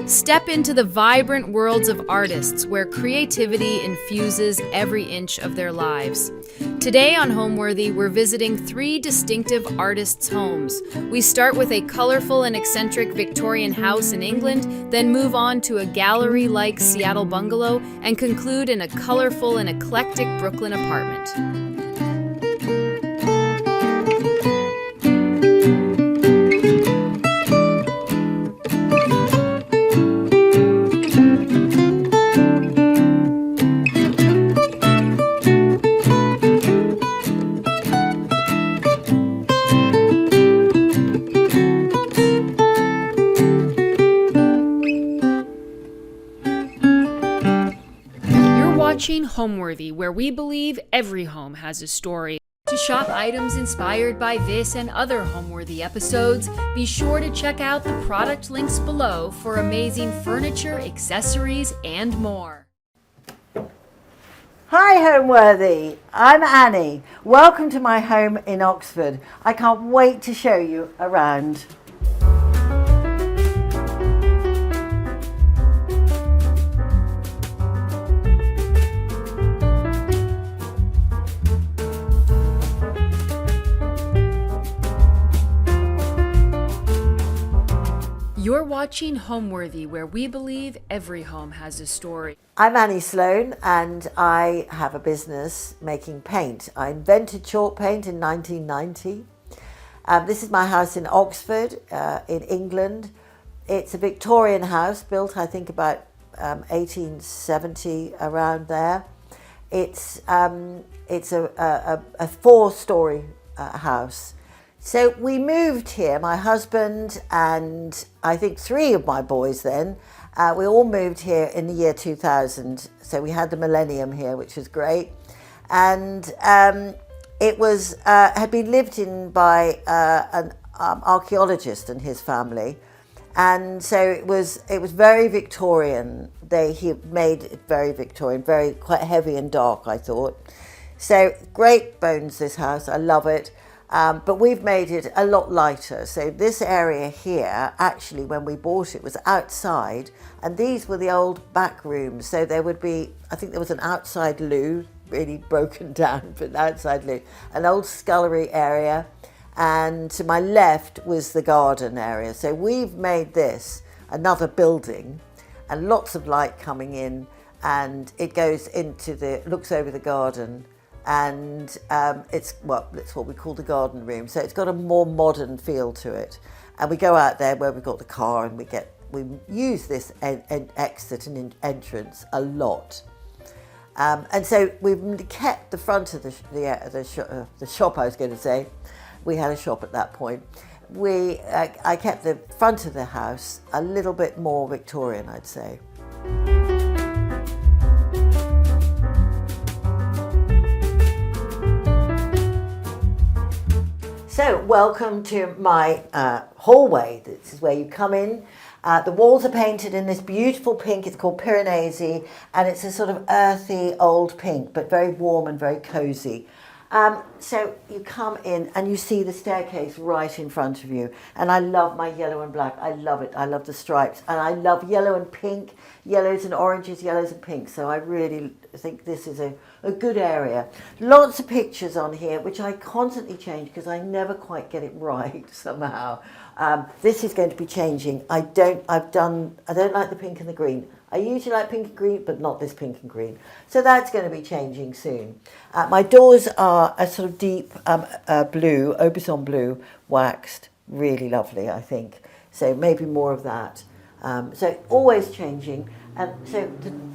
Step into the vibrant worlds of artists where creativity infuses every inch of their lives. Today on Homeworthy, we're visiting 3 distinctive artists' homes. We start with a colorful and eccentric Victorian house in England, then move on to a gallery-like Seattle bungalow, and conclude in a colorful and eclectic Brooklyn apartment. Watching Homeworthy, where we believe every home has a story. To shop items inspired by this and other Homeworthy episodes, be sure to check out the product links below for amazing furniture, accessories, and more. Hi Homeworthy, I'm Annie. Welcome to my home in Oxford. I can't wait to show you around. You're watching Homeworthy, where we believe every home has a story. I'm Annie Sloan and I have a business making paint. I invented chalk paint in 1990. This is my house in Oxford, in England. It's a Victorian house built, I think, about 1870, around there. It's a 4-story house. So we moved here, my husband and I think 3 of my boys then. We all moved here in the year 2000. So we had the millennium here, which was great. And it was had been lived in by an archaeologist and his family. And so it was very Victorian. He made it very Victorian, quite heavy and dark, I thought. So great bones, this house, I love it. But we've made it a lot lighter. So this area here, actually, when we bought it, was outside. And these were the old back rooms. So there would be, I think there was an outside loo, really broken down, but an outside loo. An old scullery area. And to my left was the garden area. So we've made this another building and lots of light coming in. And it goes looks over the garden. And it's what we call the garden room. So it's got a more modern feel to it. And we go out there where we've got the car and we use this exit and entrance a lot. And so we've kept the front of the shop, I was going to say. We had a shop at that point. I kept the front of the house a little bit more Victorian, I'd say. So welcome to my hallway. This is where you come in. The walls are painted in this beautiful pink. It's called Piranesi, and it's a sort of earthy old pink, but very warm and very cozy. So you come in and you see the staircase right in front of you. And I love my yellow and black. I love it. I love the stripes. And I love yellow and pink, yellows and oranges, yellows and pinks. So I really think this is a good area. Lots of pictures on here, which I constantly change because I never quite get it right somehow. This is going to be changing. I don't like the pink and the green. I usually like pink and green, but not this pink and green. So that's going to be changing soon. My doors are a sort of deep blue, Aubusson blue, waxed. Really lovely, I think. So maybe more of that. So always changing. And so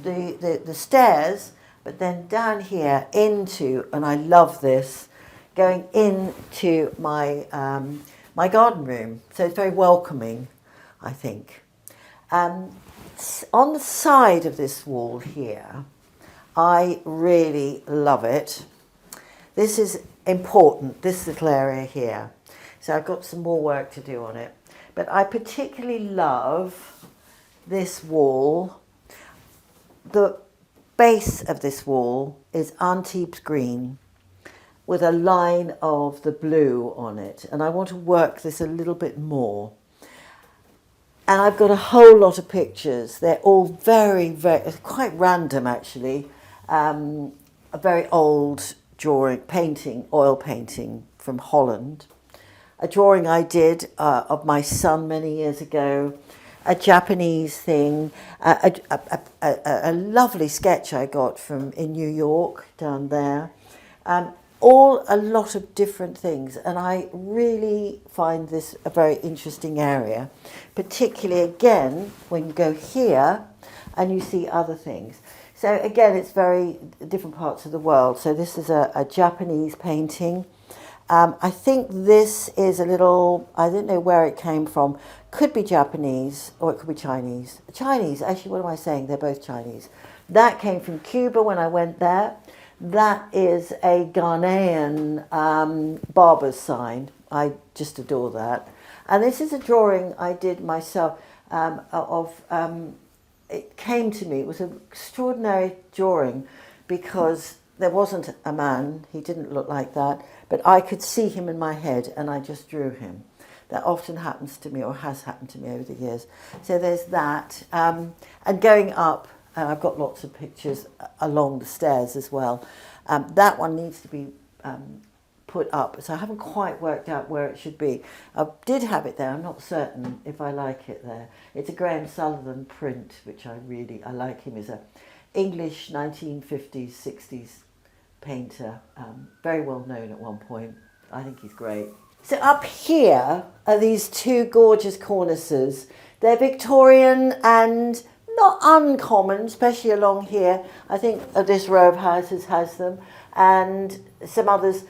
the stairs, but then down here into, and I love this, going into my my garden room. So it's very welcoming, I think. On the side of this wall here, I really love it. This is important, this little area here. So I've got some more work to do on it. But I particularly love this wall. The base of this wall is Antibes green with a line of the blue on it. And I want to work this a little bit more. And I've got a whole lot of pictures. They're all very, quite random actually. A very old drawing, oil painting from Holland. A drawing I did of my son many years ago. A Japanese thing. A lovely sketch I got from in New York down there. All a lot of different things, and I really find this a very interesting area, particularly again when you go here and you see other things. So again, it's very different parts of the world. So this is a Japanese painting. I think this is a little, I don't know where it came from, could be Japanese or it could be Chinese. Chinese, actually, what am I saying? They're both Chinese. That came from Cuba when I went there. That is a Ghanaian barber's sign. I just adore that. And this is a drawing I did myself it came to me, it was an extraordinary drawing because there wasn't a man, he didn't look like that, but I could see him in my head and I just drew him. That often happens to me or has happened to me over the years. So there's that. And going up, I've got lots of pictures along the stairs as well. That one needs to be put up, so I haven't quite worked out where it should be. I did have it there, I'm not certain if I like it there. It's a Graham Sullivan print, which I like him as a English 1950s, 60s painter, very well known at one point. I think he's great. So up here are these two gorgeous cornices. They're Victorian and not uncommon, especially along here. I think this row of houses has them, and some others,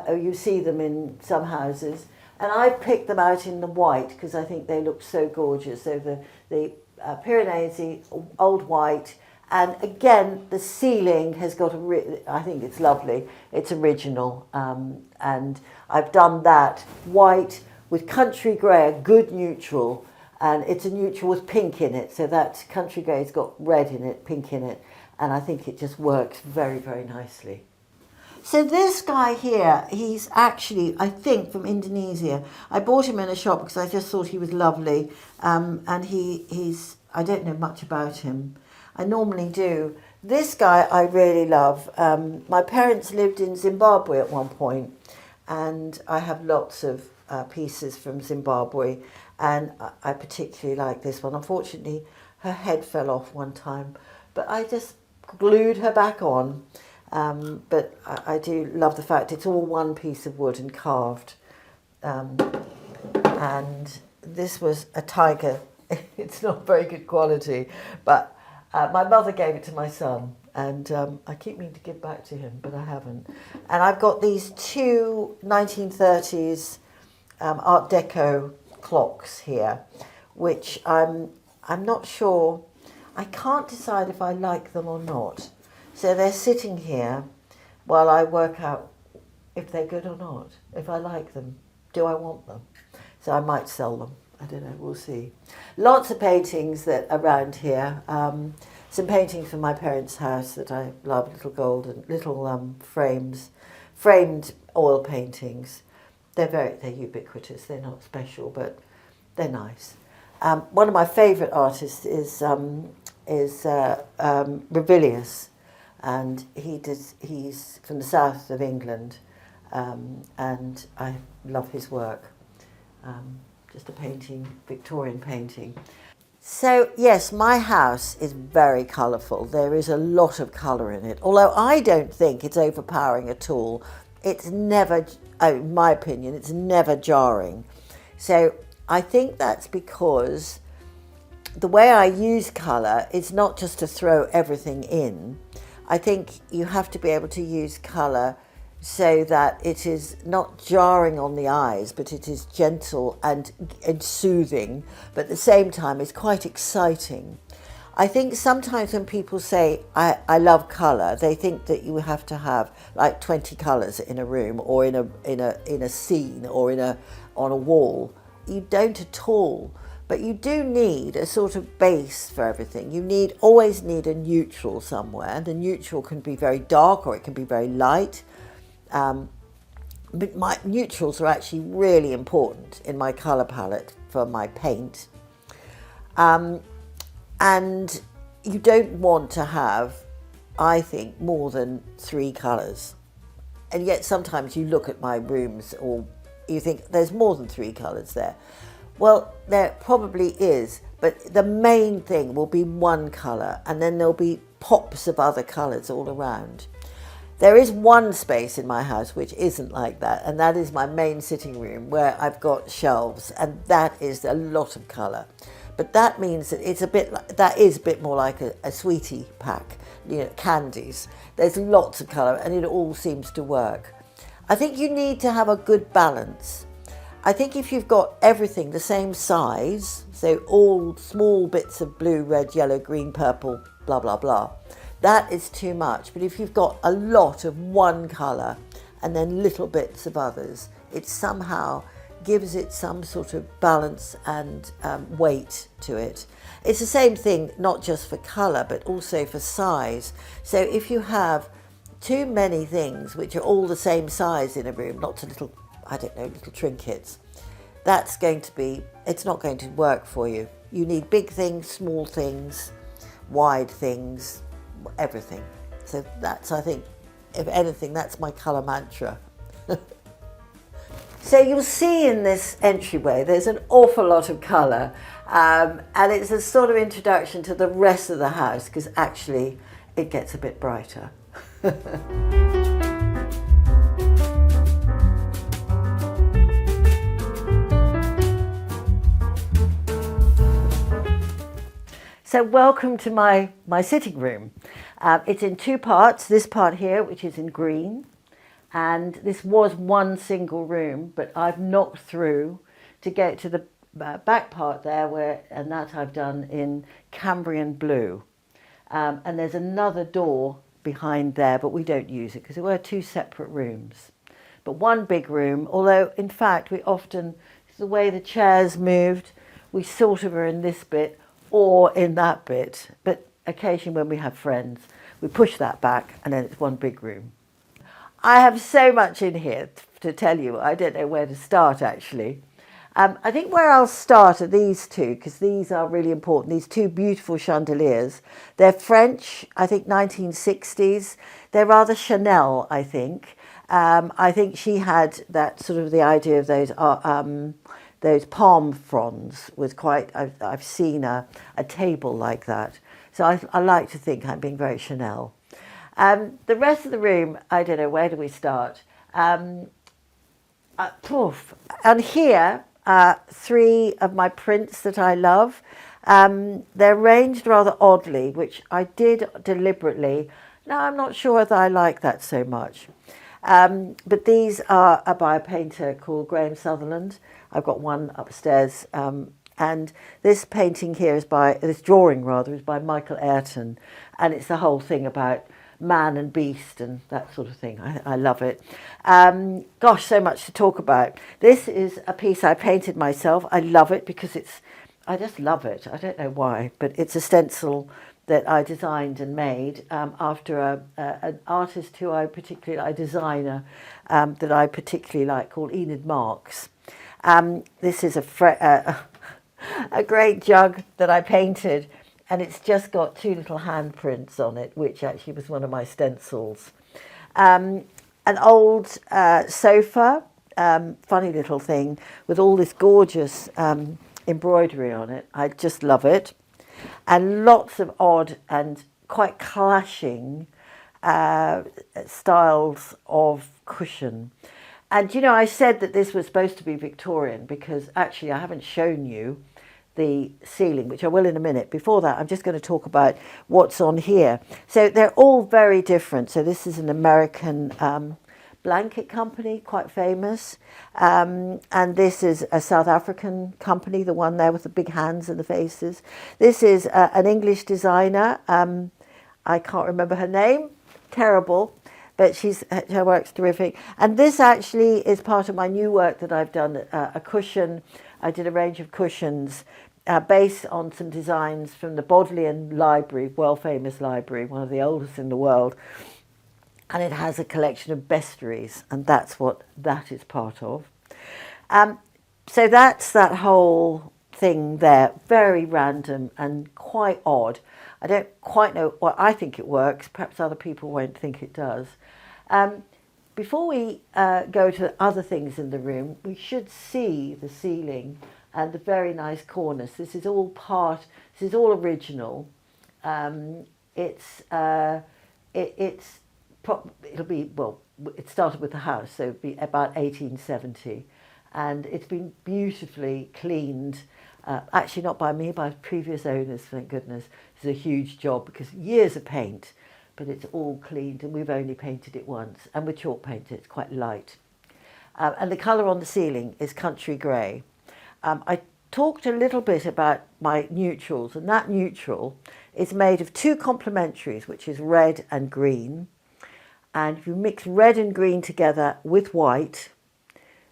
you see them in some houses. And I picked them out in the white because I think they look so gorgeous. So the Piranesi, old white, and again, the ceiling has got I think it's lovely. It's original, and I've done that white with country grey, a good neutral, and it's a neutral with pink in it. So that country grey's got red in it, pink in it, and I think it just works very, very nicely. So this guy here, he's actually, I think, from Indonesia. I bought him in a shop because I just thought he was lovely, and he's, I don't know much about him. I normally do. This guy I really love. My parents lived in Zimbabwe at one point, and I have lots of pieces from Zimbabwe, and I particularly like this one. Unfortunately, her head fell off one time, but I just glued her back on. But I do love the fact it's all one piece of wood and carved. And this was a tiger. It's not very good quality, but my mother gave it to my son, and I keep meaning to give back to him, but I haven't. And I've got these two 1930s Art Deco clocks here, which I'm not sure. I can't decide if I like them or not. So they're sitting here while I work out if they're good or not. If I like them, do I want them? So I might sell them. I don't know, we'll see. Lots of paintings that around here. Some paintings from my parents' house that I love, little framed oil paintings. They're ubiquitous. They're not special, but they're nice. One of my favourite artists is Revilius, and he's from the south of England, and I love his work. Just a painting, Victorian painting. So yes, my house is very colourful. There is a lot of colour in it, although I don't think it's overpowering at all. It's never, in my opinion, it's never jarring. So I think that's because the way I use colour is not just to throw everything in. I think you have to be able to use colour so that it is not jarring on the eyes, but it is gentle and soothing, but at the same time it's quite exciting. I think sometimes when people say, I love colour, they think that you have to have like 20 colours in a room or in a scene or on a wall. You don't at all. But you do need a sort of base for everything. You always need a neutral somewhere. The neutral can be very dark or it can be very light. But my neutrals are actually really important in my colour palette for my paint. And you don't want to have, I think, more than 3 colours. And yet sometimes you look at my rooms or you think there's more than 3 colours there. Well, there probably is, but the main thing will be one colour, and then there'll be pops of other colours all around. There is one space in my house which isn't like that, and that is my main sitting room where I've got shelves, and that is a lot of colour. But that means that it's that is a bit more like a sweetie pack, candies. There's lots of colour and it all seems to work. I think you need to have a good balance. I think if you've got everything the same size, so all small bits of blue, red, yellow, green, purple, blah, blah, blah, that is too much. But if you've got a lot of one colour and then little bits of others, it somehow gives it some sort of balance and weight to it. It's the same thing, not just for colour, but also for size. So if you have too many things which are all the same size in a room, lots of little, little trinkets, it's not going to work for you. You need big things, small things, wide things, everything. So that's, I think, if anything, that's my colour mantra. So you'll see in this entryway there's an awful lot of colour, and it's a sort of introduction to the rest of the house because actually it gets a bit brighter. So welcome to my sitting room. It's in 2 parts, this part here which is in green, and this was one single room, but I've knocked through to get to the back part there, and that I've done in Cambrian blue. And there's another door behind there, but we don't use it because there were 2 separate rooms. But one big room, although in fact we often, the way the chairs moved, we sort of are in this bit or in that bit. But occasionally when we have friends, we push that back and then it's one big room. I have so much in here to tell you. I don't know where to start, actually. I think where I'll start are these 2, because these are really important. These 2 beautiful chandeliers. They're French, I think 1960s. They're rather Chanel, I think. I think she had that sort of the idea of those palm fronds was quite, I've seen a table like that. So I like to think I'm being very Chanel. The rest of the room, I don't know, where do we start? And here, 3 of my prints that I love. They're arranged rather oddly, which I did deliberately. Now, I'm not sure whether I like that so much. But these are by a painter called Graham Sutherland. I've got one upstairs. And this painting here this drawing is by Michael Ayrton. And it's the whole thing about man and beast and that sort of thing. I love it. Gosh, so much to talk about. This is a piece I painted myself. I love it because I just love it. I don't know why, but it's a stencil that I designed and made after an artist who a designer that I particularly like, called Enid Marks. This is a great jug that I painted, and it's just got 2 little handprints on it, which actually was one of my stencils. An old sofa, funny little thing, with all this gorgeous embroidery on it. I just love it. And lots of odd and quite clashing styles of cushion. And, I said that this was supposed to be Victorian because actually I haven't shown you the ceiling, which I will in a minute. Before that, I'm just going to talk about what's on here. So they're all very different. So this is an American blanket company, quite famous. And this is a South African company, the one there with the big hands and the faces. This is an English designer. I can't remember her name. Terrible. But her work's terrific. And this actually is part of my new work that I've done, a cushion. I did a range of cushions based on some designs from the Bodleian Library, world-famous library, one of the oldest in the world. And it has a collection of bestiaries, and that's what that is part of. So that's that whole thing there, very random and quite odd. I don't quite know, well, I think it works, perhaps other people won't think it does. Before we go to other things in the room, we should see the ceiling and the very nice cornice. This is all original. It started with the house, so it'll be about 1870, and it's been beautifully cleaned. Actually, not by me, by previous owners, thank goodness. It's a huge job because years of paint, but it's all cleaned, and we've only painted it once, and with chalk paint it's quite light. And the colour on the ceiling is country grey. I talked a little bit about my neutrals, and that neutral is made of two complementaries, which is red and green. And if you mix red and green together with white,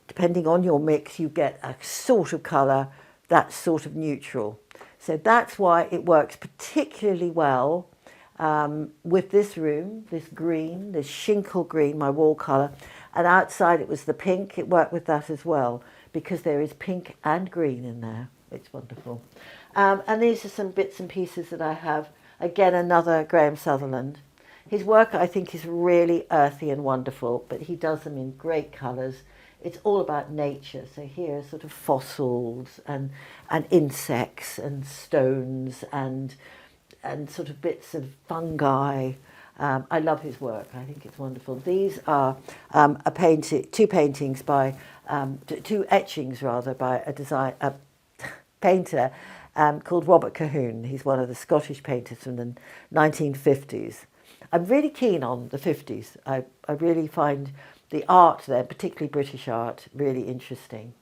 depending on your mix, you get a sort of colour, that sort of neutral. So that's why it works particularly well with this room, this green, this shinkle green, my wall colour. And outside it was the pink. It worked with that as well because there is pink and green in there. It's wonderful. And these are some bits and pieces that I have. Again, another Graham Sutherland. His work, I think, is really earthy and wonderful, but he does them in great colours. It's all about nature. So here are sort of fossils and insects and stones and sort of bits of fungi. I love his work. I think it's wonderful. These are two etchings by a painter called Robert Cahoon. He's one of the Scottish painters from the 1950s. I'm really keen on the 50s. I really find the art there, particularly British art, really interesting.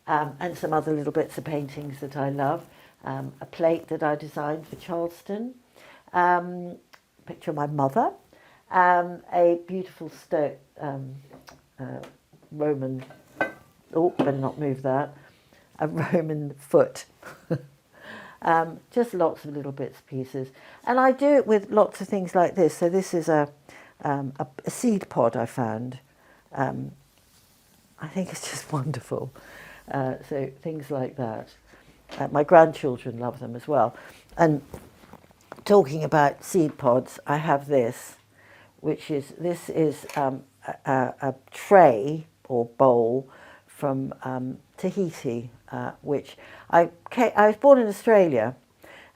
And some other little bits of paintings that I love. A plate that I designed for Charleston. Picture of my mother. A beautiful Roman, better not move that, a Roman foot. Just lots of little bits and pieces. And I do it with lots of things like this. So this is a seed pod I found. I think it's just wonderful. So things like that. My grandchildren love them as well. And talking about seed pods, I have this, this is a tray or bowl from Tahiti, which I was born in Australia,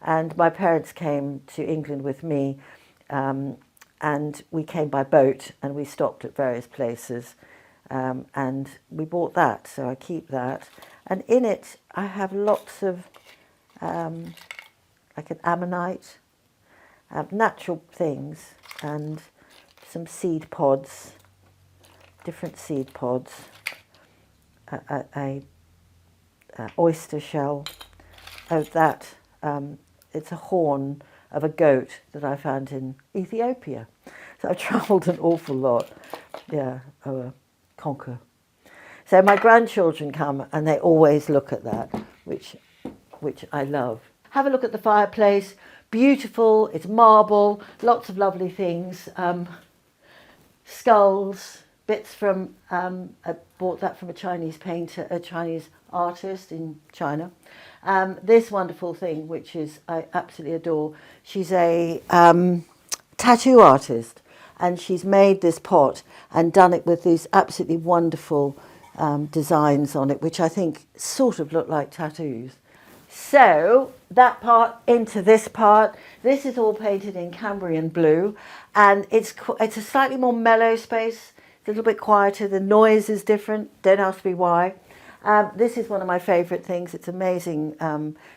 and my parents came to England with me, and we came by boat, and we stopped at various places, and we bought that, so I keep that. And in it, I have lots of, like an ammonite, natural things, and some seed pods, different seed pods, a oyster shell of that. It's a horn of a goat that I found in Ethiopia. So I've travelled an awful lot. Yeah, conquer. So my grandchildren come and they always look at that, which I love. Have a look at the fireplace. Beautiful. It's marble. Lots of lovely things. Skulls. Bits from, I bought that from a Chinese painter, a Chinese artist in China. This wonderful thing, which I absolutely adore. She's a tattoo artist, and she's made this pot and done it with these absolutely wonderful designs on it, which I think sort of look like tattoos. So that part into this part. This is all painted in Cambrian blue, and it's a slightly more mellow space. A little bit quieter. The noise is different. Don't ask me why. This is one of my favourite things. It's an amazing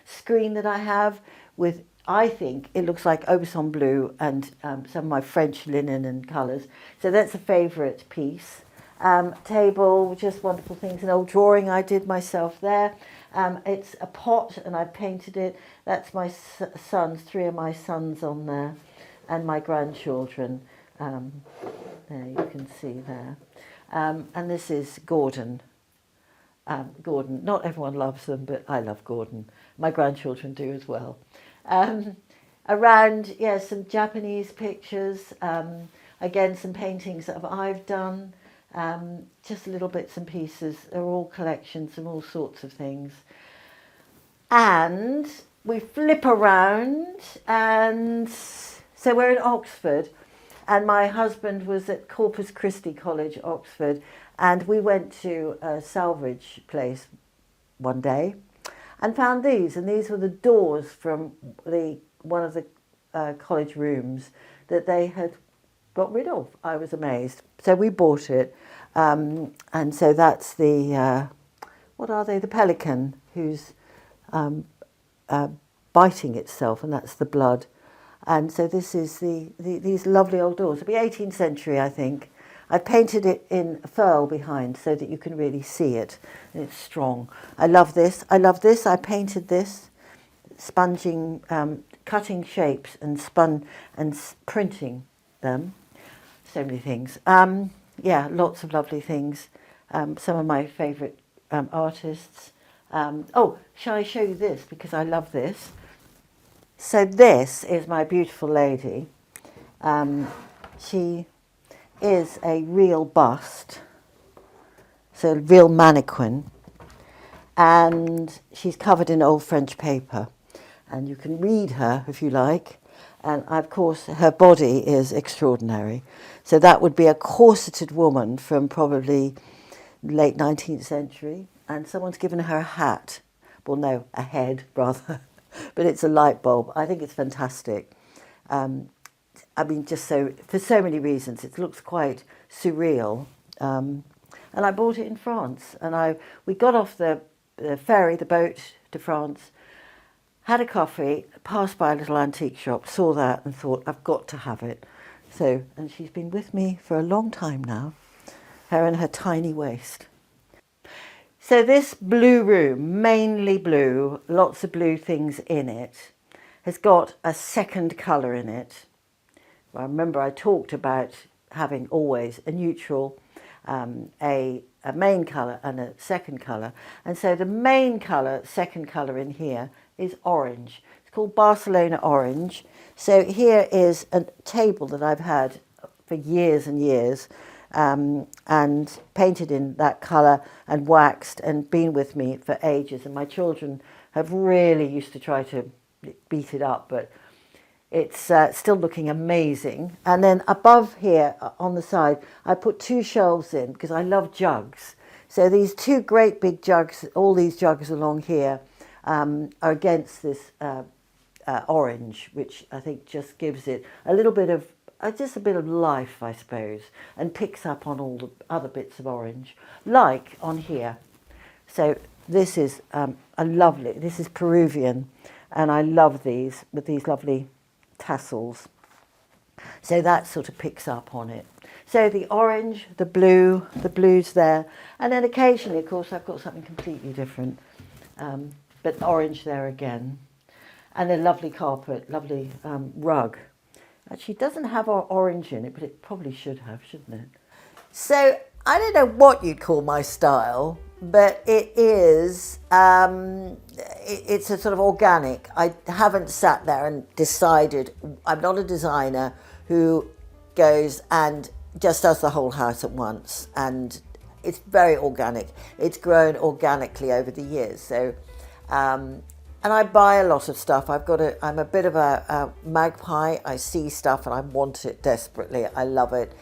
screen that I have with, I think, it looks like Aubusson blue and some of my French linen and colours. So that's a favourite piece. Table, just wonderful things. An old drawing I did myself there. It's a pot and I painted it. That's my sons, 3 of my sons on there, and my grandchildren. There you can see there. And this is Gordon. Gordon, not everyone loves them, but I love Gordon. My grandchildren do as well. Around, some Japanese pictures. Again, some paintings that I've done. Just little bits and pieces. They're all collections from all sorts of things. And we flip around, and so we're in Oxford, and my husband was at Corpus Christi College, Oxford, and we went to a salvage place one day and found these, and these were the doors from one of the college rooms that they had got rid of. I was amazed. So we bought it, and so that's the, what are they? The pelican who's biting itself, and that's the blood. And so this is these lovely old doors. It'll be 18th century, I think. I painted it in furl behind so that you can really see it. And it's strong. I love this. I love this. I painted this, sponging, cutting shapes and printing them. So many things. Yeah, lots of lovely things. Some of my favourite artists. Oh, shall I show you this? Because I love this. So this is my beautiful lady. She is a real bust, so a real mannequin, and she's covered in old French paper, and you can read her if you like. And of course her body is extraordinary. So that would be a corseted woman from probably late 19th century, and someone's given her a hat. Well, no, a head rather, but it's a light bulb. I think it's fantastic. I mean, just so for so many reasons, it looks quite surreal. And I bought it in France, and we got off the ferry, the boat to France, had a coffee, passed by a little antique shop, saw that, and thought, I've got to have it. So, and she's been with me for a long time now, her and her tiny waist. So this blue room, mainly blue, lots of blue things in it, has got a second colour in it. I remember I talked about having always a neutral, a main colour and a second colour. And so the main colour, second colour in here is orange. It's called Barcelona orange. So here is a table that I've had for years and years, and painted in that colour and waxed and been with me for ages. And my children have really used to try to beat it up, but it's still looking amazing. And then above here on the side, I put two shelves in because I love jugs. So these two great big jugs, all these jugs along here, are against this orange, which I think just gives it a little bit of, just a bit of life, I suppose, and picks up on all the other bits of orange, like on here. So this is this is Peruvian, and I love these with these lovely tassels. So that sort of picks up on it. So the orange, the blue's there, and then occasionally, of course, I've got something completely different, but orange there again, and a lovely carpet, lovely rug. Actually, it doesn't have orange in it, but it probably should have, shouldn't it? So I don't know what you'd call my style, but it is, it's a sort of organic. I haven't sat there and decided. I'm not a designer who goes and just does the whole house at once. And it's very organic. It's grown organically over the years. So, and I buy a lot of stuff. I'm a bit of a magpie. I see stuff and I want it desperately. I love it.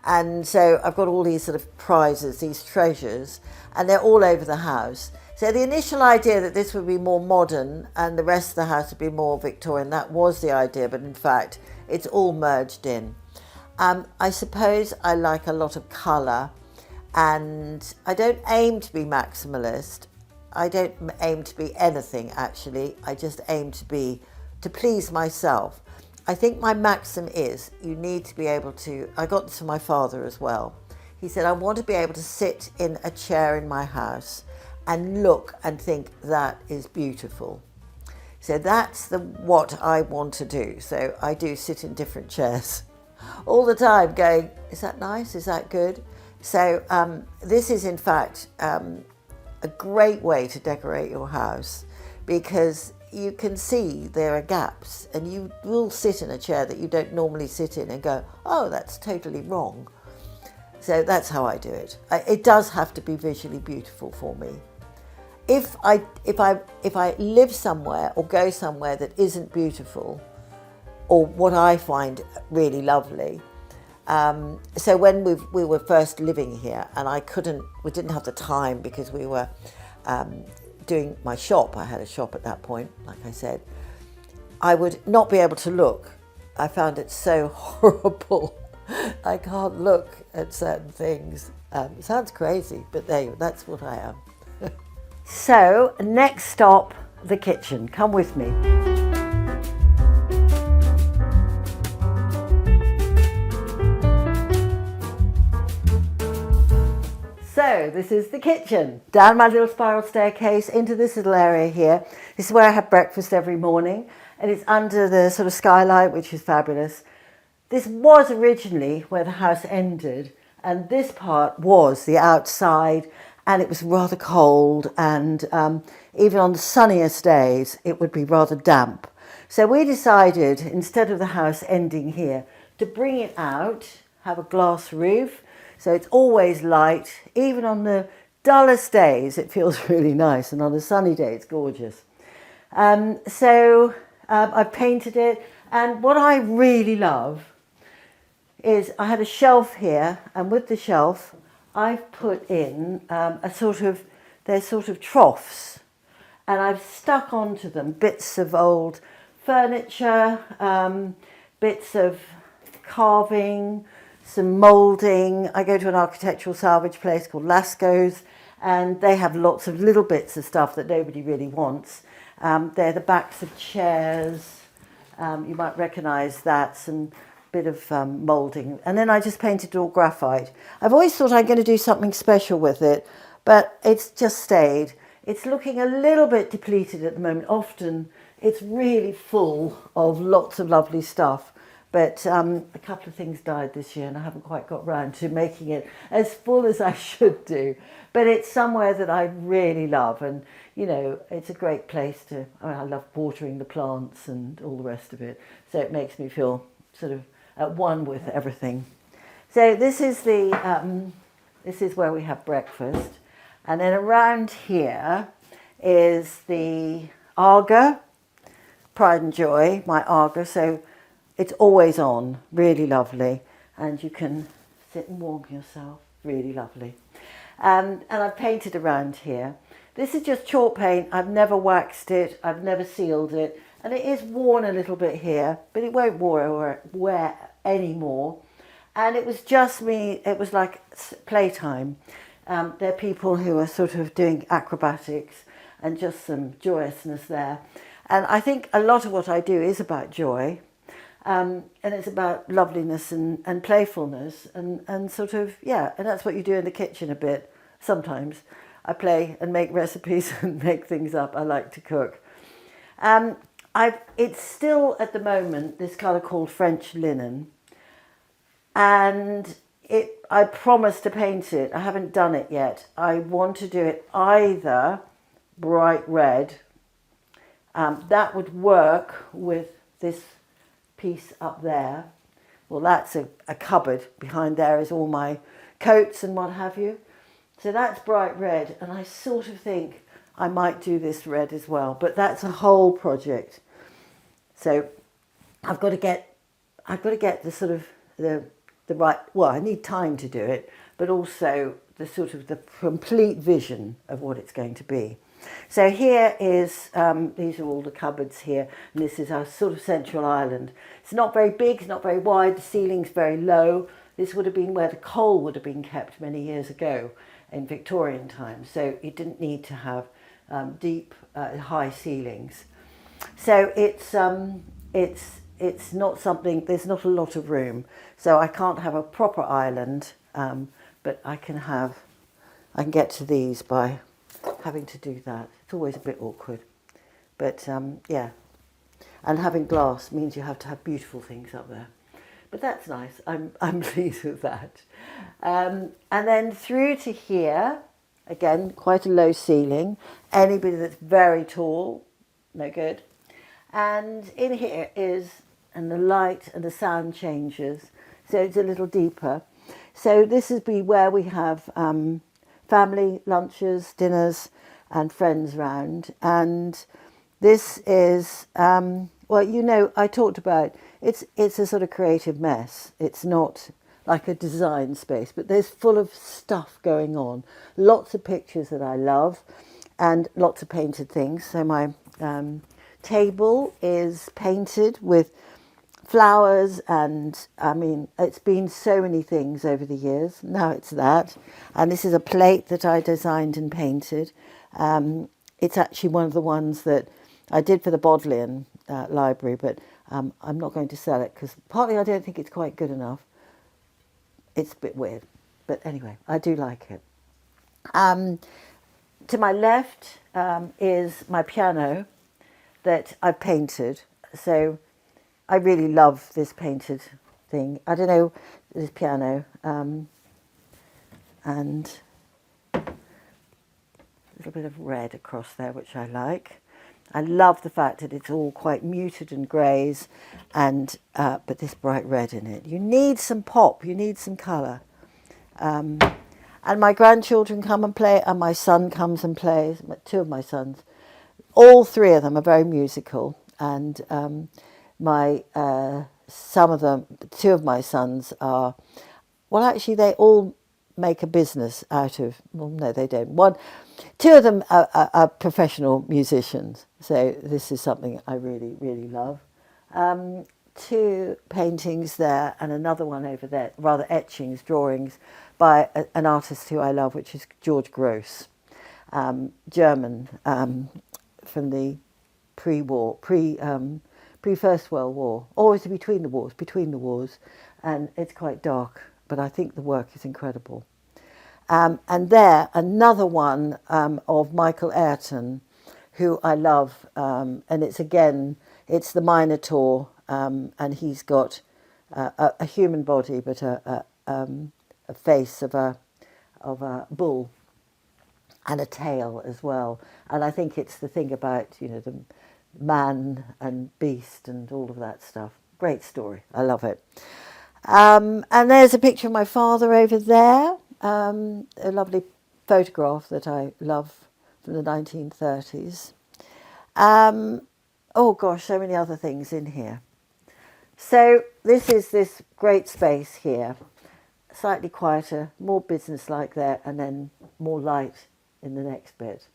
And so I've got all these sort of prizes, these treasures, and they're all over the house. So the initial idea that this would be more modern and the rest of the house would be more Victorian, that was the idea, but in fact, it's all merged in. I suppose I like a lot of colour, and I don't aim to be maximalist. I don't aim to be anything, actually. I just aim to please myself. I think my maxim is you need to be able to, I got this from my father as well. He said, I want to be able to sit in a chair in my house and look and think that is beautiful. So that's what I want to do. So I do sit in different chairs all the time going, is that nice? Is that good? So this is in fact a great way to decorate your house, because you can see there are gaps, and you will sit in a chair that you don't normally sit in and go, oh, that's totally wrong. So that's how I do it. It does have to be visually beautiful for me. if I live somewhere or go somewhere that isn't beautiful, or what I find really lovely. So when we were first living here, and we didn't have the time because we were doing my shop. I had a shop at that point, like I said. I would not be able to look. I found it so horrible. I can't look at certain things. It sounds crazy, but that's what I am. So, next stop, the kitchen. Come with me. So, this is the kitchen. Down my little spiral staircase into this little area here. This is where I have breakfast every morning, and it's under the sort of skylight, which is fabulous. This was originally where the house ended, and this part was the outside, and it was rather cold, and even on the sunniest days it would be rather damp. So we decided, instead of the house ending here, to bring it out, have a glass roof, so it's always light. Even on the dullest days it feels really nice, and on a sunny day it's gorgeous. I painted it, and what I really love is I had a shelf here, and with the shelf I've put in they're sort of troughs, and I've stuck onto them bits of old furniture, bits of carving, some moulding. I go to an architectural salvage place called Lasco's, and they have lots of little bits of stuff that nobody really wants. They're the backs of chairs. You might recognise that, some bit of moulding, and then I just painted all graphite. I've always thought I'm going to do something special with it, but it's just stayed. It's looking a little bit depleted at the moment. Often it's really full of lots of lovely stuff, but a couple of things died this year and I haven't quite got round to making it as full as I should do. But it's somewhere that I really love, and you know, it's a great place I love watering the plants and all the rest of it, so it makes me feel sort of at one with everything. So this is where we have breakfast, and then around here is the Arga, Pride and Joy, my Arga. So it's always on, really lovely, and you can sit and warm yourself, really lovely. And I've painted around here. This is just chalk paint. I've never waxed it, I've never sealed it, and it is worn a little bit here, but it won't wear anymore. And it was just me, it was like playtime. There are people who are sort of doing acrobatics and just some joyousness there. And I think a lot of what I do is about joy, and it's about loveliness and playfulness and sort of, yeah, and that's what you do in the kitchen a bit sometimes. I play and make recipes and make things up. I like to cook. It's still at the moment this colour called French linen, and I promised to paint it. I haven't done it yet. I want to do it either bright red. That would work with this piece up there. Well, that's a cupboard. Behind there is all my coats and what have you. So that's bright red, and I sort of think I might do this red as well, but that's a whole project. So I've got to get the sort of the right, well, I need time to do it, but also the sort of the complete vision of what it's going to be. So here is, these are all the cupboards here, and this is our sort of central island. It's not very big, it's not very wide, the ceiling's very low. This would have been where the coal would have been kept many years ago in Victorian times, so it didn't need to have deep, high ceilings. So it's not something, there's not a lot of room, so I can't have a proper island, but I can get to these by having to do that. It's always a bit awkward, but yeah, and having glass means you have to have beautiful things up there, but that's nice. I'm pleased with that. And then through to here, again, quite a low ceiling. Anybody that's very tall, no good. And in here is, and the light and the sound changes, so it's a little deeper. So this is where we have family lunches, dinners, and friends round. And this is, well, you know, I talked about, it's a sort of creative mess. It's not like a design space, but there's full of stuff going on. Lots of pictures that I love and lots of painted things. So my table is painted with flowers, and I mean, it's been so many things over the years. Now it's that. And this is a plate that I designed and painted. It's actually one of the ones that I did for the Bodleian Library, but I'm not going to sell it because partly I don't think it's quite good enough. It's a bit weird, but anyway, I do like it. To my left is my piano that I painted. So I really love this painted thing. I don't know, this piano. And a little bit of red across there, which I like. I love the fact that it's all quite muted and greys, and but this bright red in it. You need some pop, you need some colour. And my grandchildren come and play, and my son comes and plays, two of my sons. All three of them are very musical, and some of them, two of my sons are, well, actually they all make a business out of, well, no, they don't. Two of them are professional musicians, so this is something I really, really love. Two paintings there and another one over there, rather etchings, drawings, by an artist who I love, which is George Gross, German, from the pre-First World War, always between the wars, and it's quite dark, but I think the work is incredible. And there, another one of Michael Ayrton, who I love, and it's the Minotaur, and he's got a human body, but a face of a bull, and a tail as well. And I think it's the thing about, you know, the man and beast and all of that stuff. Great story. I love it. And there's a picture of my father over there. A lovely photograph that I love from the 1930s. Oh gosh, so many other things in here. So this is this great space here, slightly quieter, more business-like there, and then more light in the next bit.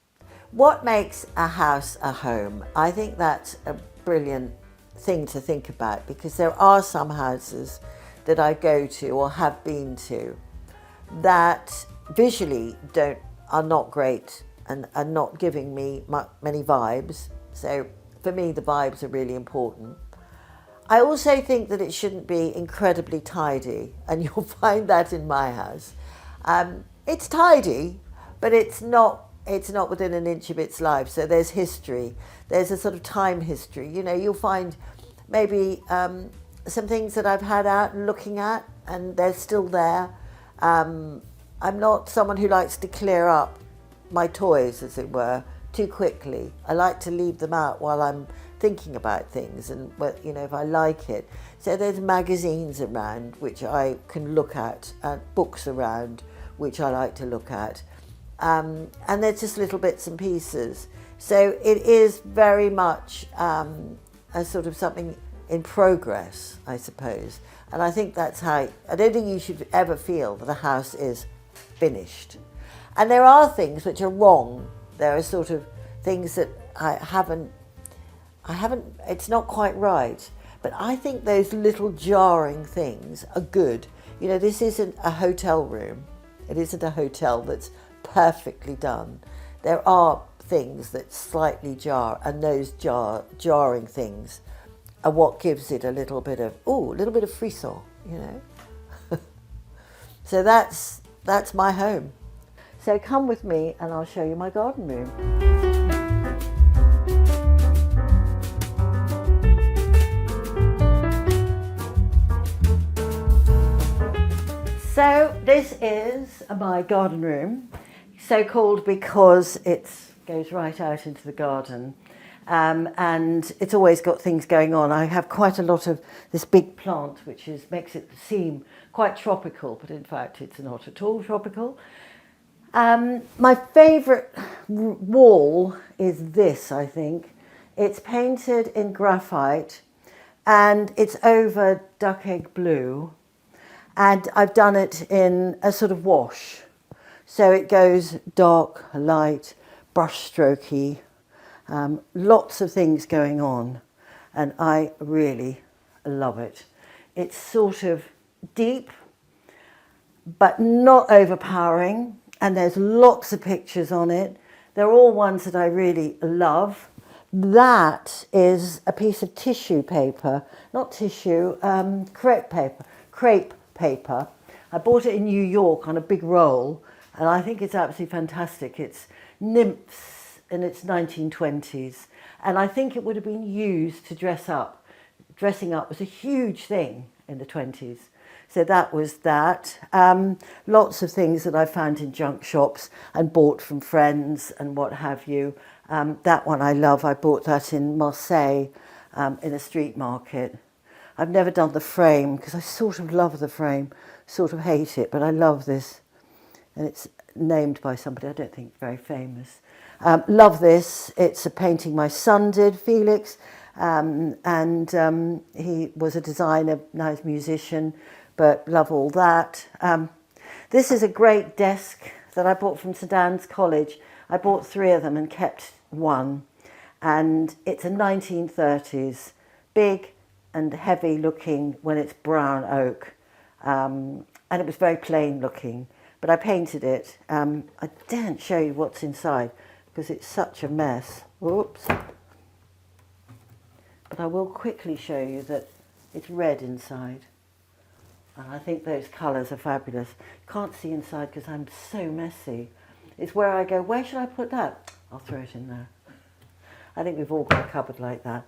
What makes a house a home? I think that's a brilliant thing to think about, because there are some houses that I go to or have been to that visually are not great and are not giving me many vibes. So for me, the vibes are really important. I also think that it shouldn't be incredibly tidy, and you'll find that in my house. It's tidy, but it's not within an inch of its life. So there's history. There's a sort of time history. You know, you'll find maybe some things that I've had out and looking at, and they're still there. I'm not someone who likes to clear up my toys, as it were, too quickly. I like to leave them out while I'm thinking about things, and, you know, if I like it. So there's magazines around which I can look at, and books around which I like to look at. And they're just little bits and pieces. So it is very much a sort of something in progress, I suppose. And I think that's how, I don't think you should ever feel that a house is finished. And there are things which are wrong. There are sort of things that I haven't, it's not quite right. But I think those little jarring things are good. You know, this isn't a hotel room. It isn't a hotel that's perfectly done. There are things that slightly jar, and those jarring things are what gives it a little bit of frisson, you know. So that's my home. So come with me and I'll show you my garden room. So this is my garden room, so called because it goes right out into the garden, and it's always got things going on. I have quite a lot of this big plant which makes it seem quite tropical, but in fact it's not at all tropical. My favourite wall is this, I think. It's painted in graphite and it's over duck egg blue, and I've done it in a sort of wash. So it goes dark, light, brush strokey, lots of things going on, and I really love it. It's sort of deep, but not overpowering, and there's lots of pictures on it. They're all ones that I really love. That is a piece of tissue paper, not tissue, crepe paper. I bought it in New York on a big roll, and I think it's absolutely fantastic. It's nymphs in its 1920s, and I think it would have been used to dress up. Dressing up was a huge thing in the 20s. So that was that. Lots of things that I found in junk shops and bought from friends and what have you. That one I love. I bought that in Marseille in a street market. I've never done the frame because I sort of love the frame, sort of hate it, but I love this. And it's named by somebody I don't think very famous. Love this. It's a painting my son did, Felix, and he was a designer, nice musician, but love all that. This is a great desk that I bought from St Anne's College. I bought 3 of them and kept one, and it's a 1930s, big and heavy looking when it's brown oak, and it was very plain looking, but I painted it. I daren't show you what's inside because it's such a mess. Whoops. But I will quickly show you that it's red inside. And I think those colours are fabulous. Can't see inside because I'm so messy. It's where I go, where should I put that? I'll throw it in there. I think we've all got a cupboard like that.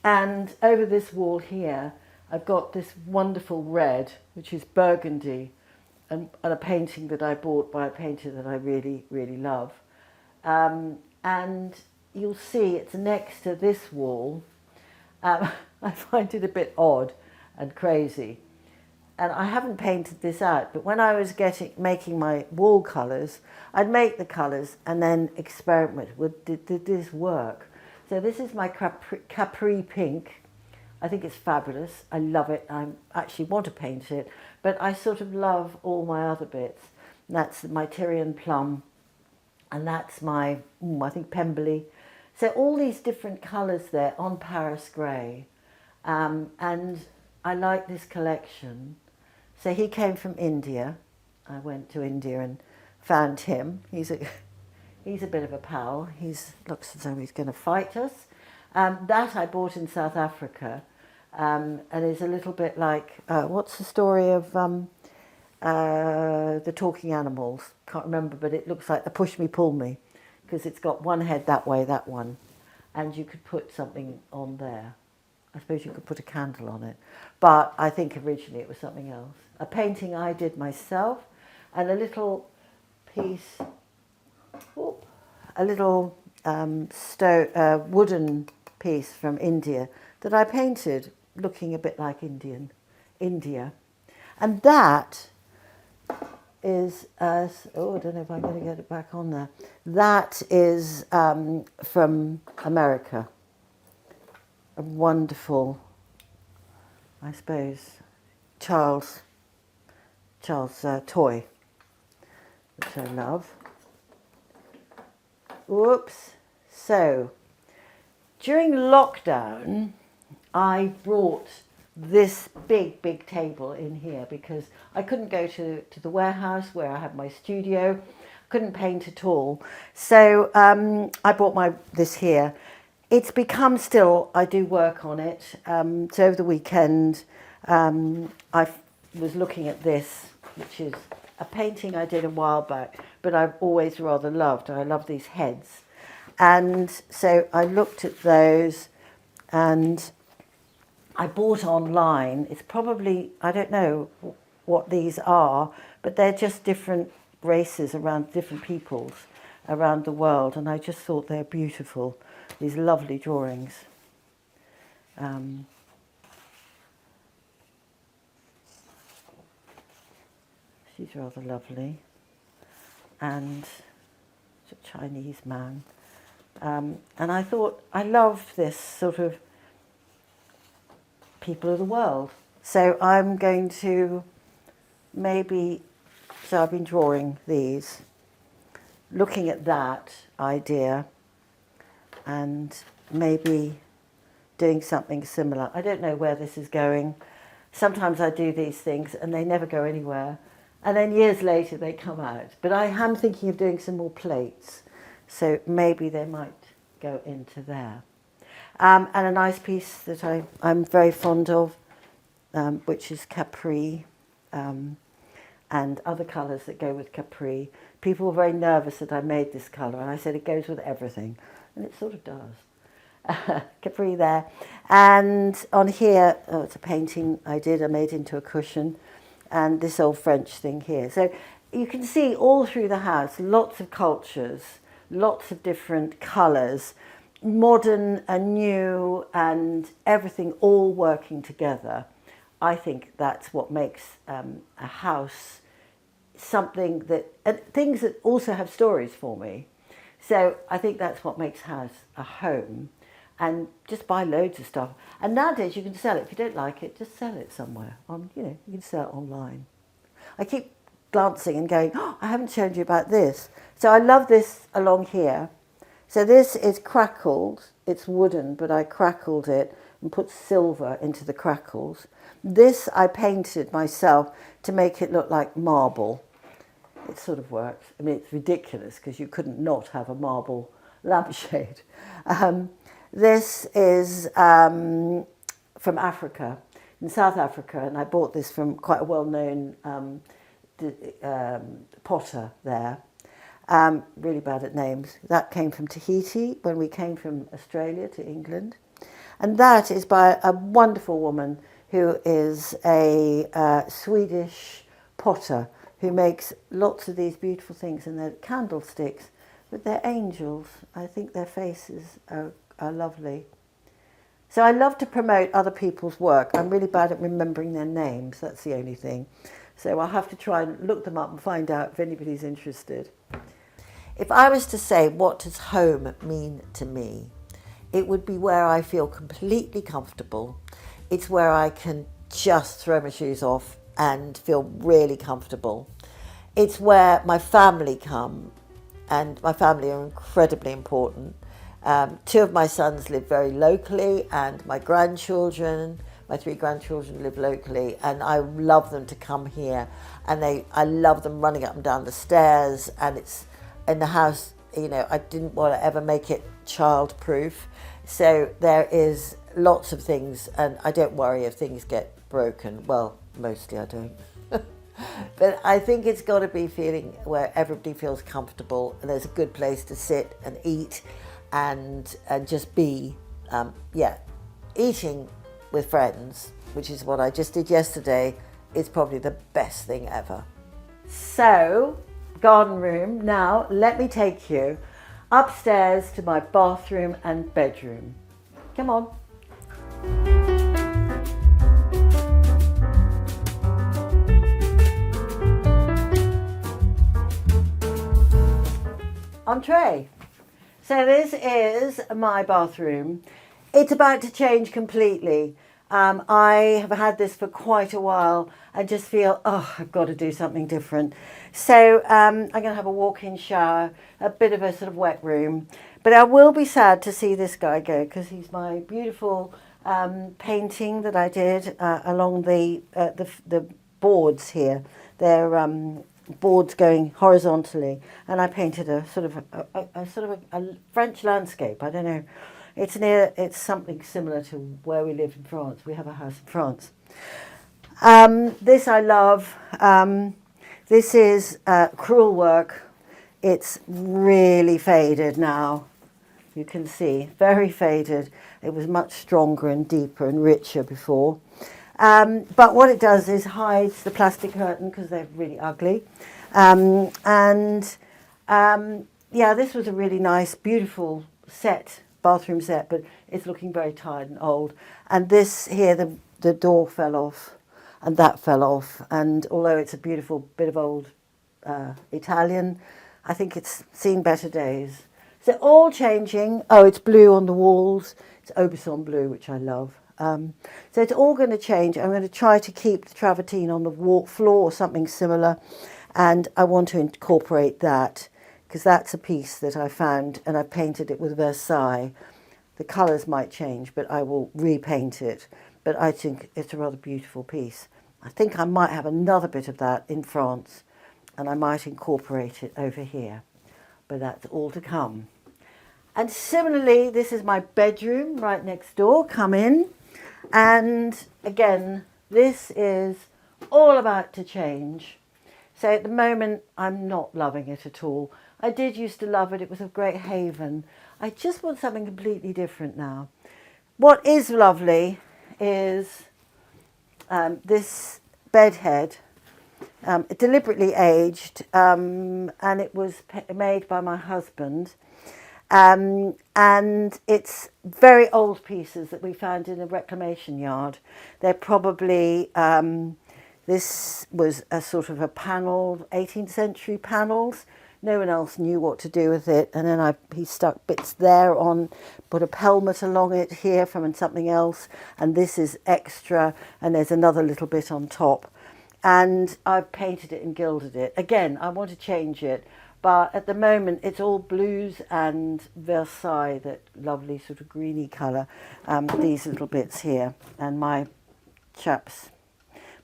And over this wall here, I've got this wonderful red, which is burgundy, and a painting that I bought by a painter that I really, really love. And you'll see it's next to this wall. I find it a bit odd and crazy. And I haven't painted this out, but when I was making my wall colours, I'd make the colours and then experiment with, did this work? So this is my Capri Pink. I think it's fabulous. I love it. I actually want to paint it, but I sort of love all my other bits. And that's my Tyrian Plum, and that's my, I think, Pemberley. So all these different colours there on Paris Grey. And I like this collection. So he came from India. I went to India and found him. He's a bit of a pal. Looks as though he's going to fight us. That I bought in South Africa, and is a little bit like, what's the story of the talking animals? Can't remember, but it looks like the Push Me Pull Me, because it's got one head that way, that one, and you could put something on there. I suppose you could put a candle on it, but I think originally it was something else. A painting I did myself, and a little piece, a little wooden piece from India that I painted looking a bit like India. And that is, I don't know if I'm going to get it back on there. That is from America. A wonderful, I suppose, Charles toy, which I love. Whoops. So, during lockdown, I brought this big table in here because I couldn't go to the warehouse where I have my studio, couldn't paint at all. So I brought this here. It's become still, I do work on it. So over the weekend, I was looking at this, which is a painting I did a while back, but I've always rather loved. I love these heads. And so I looked at those and I bought online. It's probably, I don't know what these are, but they're just different races around, different peoples around the world. And I just thought they're beautiful. These lovely drawings. She's rather lovely. And it's a Chinese man. And I thought, I love this sort of people of the world. So I'm going to so I've been drawing these, looking at that idea and maybe doing something similar. I don't know where this is going. Sometimes I do these things and they never go anywhere. And then years later they come out. But I am thinking of doing some more plates. So maybe they might go into there. And a nice piece that I'm very fond of, which is capri, and other colours that go with capri. People were very nervous that I made this colour, and I said it goes with everything. And it sort of does. Capri there. And on here, it's a painting I made into a cushion, and this old French thing here. So you can see all through the house, lots of cultures, lots of different colours, modern and new, and everything all working together. I think that's what makes a house something that, and things that also have stories for me. So I think that's what makes a house a home. And just buy loads of stuff. And nowadays you can sell it. If you don't like it, just sell it somewhere. You can sell it online. I keep glancing and going, oh, I haven't shown you about this. So I love this along here. So this is crackled. It's wooden, but I crackled it and put silver into the crackles. This I painted myself to make it look like marble. It sort of works. I mean, it's ridiculous because you couldn't not have a marble lampshade. This is from Africa, in South Africa, and I bought this from quite a well-known potter there. Really bad at names. That came from Tahiti when we came from Australia to England. And that is by a wonderful woman who is a Swedish potter who makes lots of these beautiful things, and they're candlesticks, but they're angels. I think their faces are lovely. So I love to promote other people's work. I'm really bad at remembering their names, that's the only thing. So I'll have to try and look them up and find out if anybody's interested. If I was to say, what does home mean to me? It would be where I feel completely comfortable. It's where I can just throw my shoes off and feel really comfortable. It's where my family come, and my family are incredibly important. Two of my sons live very locally, and my three grandchildren live locally, and I love them to come here, and I love them running up and down the stairs, and it's in the house, I didn't want to ever make it child-proof, so there is lots of things, and I don't worry if things get broken. Well, mostly I don't. But I think it's got to be feeling where everybody feels comfortable, and there's a good place to sit and eat, and just be, eating with friends, which is what I just did yesterday, is probably the best thing ever. So, garden room. Now, let me take you upstairs to my bathroom and bedroom. Come on. Entree. So this is my bathroom. It's about to change completely. I have had this for quite a while and just feel, I've got to do something different. So I'm going to have a walk-in shower, a bit of a sort of wet room. But I will be sad to see this guy go, because he's my beautiful painting that I did along the boards here. They're boards going horizontally, and I painted a sort of a French landscape. I don't know. It's something similar to where we live in France. We have a house in France. This I love. This is crewel work. It's really faded now. You can see, very faded. It was much stronger and deeper and richer before. But what it does is hides the plastic curtain because they're really ugly. This was a really nice, beautiful bathroom set, but it's looking very tired and old. And this here, the door fell off. and that fell off. And although it's a beautiful bit of old Italian, I think it's seen better days. So all changing. Oh, it's blue on the walls. It's Aubusson blue, which I love. So it's all going to change. I'm going to try to keep the travertine on the floor or something similar, and I want to incorporate that because that's a piece that I found and I painted it with Versailles. The colours might change, but I will repaint it. But I think it's a rather beautiful piece. I think I might have another bit of that in France, and I might incorporate it over here. But that's all to come. And similarly, this is my bedroom right next door. Come in. And again, this is all about to change. So at the moment, I'm not loving it at all. I did used to love it. It was a great haven. I just want something completely different now. What is lovely is this bed head, deliberately aged, and it was made by my husband. And it's very old pieces that we found in a reclamation yard. They're probably, this was a sort of a panel, 18th century panels. No one else knew what to do with it. And then he stuck bits there on, put a pelmet along it here from something else. And this is extra. And there's another little bit on top. And I've painted it and gilded it. Again, I want to change it. But at the moment, it's all blues and Versailles, that lovely sort of greeny colour. These little bits here. And my chaps,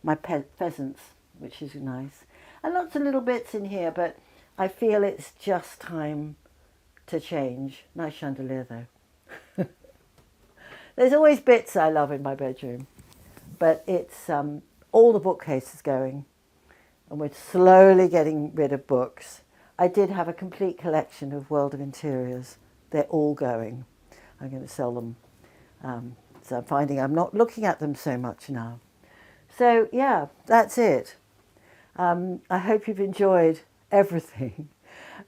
my pheasants, which is nice. And lots of little bits in here, but I feel it's just time to change. Nice chandelier, though. There's always bits I love in my bedroom. But it's all the bookcases going. And we're slowly getting rid of books. I did have a complete collection of World of Interiors. They're all going. I'm going to sell them. So I'm finding I'm not looking at them so much now. So yeah, that's it. I hope you've enjoyed everything.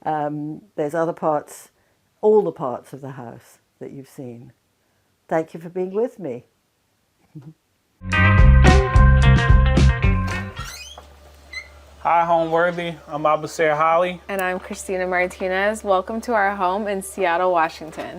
There's other parts, all the parts of the house that you've seen. Thank you for being with me. Hi, Homeworthy. I'm Abasir Holly. And I'm Christina Martinez. Welcome to our home in Seattle, Washington.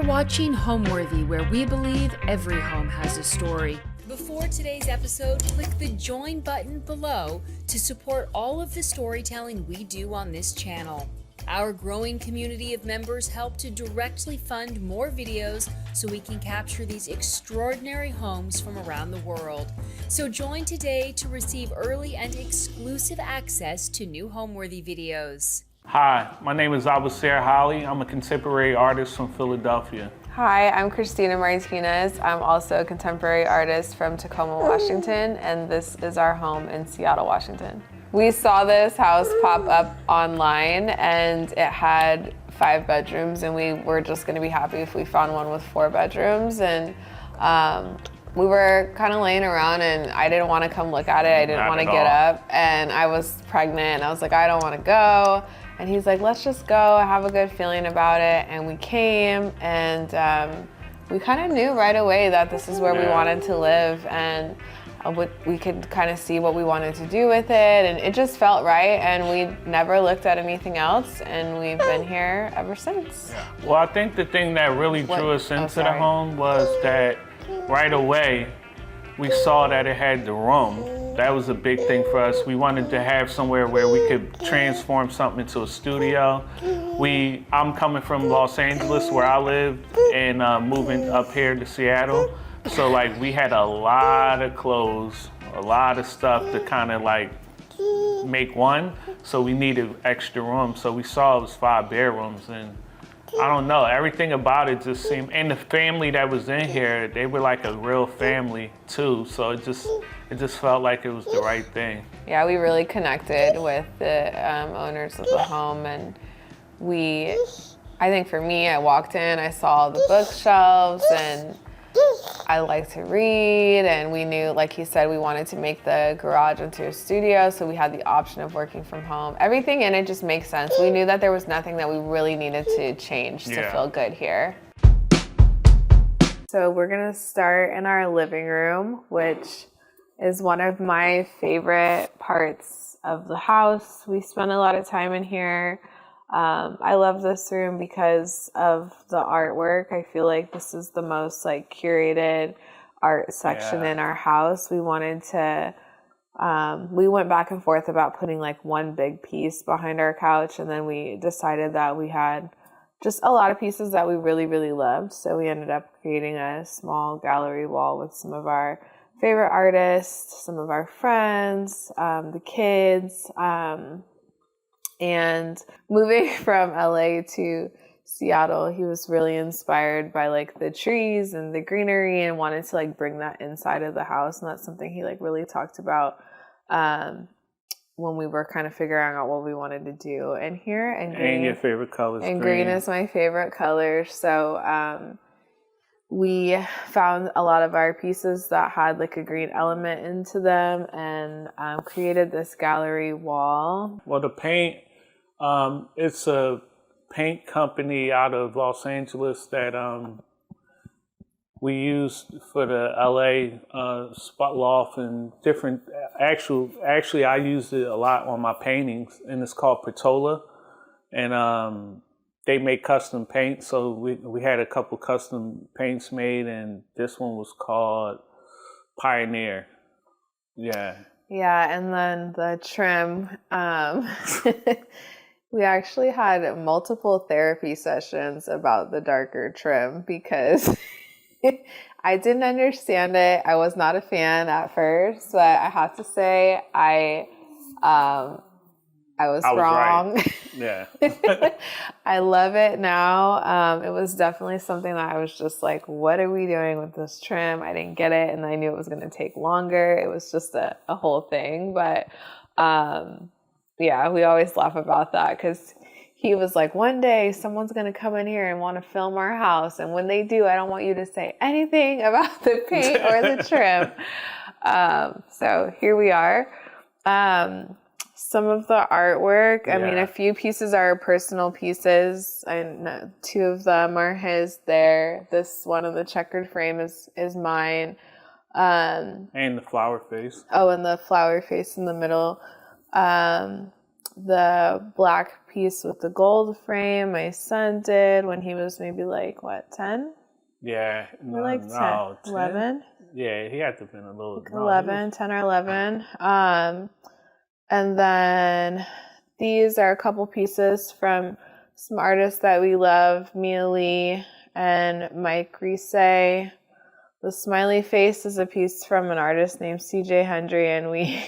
Watching Homeworthy, where we believe every home has a story. Before today's episode, click the join button below to support all of the storytelling we do on this channel. Our growing community of members help to directly fund more videos so we can capture these extraordinary homes from around the world. So join today to receive early and exclusive access to new Homeworthy videos. Hi, my name is Abasir Holly. I'm a contemporary artist from Philadelphia. Hi, I'm Christina Martinez. I'm also a contemporary artist from Tacoma, Washington, and this is our home in Seattle, Washington. We saw this house pop up online, and it had 5 bedrooms, and we were just going to be happy if we found one with 4 bedrooms. And we were kind of laying around, and I didn't want to come look at it. I didn't want to get up, and I was pregnant, and I was like, I don't want to go. And he's like, let's just go. I have a good feeling about it. And we came, and we kind of knew right away that this is where we wanted to live, and we could kind of see what we wanted to do with it, and it just felt right, and we never looked at anything else, and we've been here ever since. Well, I think the thing that really drew us into the home was that right away we saw that it had the room. That was a big thing for us. We wanted to have somewhere where we could transform something into a studio. I'm coming from Los Angeles, where I live, and moving up here to Seattle. So like we had a lot of clothes, a lot of stuff to kind of like make one. So we needed extra room. So we saw it was 5 bedrooms, and I don't know, everything about it just seemed, and the family that was in here, they were like a real family too. So it just felt like it was the right thing. Yeah, we really connected with the owners of the home, and I think for me, I walked in, I saw the bookshelves, and I like to read, and we knew, like he said, we wanted to make the garage into a studio, so we had the option of working from home. Everything in it just makes sense. We knew that there was nothing that we really needed to change to feel good here. So we're gonna start in our living room, which is one of my favorite parts of the house. We spend a lot of time in here. I love this room because of the artwork. I feel like this is the most like curated art section in our house. We wanted to, we went back and forth about putting like one big piece behind our couch, and then we decided that we had just a lot of pieces that we really, really loved. So we ended up creating a small gallery wall with some of our favorite artists, some of our friends, the kids, and moving from LA to Seattle, he was really inspired by like the trees and the greenery and wanted to like bring that inside of the house. And that's something he like really talked about when we were kind of figuring out what we wanted to do in here. And green, your favorite color is green. And green is my favorite color. So we found a lot of our pieces that had like a green element into them, and created this gallery wall. Well, the paint, it's a paint company out of Los Angeles that we used for the LA spot loft and different. Actually, I used it a lot on my paintings, and it's called Pertola, and they make custom paint. So we had a couple custom paints made, and this one was called Pioneer. Yeah. Yeah, and then the trim. We actually had multiple therapy sessions about the darker trim because I didn't understand it. I was not a fan at first, but I have to say I was wrong. Right. Yeah. I love it now. It was definitely something that I was just like, what are we doing with this trim? I didn't get it, and I knew it was going to take longer. It was just a whole thing. But yeah, we always laugh about that because he was like, one day someone's going to come in here and want to film our house. And when they do, I don't want you to say anything about the paint or the trim. So here we are. Some of the artwork, I mean, a few pieces are personal pieces, and two of them are his there. This one in the checkered frame is mine. And the flower face. Oh, and the flower face in the middle. The black piece with the gold frame, my son did when he was maybe like, what, 10? Yeah. No, like 10, 11? Yeah, he had to have been a little... Like 11, 10 or 11. And then these are a couple pieces from some artists that we love, Mia Lee and Mike Rise. The smiley face is a piece from an artist named CJ Hendry, and we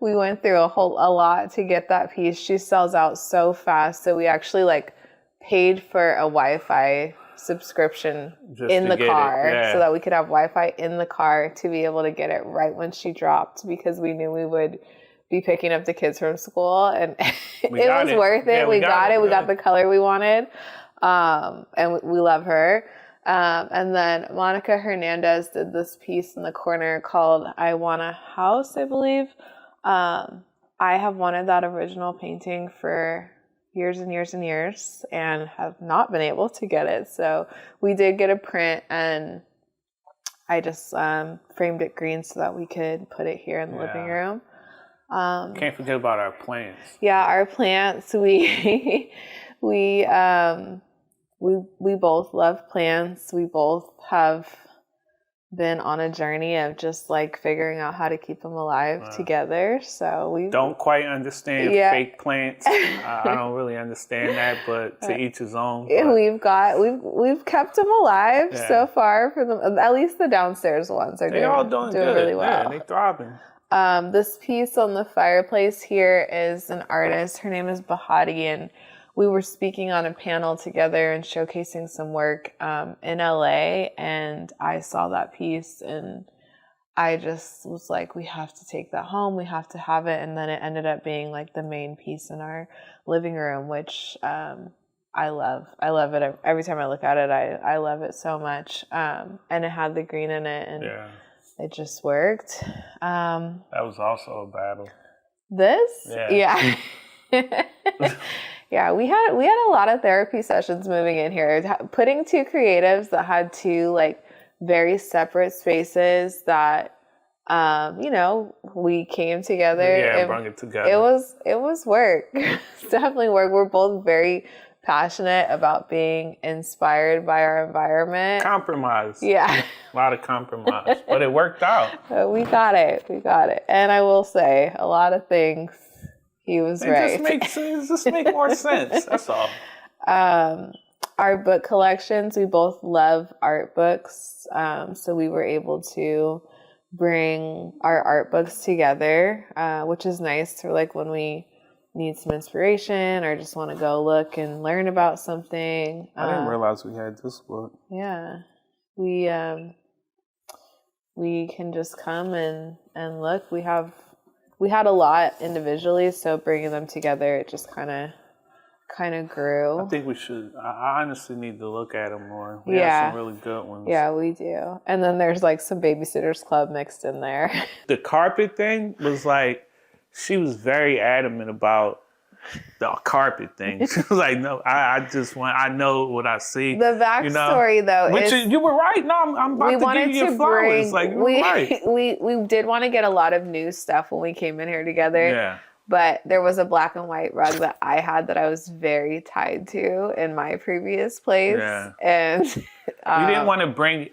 went through a lot to get that piece. She sells out so fast, so we actually like paid for a Wi-Fi subscription just in the car so that we could have Wi-Fi in the car to be able to get it right when she dropped, because we knew we would be picking up the kids from school, and it was worth it. Yeah, we got it. We got the color we wanted, and we love her. And then Monica Hernandez did this piece in the corner called I Want a House, I believe. I have wanted that original painting for years and years and years and have not been able to get it. So we did get a print, and I just framed it green so that we could put it here in the living room. Can't forget about our plants. Yeah, our plants. We both love plants. We both have been on a journey of just like figuring out how to keep them alive together. So we don't quite understand fake plants. I don't really understand that, but to each his own. But we've kept them alive so far for them. At least the downstairs ones are doing really well. Yeah, they're thriving. This piece on the fireplace here is an artist. Her name is Bahati, and we were speaking on a panel together and showcasing some work in LA, and I saw that piece and I just was like, we have to take that home. We have to have it. And then it ended up being like the main piece in our living room, which I love. I love it. Every time I look at it, I love it so much. And it had the green in it, and it just worked. That was also a battle. This? Yeah. Yeah, we had a lot of therapy sessions moving in here. Putting two creatives that had two like very separate spaces that we came together. Yeah, brought it together. It was work. It's definitely work. We're both very passionate about being inspired by our environment. Compromise. Yeah. A lot of compromise. But it worked out. We got it. And I will say, a lot of things, he was right. It just make more sense. That's all. Our book collections, we both love art books. So we were able to bring our art books together, which is nice for like when we need some inspiration or just want to go look and learn about something. I didn't realize we had this book. Yeah. We can just come and look. We had a lot individually, so bringing them together, it just kind of grew. I think we should. I honestly need to look at them more. We have some really good ones. Yeah, we do. And then there's like some Babysitters Club mixed in there. The carpet thing was like, she was very adamant about the carpet thing. She was like, no, I know what I see. The backstory though is... You were right. No, I'm about to give you your flowers. Like, you were right. We did want to get a lot of new stuff when we came in here together. Yeah. But there was a black and white rug that I had that I was very tied to in my previous place. Yeah. And we didn't want to bring,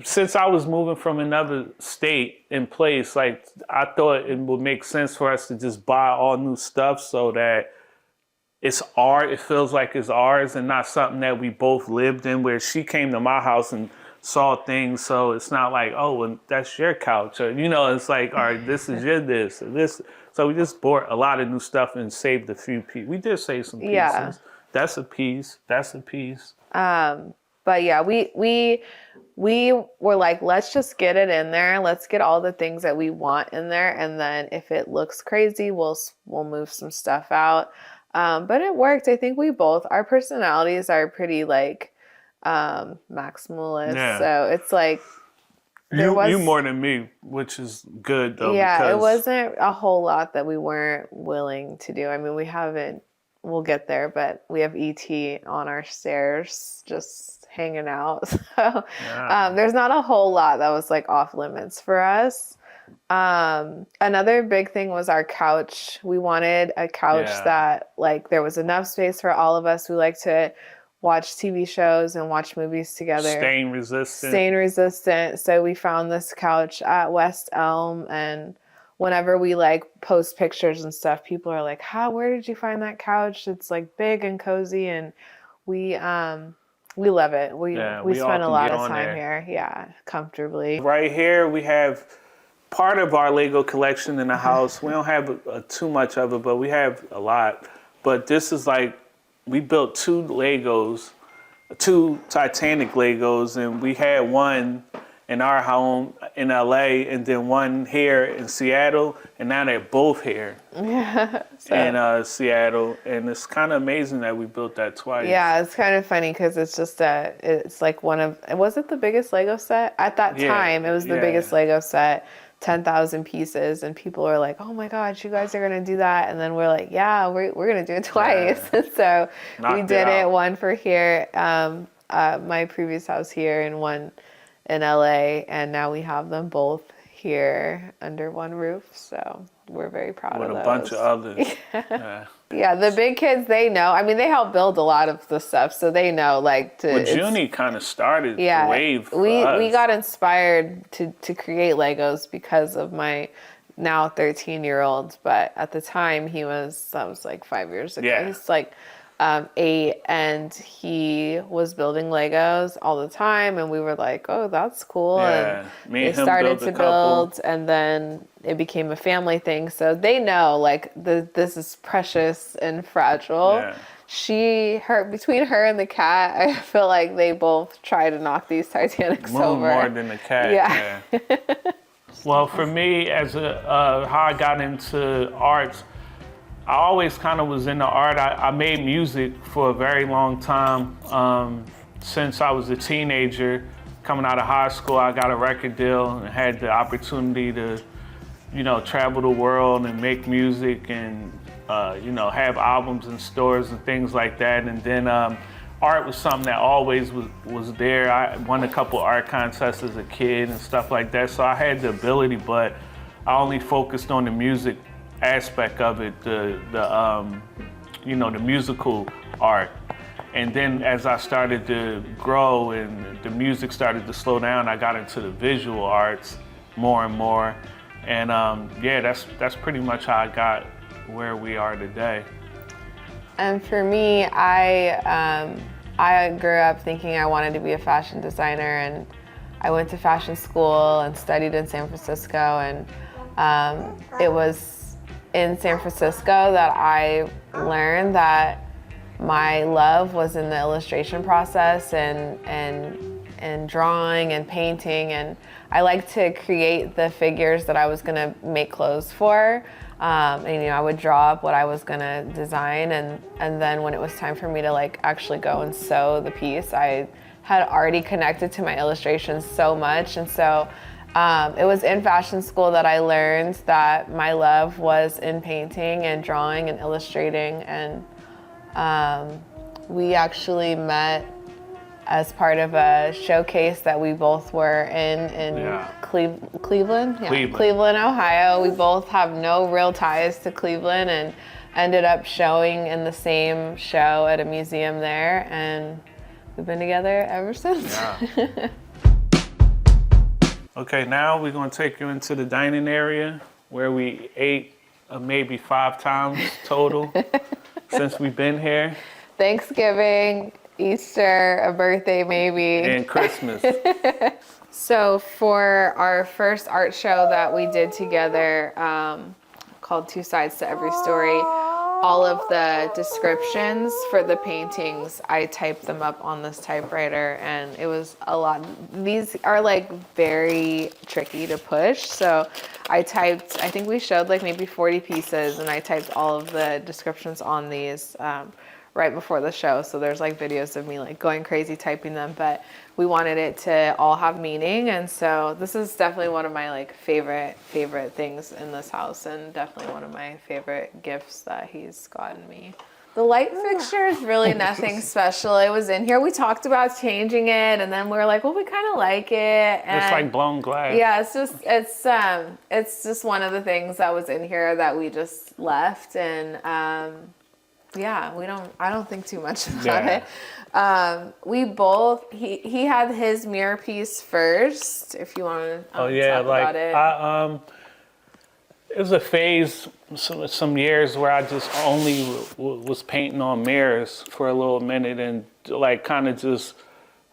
since I was moving from another state in place, like I thought it would make sense for us to just buy all new stuff so that it's art. It feels like it's ours and not something that we both lived in, where she came to my house and saw things, so it's not like, oh, well, that's your couch, or it's like, all right, this is your this or this. So we just bought a lot of new stuff and saved a few pieces. We did save some pieces. Yeah. That's a piece. But yeah, we were like, let's just get it in there. Let's get all the things that we want in there, and then if it looks crazy, we'll move some stuff out. But it worked. I think our personalities are pretty like maximalist, so it's like you more than me, which is good though. Yeah, it wasn't a whole lot that we weren't willing to do. I mean, we'll get there, but we have ET on our stairs just hanging out, so there's not a whole lot that was like off limits for us. Another big thing was our couch. We wanted a couch that like there was enough space for all of us. We like to watch TV shows and watch movies together. Stain resistant. So we found this couch at West Elm, and whenever we like post pictures and stuff, people are like, where did you find that couch? It's like big and cozy, and we love it. We spend a lot of time here. Yeah, comfortably. Right here we have part of our Lego collection in the house. We don't have too much of it, but we have a lot. But this is like, we built two Titanic Legos, and we had one in our home in LA and then one here in Seattle, and now they're both here in Seattle, and it's kind of amazing that we built that twice. Yeah, it's kind of funny because it's just it's like was it the biggest Lego set? At that time, it was the biggest Lego set. 10,000 pieces, and people are like, oh my gosh, you guys are gonna do that, and then we're like, we're gonna do it twice. So we did it, one for here, my previous house here, and one in LA, and now we have them both here under one roof, so we're very proud of those. With a bunch of others. Yeah, the big kids, they know. I mean, they help build a lot of the stuff, so they know, like, Junie kind of started the wave for us. We got inspired to create Legos because of my now 13-year-old, but at the time that was like 5 years ago. Yeah. He's like, 8, and he was building Legos all the time, and we were like, oh, that's cool. Yeah, And me they and him started built to a couple. build, and then it became a family thing. So they know, like, this is precious and fragile. Yeah. Between her and the cat, I feel like they both try to knock these Titanics Moon over. more than the cat. Yeah. Well, for me, as how I got into arts, I always kind of was into art. I made music for a very long time. Since I was a teenager, coming out of high school, I got a record deal and had the opportunity to, travel the world and make music and, have albums in stores and things like that. And then art was something that always was there. I won a couple art contests as a kid and stuff like that. So I had the ability, but I only focused on the music aspect of it, the musical art. And then as I started to grow and the music started to slow down, I got into the visual arts more and more. And that's pretty much how I got where we are today. And for me, I grew up thinking I wanted to be a fashion designer, and I went to fashion school and studied in San Francisco, and it was in San Francisco that I learned that my love was in the illustration process and drawing and painting, and I like to create the figures that I was gonna make clothes for. And I would draw up what I was gonna design, and then when it was time for me to like actually go and sew the piece, I had already connected to my illustrations so much, and so it was in fashion school that I learned that my love was in painting and drawing and illustrating. And we actually met as part of a showcase that we both were in Cleveland? Yeah, Cleveland, Ohio. We both have no real ties to Cleveland and ended up showing in the same show at a museum there, and we've been together ever since. Yeah. Okay, now we're gonna take you into the dining area where we ate maybe 5 times total since we've been here. Thanksgiving, Easter, a birthday maybe. And Christmas. So for our first art show that we did together, called Two Sides to Every Story, all of the descriptions for the paintings, I typed them up on this typewriter, and it was a lot. These are like very tricky to push. So I think we showed like maybe 40 pieces, and I typed all of the descriptions on these right before the show. So there's like videos of me like going crazy typing them, but we wanted it to all have meaning. And so this is definitely one of my like favorite things in this house, and definitely one of my favorite gifts that he's gotten me. The light fixture is really nothing special. It was in here. We talked about changing it, and then we were like, well, we kind of like it. And it's like blown glass. yeah, it's just one of the things that was in here that we just left, and yeah, I don't think too much about it. We both, he had his mirror piece first, if you want to talk about it. It was a phase, some years where I just only was painting on mirrors for a little minute, and like kind of just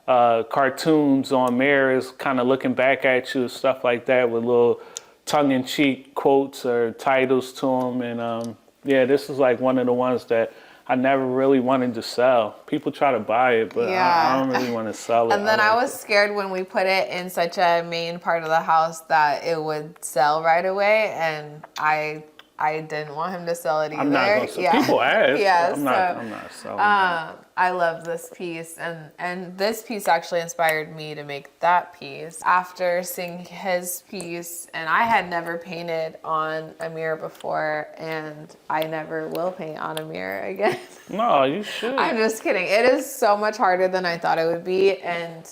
cartoons on mirrors, kind of looking back at you, stuff like that, with little tongue-in-cheek quotes or titles to them. And this is like one of the ones that I never really wanted to sell. People try to buy it, but I don't really want to sell it. And then I was scared when we put it in such a main part of the house that it would sell right away, and I didn't want him to sell it either. I'm not going to sell. People ask. Yeah, I'm not selling it. I love this piece, and this piece actually inspired me to make that piece. After seeing his piece, and I had never painted on a mirror before, and I never will paint on a mirror again. No, you should. I'm just kidding. It is so much harder than I thought it would be, and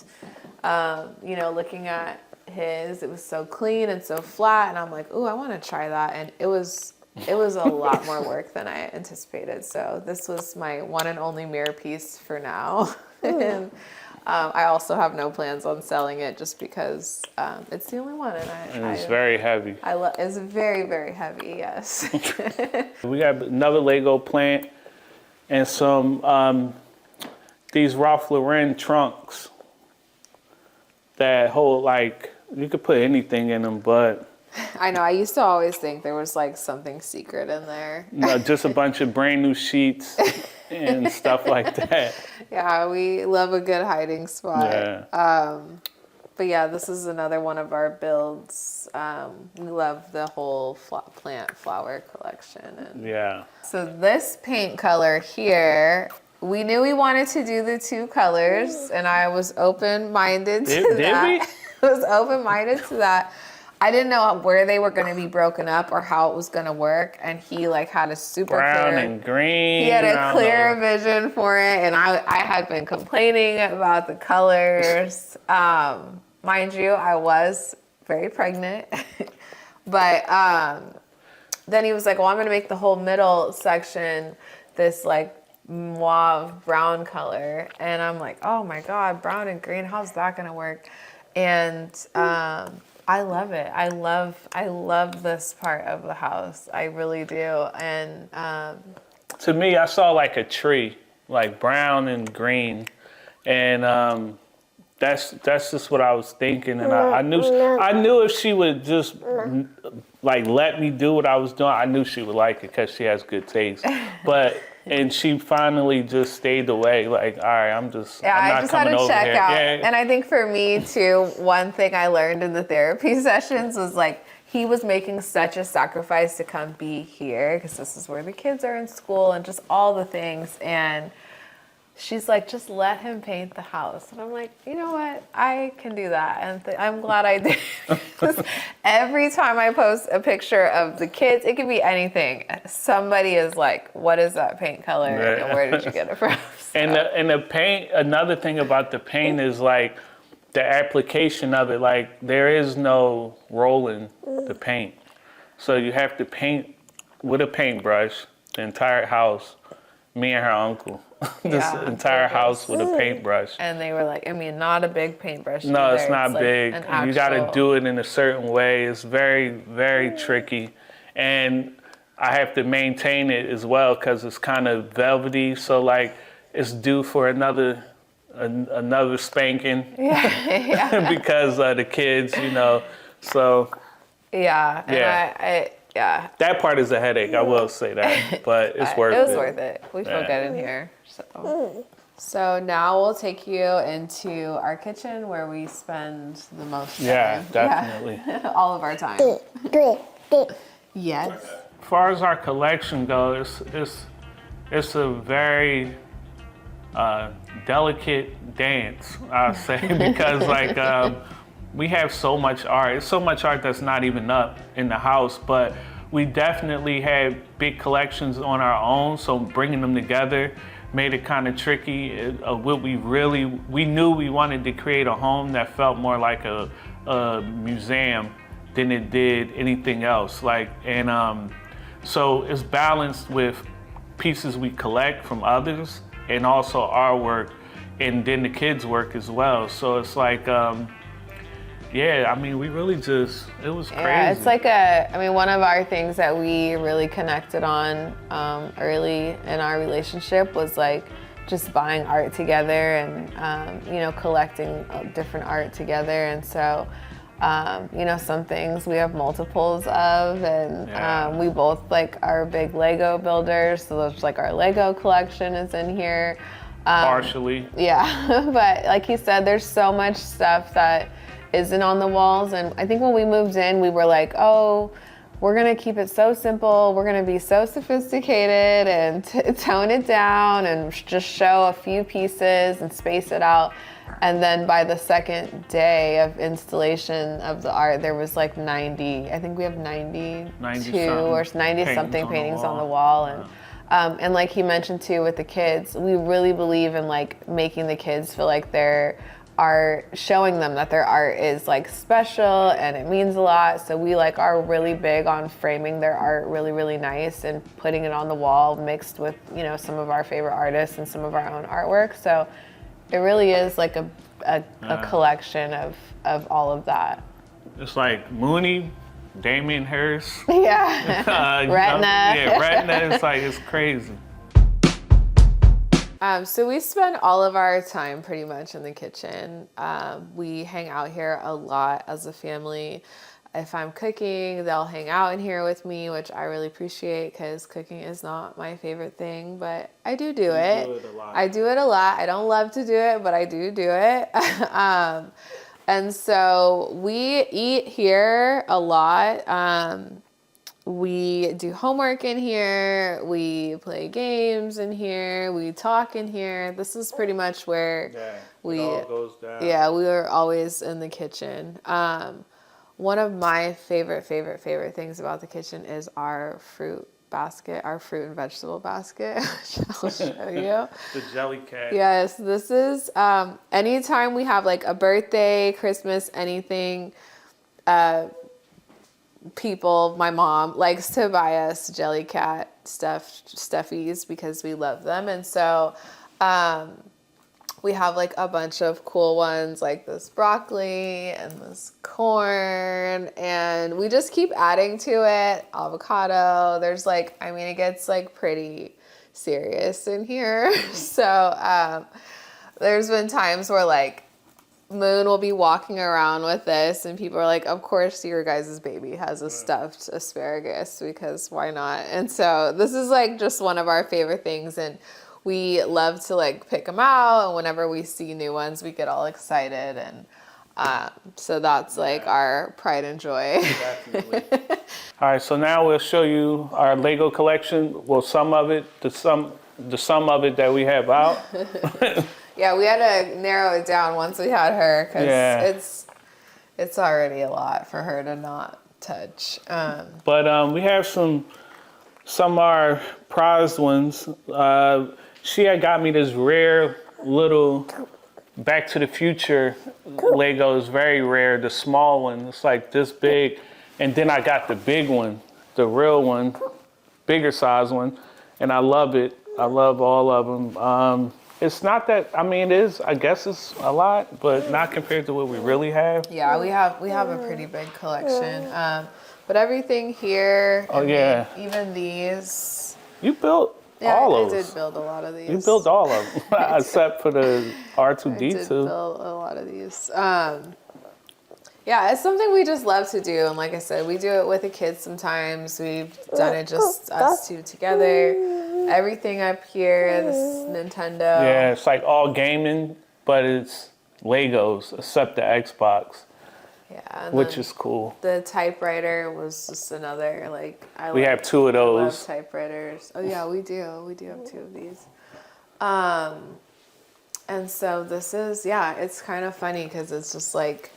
looking at his, it was so clean and so flat, and I'm like, ooh, I want to try that, and it was a lot more work than I anticipated. So this was my one and only mirror piece for now. And I also have no plans on selling it just because it's the only one. And it's very heavy. It's very, very heavy, yes. We got another Lego plant. and some these Ralph Lauren trunks that hold, like, you could put anything in them, but I know. I used to always think there was like something secret in there. no, just a bunch of brand new sheets and stuff like that. Yeah, we love a good hiding spot. Yeah. But yeah, this is another one of our builds. We love the whole plant flower collection. And Yeah. so this paint color here, we knew we wanted to do the 2 colors, and I was open-minded to Did that. we? I was open-minded to that. I didn't know where they were going to be broken up or how it was going to work, and he like had a super Brown clear, and green. he had I a don't clear know. vision for it, and I had been complaining about the colors. Mind you, I was very pregnant, but then he was like, well, I'm going to make the whole middle section this like mauve brown color, and I'm like, oh my god, brown and green, how's that going to work? And I love it. I love this part of the house. I really do. And To me, I saw like a tree, like brown and green, and that's just what I was thinking. And I knew if she would just like let me do what I was doing, I knew she would like it because she has good taste. And she finally just stayed away. Like, all right, I'm not I just had coming to over check here. out. Yeah. And I think for me too, one thing I learned in the therapy sessions was like, he was making such a sacrifice to come be here because this is where the kids are in school and just all the things. And she's like, just let him paint the house. And I'm like, you know what? I can do that. And I'm glad I did. Every time I post a picture of the kids, it could be anything. Somebody is like, what is that paint color? Yeah. And where did you get it from? So, And the paint, another thing about the paint is like the application of it. Like there is no rolling the paint. So you have to paint with a paintbrush the entire house. Me and her uncle. This Yeah, entire it house was- with a paintbrush. and they were like, I mean, not a big paintbrush. No, either. it's not like big. an You got to actual- do it in a certain way. It's very, very tricky. And I have to maintain it as well because it's kind of velvety. So like it's due for another spanking Yeah. because of the kids, you know. So Yeah. And Yeah. yeah. that part is a headache, I will say that. But it's worth it. It was worth it. We feel Yeah. good in here. So now we'll take you into our kitchen where we spend the most time. Yeah, definitely. Yeah. All of our time. Yes. As far as our collection goes, it's a very delicate dance, I'll say, because like we have so much art. It's so much art that's not even up in the house, but we definitely have big collections on our own. So bringing them together made it kind of tricky. What we knew we wanted to create a home that felt more like a museum than it did anything else. So it's balanced with pieces we collect from others and also our work and then the kids' work as well. So it's like, yeah, I mean, we really just, it was crazy. Yeah, it's like one of our things that we really connected on early in our relationship was like just buying art together and, collecting different art together. And so, some things we have multiples of, and we both like are big Lego builders. So there's like our Lego collection is in here. Partially. Yeah, but like he said, there's so much stuff that isn't on the walls. And I think when we moved in, we were like, oh, we're gonna keep it so simple. We're gonna be so sophisticated and tone it down and just show a few pieces and space it out. And then by the second day of installation of the art, there was like 90, I think we have 92 or 90 something paintings on the wall. And like he mentioned too with the kids, we really believe in like making the kids feel like their art, showing them that their art is like special and it means a lot. So we like are really big on framing their art really, really nice and putting it on the wall mixed with, some of our favorite artists and some of our own artwork. So it really is like a collection of all of that. It's like Mooney, Damien Hirst. Yeah. Retina. Yeah, Retina. It's like, it's crazy. So we spend all of our time pretty much in the kitchen. We hang out here a lot as a family. If I'm cooking, they'll hang out in here with me, which I really appreciate because cooking is not my favorite thing, but I do it. Do it a lot. I do it a lot. I don't love to do it, but I do it. And so we eat here a lot. We do homework in here. We play games in here. We talk in here. This is pretty much where it all goes down. Yeah, we are always in the kitchen. One of my favorite things about the kitchen is our fruit basket, our fruit and vegetable basket, which I'll show you. The jelly cat. Yes, this is anytime we have like a birthday, Christmas, anything, people, my mom likes to buy us jelly cat stuffies because we love them. And so we have like a bunch of cool ones like this broccoli and this corn, and we just keep adding to it. Avocado. There's like, I mean, it gets like pretty serious in here. So there's been times where like Moon will be walking around with this and people are like, of course your guys' baby has a stuffed asparagus because why not? And so this is like just one of our favorite things, and we love to like pick them out, and whenever we see new ones, we get all excited, and so that's like our pride and joy. Definitely. All right, so now we'll show you our Lego collection. Well, some of it, the sum of it that we have out. Yeah, we had to narrow it down once we had her because it's already a lot for her to not touch. But we have some of our prized ones. She had got me this rare little Back to the Future Lego. Is very rare, the small one. It's like this big. And then I got the big one, the real one, bigger size one. And I love it. I love all of them. It's not that, I mean, it is, I guess it's a lot, but not compared to what we really have. Yeah, we have a pretty big collection. But everything here, even these. You built all of them. them. I did build a lot of these. You built all of them, except for the R2D2. I did build a lot of these. Yeah, it's something we just love to do. And like I said, we do it with the kids sometimes. We've done it just us two together. Everything up here, this Nintendo. Yeah, it's like all gaming, but it's Legos, except the Xbox. Yeah, which is cool. The typewriter was just another, like, we have two of those. I love typewriters. Oh yeah, we do. We do have two of these. And so this is, it's kind of funny because it's just like,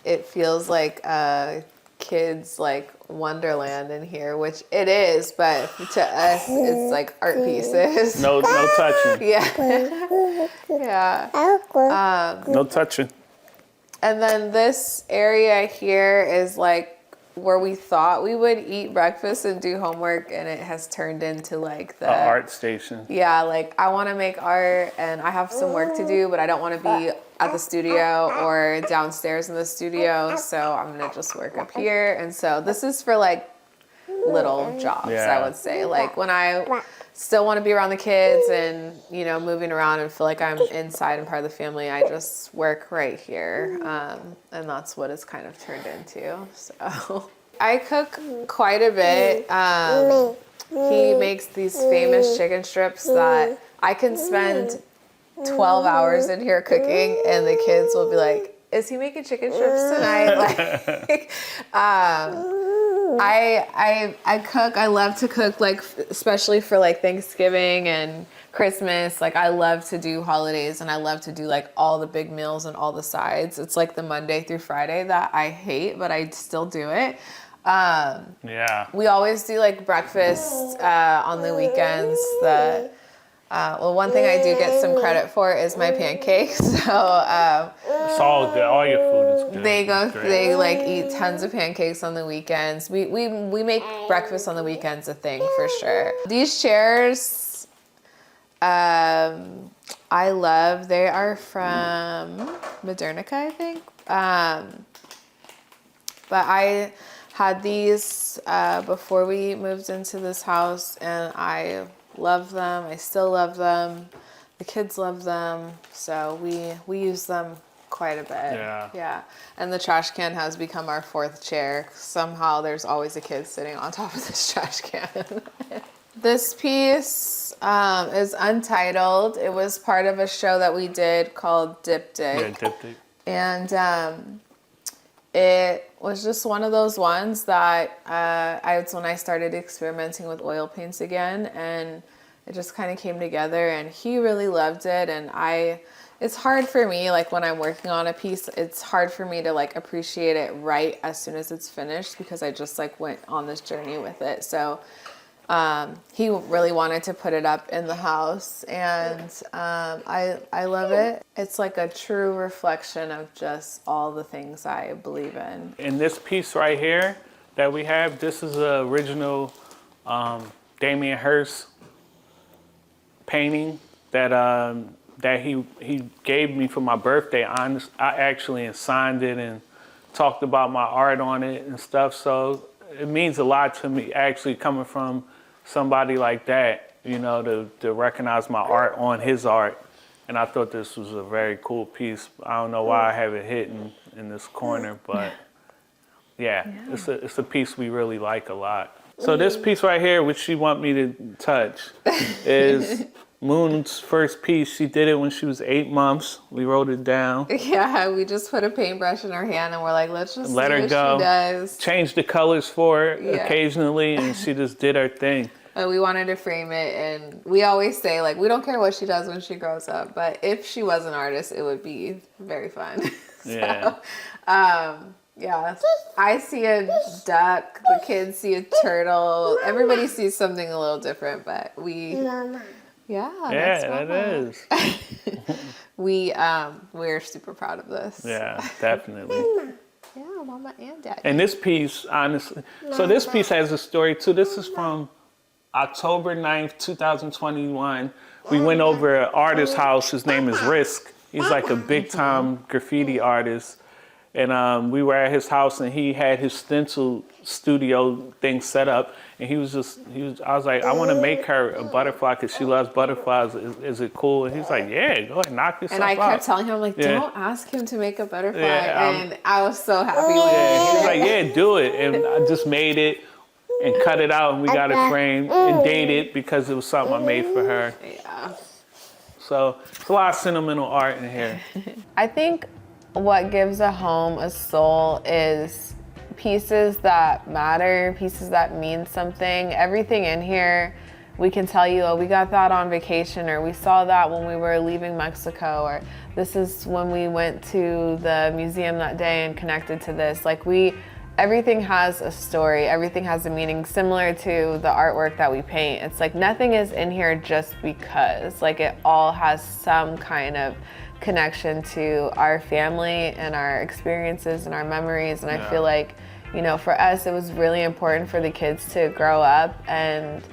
it feels like a kid's like wonderland in here, which it is, but to us it's like art pieces. No touching. Yeah. No touching. And then this area here is like where we thought we would eat breakfast and do homework, and it has turned into like the art station. Yeah, like I want to make art and I have some work to do, but I don't want to be at the studio or downstairs in the studio, so I'm gonna just work up here. And so this is for like little jobs, I would say. Like when I still want to be around the kids and, you know, moving around and feel like I'm inside and part of the family, I just work right here. And that's what it's kind of turned into. So I cook quite a bit. He makes these famous chicken strips that I can spend 12 hours in here cooking, and the kids will be like, is he making chicken strips tonight? Like, I cook. I love to cook, like, especially for like Thanksgiving and Christmas. Like, I love to do holidays, and I love to do like all the big meals and all the sides. It's like the Monday through Friday that I hate, but I still do it. We always do like breakfast on the weekends. Well, one thing I do get some credit for is my pancakes. So it's all good. All your food is good. They like eat tons of pancakes on the weekends. We make breakfast on the weekends a thing for sure. These chairs, I love. They are from Modernica, I think. But I had these before we moved into this house, and I love them. I still love them. The kids love them, so we use them quite a bit. Yeah. And the trash can has become our fourth chair. Somehow there's always a kid sitting on top of this trash can. This piece is untitled. It was part of a show that we did called Diptych. Yeah, Diptych. And it was just one of those ones that it's when I started experimenting with oil paints again, and it just kind of came together, and he really loved it. And it's hard for me, like when I'm working on a piece, it's hard for me to like appreciate it right as soon as it's finished, because I just like went on this journey with it. So he really wanted to put it up in the house, and I love it. It's like a true reflection of just all the things I believe in. And this piece right here that we have, this is the original Damien Hirst painting that he gave me for my birthday. I actually signed it and talked about my art on it and stuff. So it means a lot to me, actually, coming from somebody like that, you know, to recognize my art on his art. And I thought this was a very cool piece. I don't know why I have it hidden in this corner, but yeah. It's a piece we really like a lot. So this piece right here, which she want me to touch, is Moon's first piece. She did it when she was 8 months. We wrote it down. Yeah, we just put a paintbrush in her hand and we're like, let's just let see her what go. she does. Change the colors for her occasionally, and she just did her thing. We wanted to frame it, and we always say, like, we don't care what she does when she grows up, but if she was an artist, it would be very fun. Yeah. Yeah, I see a duck, the kids see a turtle, everybody sees something a little different, but that is. We're super proud of this. Yeah, definitely. Yeah, Mama and Daddy. And this piece, honestly, so this piece has a story too. This is from October 9th, 2021. We went over an artist's house. His name is Risk. He's like a big time graffiti artist. And we were at his house, and he had his stencil studio thing set up. And I was like, I want to make her a butterfly because she loves butterflies. Is it cool? And he's like, yeah, go ahead, knock yourself out. And I kept telling him, like, don't ask him to make a butterfly. Yeah, and I was so happy when he did he was it. like, yeah, do it. And I just made it and cut it out, and we got it framed and dated because it was something I made for her. Yeah. So it's a lot of sentimental art in here. I think what gives a home a soul is pieces that matter, pieces that mean something. Everything in here, we can tell you, oh, we got that on vacation, or we saw that when we were leaving Mexico, or this is when we went to the museum that day and connected to this. Like everything has a story, everything has a meaning, similar to the artwork that we paint. It's like nothing is in here just because, like it all has some kind of connection to our family and our experiences and our memories. And I feel like, you know, for us, it was really important for the kids to grow up and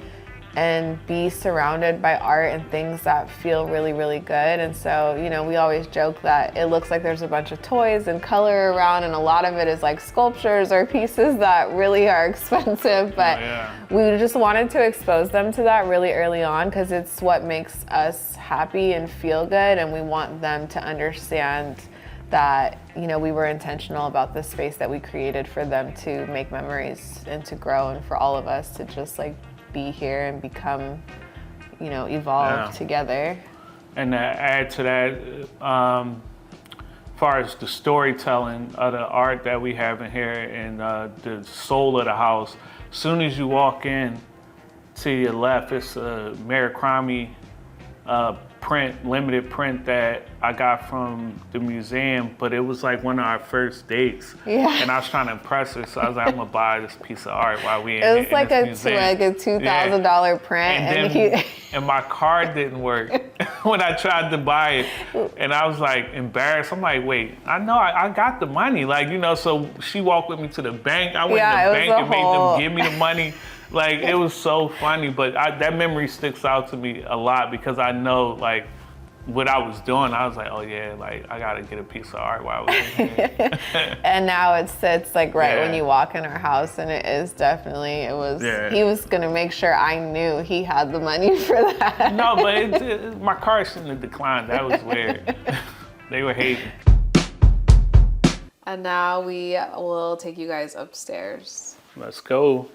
be surrounded by art and things that feel really, really good. And so, you know, we always joke that it looks like there's a bunch of toys and color around, and a lot of it is like sculptures or pieces that really are expensive, but we just wanted to expose them to that really early on because it's what makes us happy and feel good, and we want them to understand that, you know, we were intentional about the space that we created for them to make memories and to grow, and for all of us to just like be here and become, you know, evolve together. And to add to that, as far as the storytelling of the art that we have in here and the soul of the house, as soon as you walk in to your left, it's a Murakami print, limited print that I got from the museum, but it was like one of our first dates. Yeah. And I was trying to impress her, so I was like, I'm gonna buy this piece of art while we in It was in like this museum. like a $2,000 print, and my card didn't work when I tried to buy it, and I was like embarrassed. I'm like, wait, I know I got the money, like, you know. So she walked with me to the bank. I went to the bank and made them give me the money. Like, it was so funny, but that memory sticks out to me a lot because I know, like, what I was doing, I was like, oh yeah, like I gotta get a piece of art while I was in here. And now it sits like right when you walk in our house, and he was gonna make sure I knew he had the money for that. No, but my car shouldn't have declined. That was weird. They were hating. And now we will take you guys upstairs. Let's go.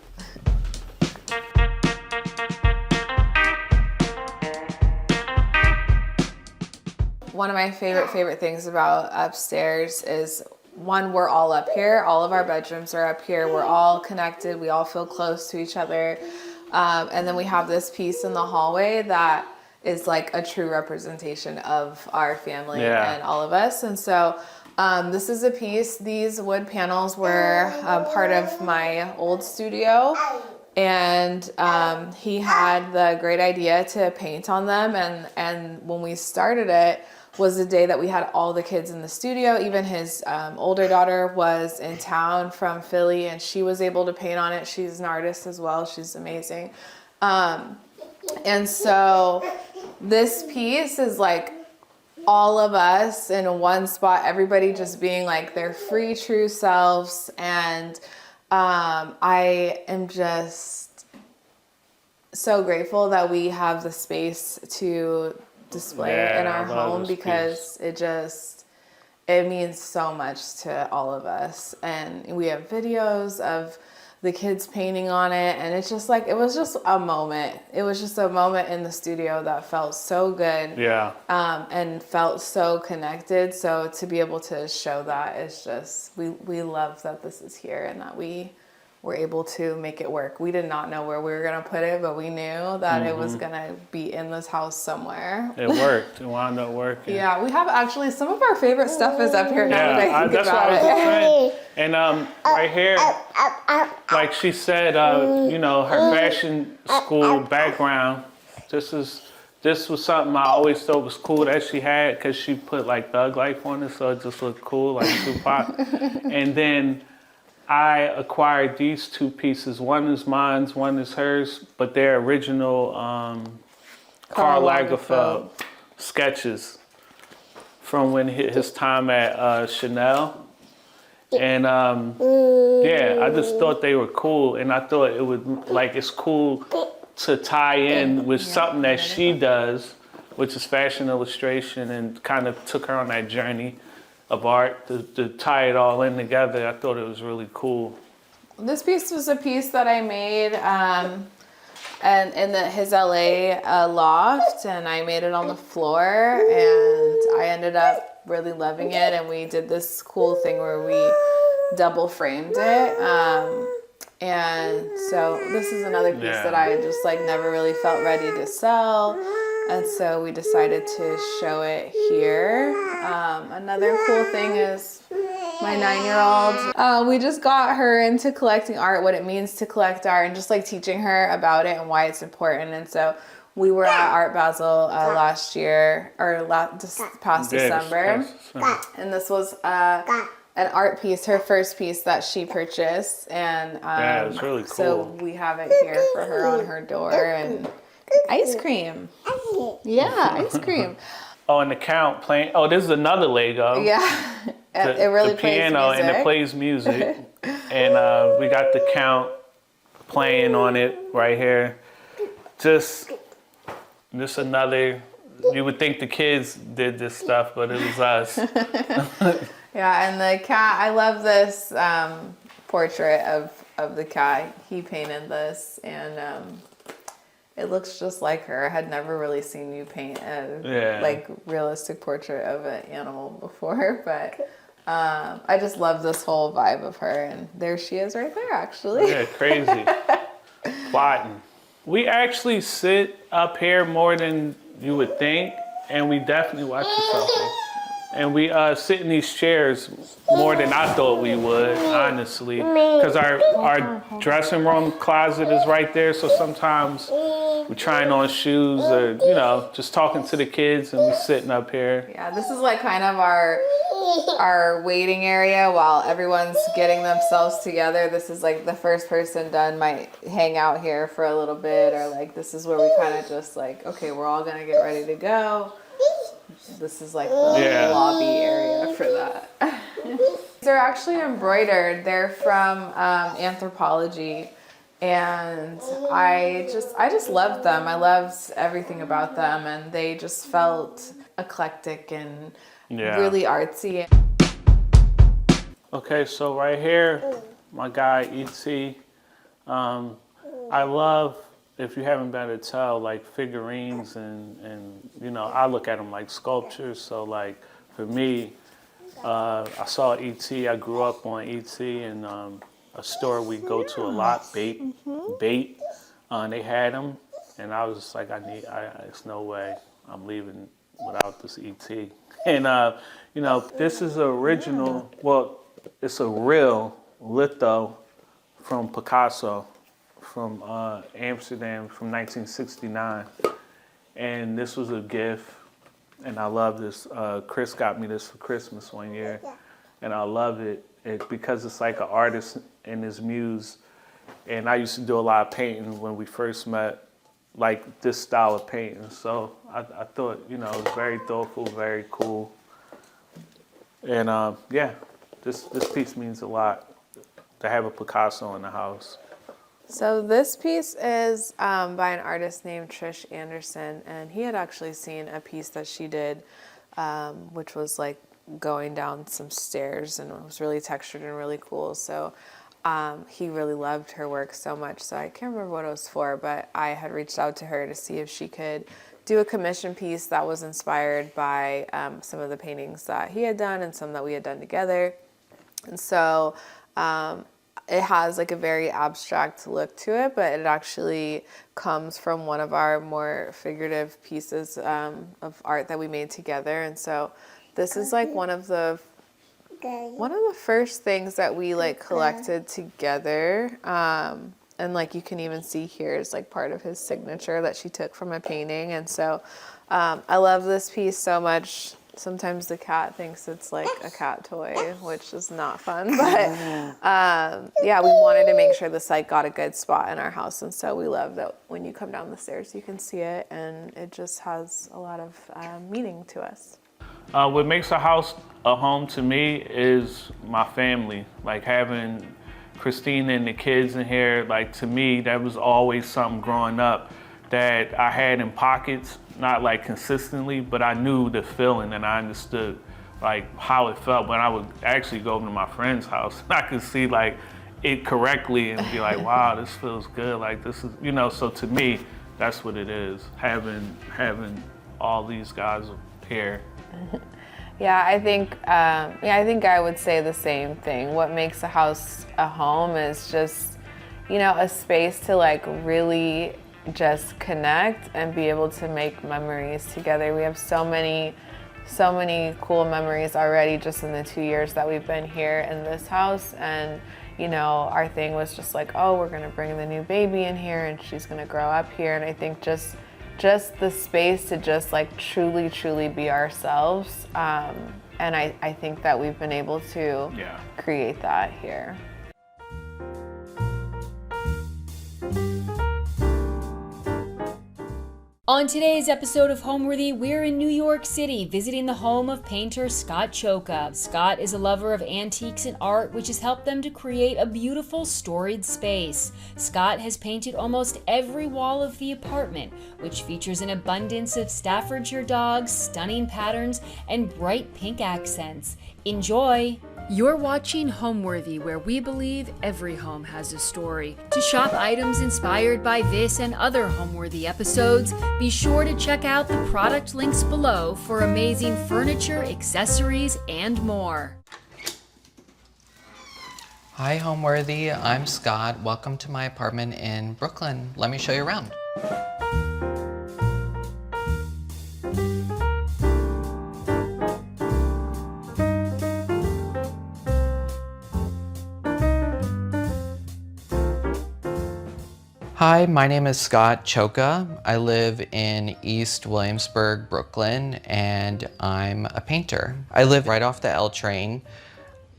One of my favorite things about upstairs is, one, we're all up here. All of our bedrooms are up here. We're all connected. We all feel close to each other. And then we have this piece in the hallway that is like a true representation of our family and all of us. And so this is a piece. These wood panels were part of my old studio. And he had the great idea to paint on them. And when we started it, was the day that we had all the kids in the studio. Even his older daughter was in town from Philly, and she was able to paint on it. She's an artist as well. She's amazing. And so this piece is like all of us in one spot, everybody just being like their free, true selves. And I am just so grateful that we have the space to display it in our home, because it means so much to all of us. And we have videos of the kids painting on it, and it's just like, it was just a moment. It was just a moment in the studio that felt so good. Yeah. And felt so connected. So to be able to show that is just, we love that this is here and that we were able to make it work. We did not know where we were gonna put it, but we knew that it was gonna be in this house somewhere. It worked. It wound up working. Yeah, we have actually some of our favorite stuff is up here now that I think that's about what it. I was saying. And right here, like she said, you know, her fashion school background. This was something I always thought was cool that she had, because she put like thug life on it, so it just looked cool, like Tupac. And then I acquired these two pieces. One is mine, one is hers, but they're original Karl Lagerfeld sketches from when his time at Chanel. And yeah, I just thought they were cool, and I thought it would, like, it's cool to tie in with something that she does, which is fashion illustration, and kind of took her on that journey of art to tie it all in together. I thought it was really cool. This piece was a piece that I made and in his LA loft, and I made it on the floor, and I ended up really loving it, and we did this cool thing where we double framed it. And so this is another piece that I just like never really felt ready to sell. And so we decided to show it here. Another cool thing is my 9-year-old. We just got her into collecting art, what it means to collect art, and just like teaching her about it and why it's important. And so we were at Art Basel last year, or this past December. And this was an art piece, her first piece that she purchased. And it was really cool. So we have it here for her on her door. And ice cream. Yeah, ice cream. Oh, and the Count playing. Oh, this is another Lego. Yeah, it really the plays piano music. And it plays music. And we got the Count playing on it right here. Just another. You would think the kids did this stuff, but it was us. Yeah, and the cat. I love this portrait of the cat. He painted this, and it looks just like her. I had never really seen you paint a like realistic portrait of an animal before, but I just love this whole vibe of her, and there she is right there, actually. Yeah, crazy. Plotting. We actually sit up here more than you would think, and we definitely watch the selfie. And we sit in these chairs more than I thought we would, honestly. Because our dressing room closet is right there, so sometimes we're trying on shoes or, you know, just talking to the kids, and we're sitting up here. Yeah, this is like kind of our waiting area while everyone's getting themselves together. This is like the first person done might hang out here for a little bit, or like this is where we kind of just like, okay, we're all gonna get ready to go. this is like the lobby area for that. They're actually embroidered. They're from Anthropology, and I just loved them. I loved everything about them, and they just felt eclectic and really artsy. Okay, so right here, my guy E.T. I love, if you haven't been able to tell, like figurines and you know, I look at them like sculptures. So like for me, I saw E.T. I grew up on E.T. and a store we go to a lot, Bait. They had them, and I was just like, it's no way I'm leaving without this E.T. And you know, this is original. Well, it's a real litho from Picasso from Amsterdam from 1969, and this was a gift. And I love this. Chris got me this for Christmas one year, and I love it because it's like an artist and his muse. And I used to do a lot of painting when we first met, like this style of painting. So I thought, you know, it was very thoughtful, very cool. And yeah, this piece means a lot to have a Picasso in the house. So this piece is by an artist named Trish Anderson, and he had actually seen a piece that she did, which was like going down some stairs, and it was really textured and really cool. So he really loved her work so much. So I can't remember what it was for, but I had reached out to her to see if she could do a commission piece that was inspired by some of the paintings that he had done and some that we had done together. And so it has like a very abstract look to it, but it actually comes from one of our more figurative pieces of art that we made together. And so this is like one of the first things that we like collected together. And like you can even see here is like part of his signature that she took from a painting. And so I love this piece so much. Sometimes the cat thinks it's like a cat toy, which is not fun. But yeah, we wanted to make sure the site got a good spot in our house. And so we love that when you come down the stairs, you can see it. And it just has a lot of meaning to us. What makes a house a home to me is my family. Like having Christina and the kids in here, like to me, that was always something growing up that I had in pockets, not like consistently, but I knew the feeling and I understood like how it felt when I would actually go over to my friend's house and I could see like it correctly and be like, wow, this feels good. Like this is, you know, so to me, that's what it is, having all these guys here. Yeah, I think I would say the same thing. What makes a house a home is just, you know, a space to like really just connect and be able to make memories together. We have so many cool memories already just in the 2 years that we've been here in this house. And, you know, our thing was just like, oh, we're gonna bring the new baby in here and she's gonna grow up here. And I think just the space to just like truly be ourselves. And I think that we've been able to create that here. On today's episode of Homeworthy, we're in New York City visiting the home of painter Scott Choka. Scott is a lover of antiques and art, which has helped them to create a beautiful storied space. Scott has painted almost every wall of the apartment, which features an abundance of Staffordshire dogs, stunning patterns, and bright pink accents. Enjoy! You're watching Homeworthy, where we believe every home has a story. To shop items inspired by this and other Homeworthy episodes, be sure to check out the product links below for amazing furniture, accessories, and more. Hi Homeworthy, I'm Scott. Welcome to my apartment in Brooklyn. Let me show you around. Hi, my name is Scott Choka. I live in East Williamsburg, Brooklyn, and I'm a painter. I live right off the L train.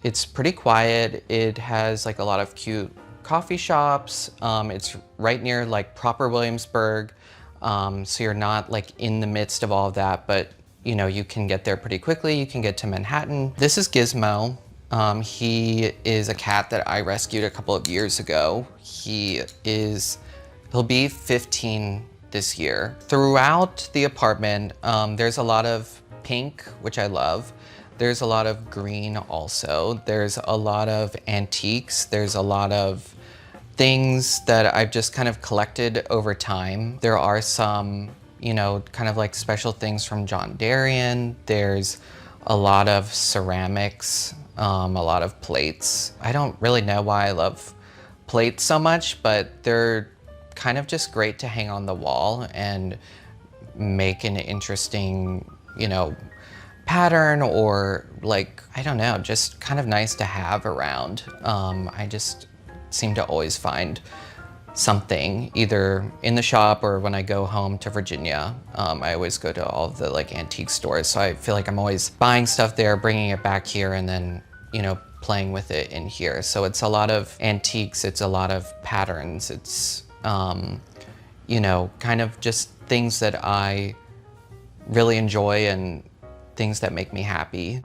It's pretty quiet. It has like a lot of cute coffee shops. It's right near like proper Williamsburg, so you're not like in the midst of all of that, but you know, you can get there pretty quickly. You can get to Manhattan. This is Gizmo. He is a cat that I rescued a couple of years ago. He'll be 15 this year. Throughout the apartment, there's a lot of pink, which I love. There's a lot of green also. There's a lot of antiques. There's a lot of things that I've just kind of collected over time. There are some, you know, kind of like special things from John Darien. There's a lot of ceramics, a lot of plates. I don't really know why I love plates so much, but they're kind of just great to hang on the wall and make an interesting, you know, pattern, or like, I don't know, just kind of nice to have around. I just seem to always find something either in the shop or when I go home to Virginia. I always go to all of the like antique stores, so I feel like I'm always buying stuff there, bringing it back here, and then, you know, playing with it in here. So it's a lot of antiques, it's a lot of patterns, it's you know, kind of just things that I really enjoy and things that make me happy.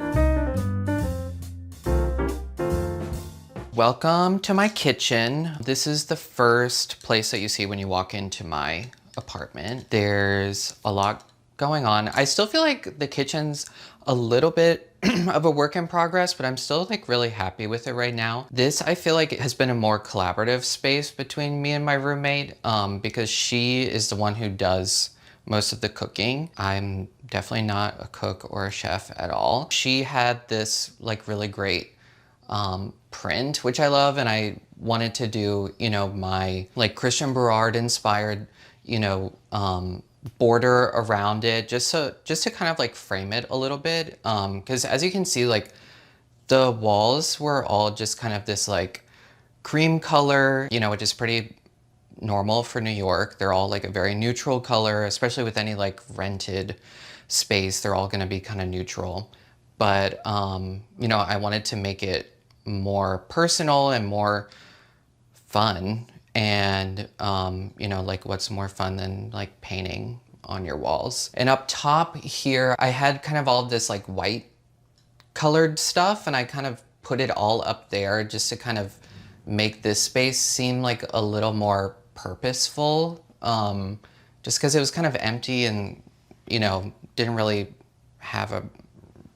Welcome to my kitchen. This is the first place that you see when you walk into my apartment. There's a lot going on. I still feel like the kitchen's a little bit of a work in progress, but I'm still like really happy with it right now. This, I feel like it has been a more collaborative space between me and my roommate, because she is the one who does most of the cooking. I'm definitely not a cook or a chef at all. She had this like really great print, which I love, and I wanted to do, you know, my like Christian Berard inspired, you know, border around it, just to kind of like frame it a little bit, because as you can see, like the walls were all just kind of this like cream color, you know, which is pretty normal for New York. They're all like a very neutral color, especially with any like rented space, they're all going to be kind of neutral. But you know, I wanted to make it more personal and more fun. And you know, like what's more fun than like painting on your walls? And up top here, I had kind of all this like white colored stuff, and I kind of put it all up there just to kind of make this space seem like a little more purposeful, just because it was kind of empty and, you know, didn't really have a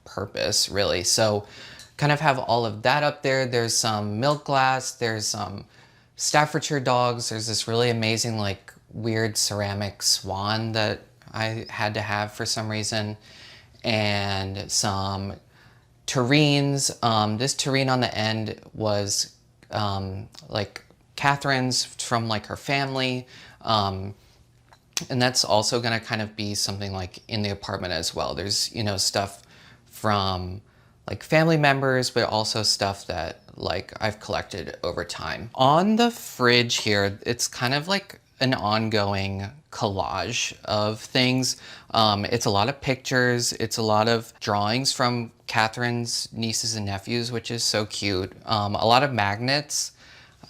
purpose really. So kind of have all of that up there. There's some milk glass, there's some Staffordshire dogs, there's this really amazing like weird ceramic swan that I had to have for some reason, and some terrines. This terrine on the end was like Catherine's from like her family, and that's also gonna kind of be something like in the apartment as well. There's, you know, stuff from like family members, but also stuff that like I've collected over time. On the fridge here, it's kind of like an ongoing collage of things. It's a lot of pictures, it's a lot of drawings from Catherine's nieces and nephews, which is so cute. A lot of magnets,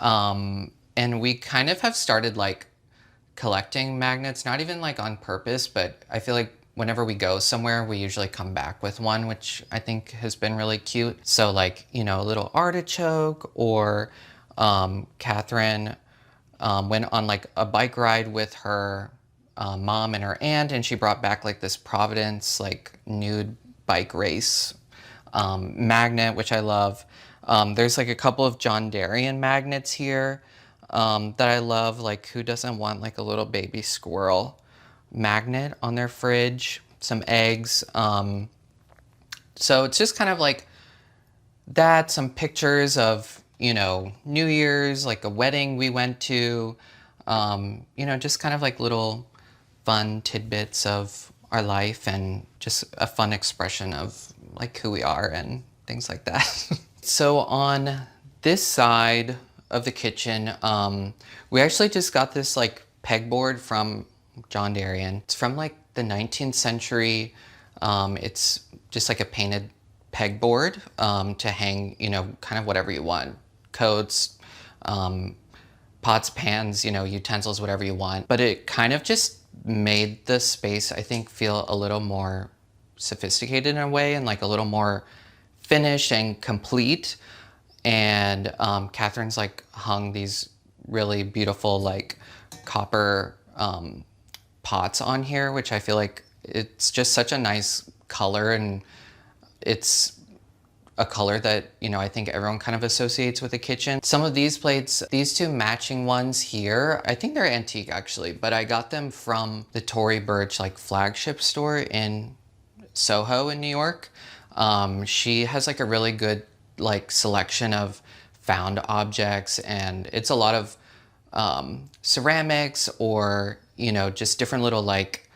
and we kind of have started like collecting magnets, not even like on purpose, but I feel like whenever we go somewhere, we usually come back with one, which I think has been really cute. So like, you know, a little artichoke, or Catherine went on like a bike ride with her mom and her aunt, and she brought back like this Providence like nude bike race magnet, which I love. There's like a couple of John Darien magnets here that I love. Like, who doesn't want like a little baby squirrel magnet on their fridge? Some eggs. So it's just kind of like that, some pictures of, you know, New Year's, like a wedding we went to, you know, just kind of like little fun tidbits of our life, and just a fun expression of like who we are and things like that. So on this side of the kitchen, we actually just got this like pegboard from John Darien. It's from like the 19th century. It's just like a painted pegboard to hang, you know, kind of whatever you want. Coats, pots, pans, you know, utensils, whatever you want. But it kind of just made the space, I think, feel a little more sophisticated in a way and like a little more finished and complete. And Catherine's like hung these really beautiful like copper pots on here, which I feel like it's just such a nice color, and it's a color that, you know, I think everyone kind of associates with a kitchen. Some of these plates, these two matching ones here, I think they're antique actually, but I got them from the Tory Burch like flagship store in Soho in New York. She has like a really good like selection of found objects, and it's a lot of ceramics or, you know, just different little like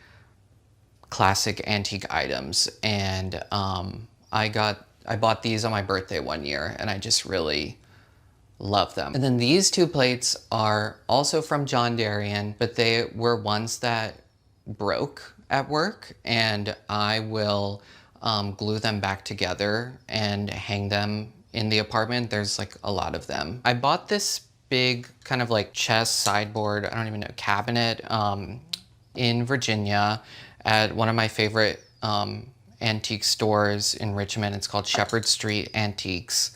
classic antique items. And I bought these on my birthday one year, and I just really love them. And then these two plates are also from John Darien, but they were ones that broke at work, and I will glue them back together and hang them in the apartment. There's like a lot of them. I bought this big kind of like chest sideboard, I don't even know, cabinet in Virginia at one of my favorite antique stores in Richmond. It's called Shepherd Street Antiques.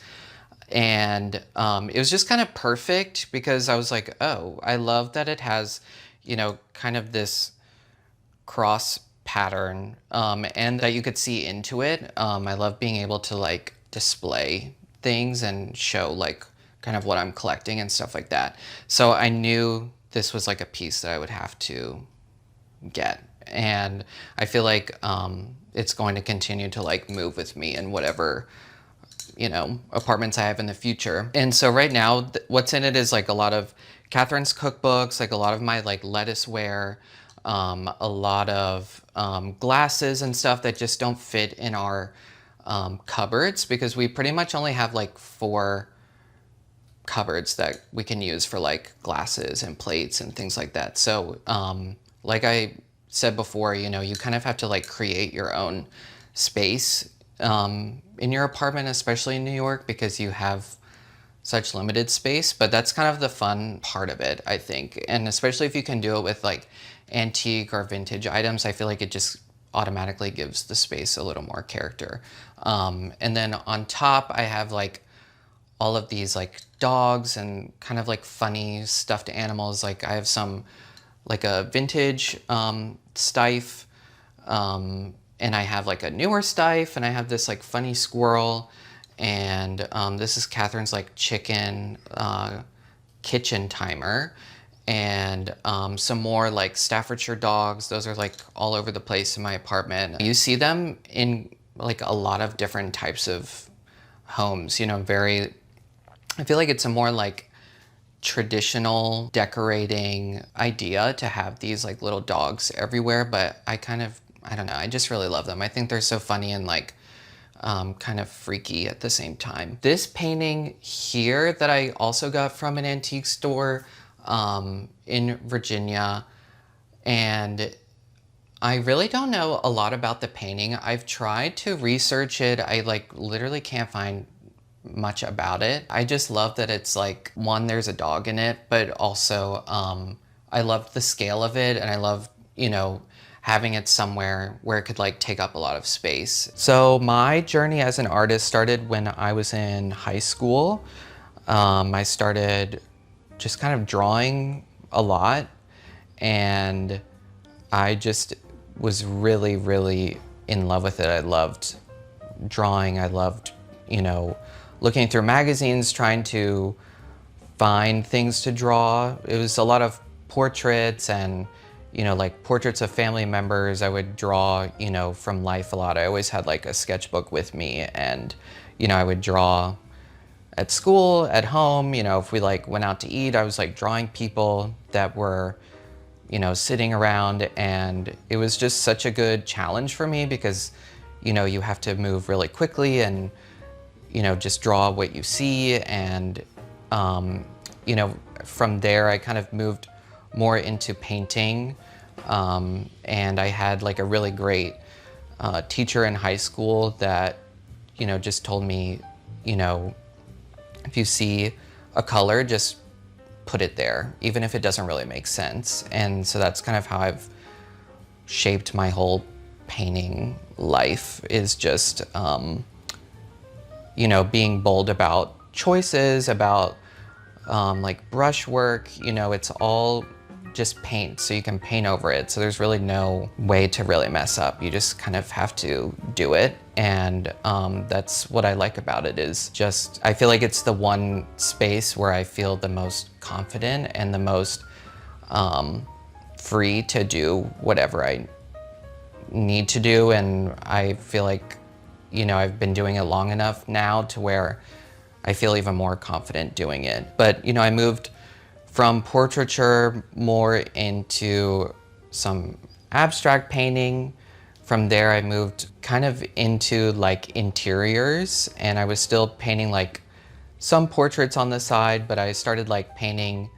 And it was just kind of perfect because I was like, oh, I love that it has, you know, kind of this cross pattern and that you could see into it. I love being able to like display things and show like kind of what I'm collecting and stuff like that. So I knew this was like a piece that I would have to get. And I feel like it's going to continue to like move with me in whatever, you know, apartments I have in the future. And so right now, what's in it is like a lot of Catherine's cookbooks, like a lot of my like lettuceware, a lot of glasses and stuff that just don't fit in our cupboards, because we pretty much only have like 4 cupboards that we can use for like glasses and plates and things like that. So like I said before, you know, you kind of have to like create your own space in your apartment, especially in New York, because you have such limited space. But that's kind of the fun part of it, I think. And especially if you can do it with like antique or vintage items, I feel like it just automatically gives the space a little more character. And then on top, I have like all of these like dogs and kind of like funny stuffed animals. Like I have some like a vintage Stife, and I have like a newer Stife, and I have this like funny squirrel, and this is Catherine's like chicken kitchen timer, and some more like Staffordshire dogs. Those are like all over the place in my apartment. You see them in like a lot of different types of homes, you know, I feel like it's a more like traditional decorating idea to have these like little dogs everywhere, but I don't know, I just really love them. I think they're so funny and like kind of freaky at the same time. This painting here that I also got from an antique store in Virginia, and I really don't know a lot about the painting. I've tried to research it. I like literally can't find much about it. I just love that it's like, one, there's a dog in it, but also I love the scale of it, and I love, you know, having it somewhere where it could like take up a lot of space. So my journey as an artist started when I was in high school. I started just kind of drawing a lot, and I just was really, really in love with it. I loved drawing. I loved, you know, looking through magazines, trying to find things to draw. It was a lot of portraits and, you know, like portraits of family members. I would draw, you know, from life a lot. I always had like a sketchbook with me, and, you know, I would draw at school, at home. You know, if we like went out to eat, I was like drawing people that were, you know, sitting around, and it was just such a good challenge for me because, you know, you have to move really quickly and, you know, just draw what you see. And, you know, from there I kind of moved more into painting. And I had like a really great teacher in high school that, you know, just told me, you know, if you see a color, just put it there, even if it doesn't really make sense. And so that's kind of how I've shaped my whole painting life is just, you know, being bold about choices, about like brushwork, you know, it's all just paint, so you can paint over it. So there's really no way to really mess up. You just kind of have to do it. And that's what I like about it, is just, I feel like it's the one space where I feel the most confident and the most free to do whatever I need to do. And I feel like, you know, I've been doing it long enough now to where I feel even more confident doing it. But, you know, I moved from portraiture more into some abstract painting. From there, I moved kind of into like interiors, and I was still painting like some portraits on the side, but I started like painting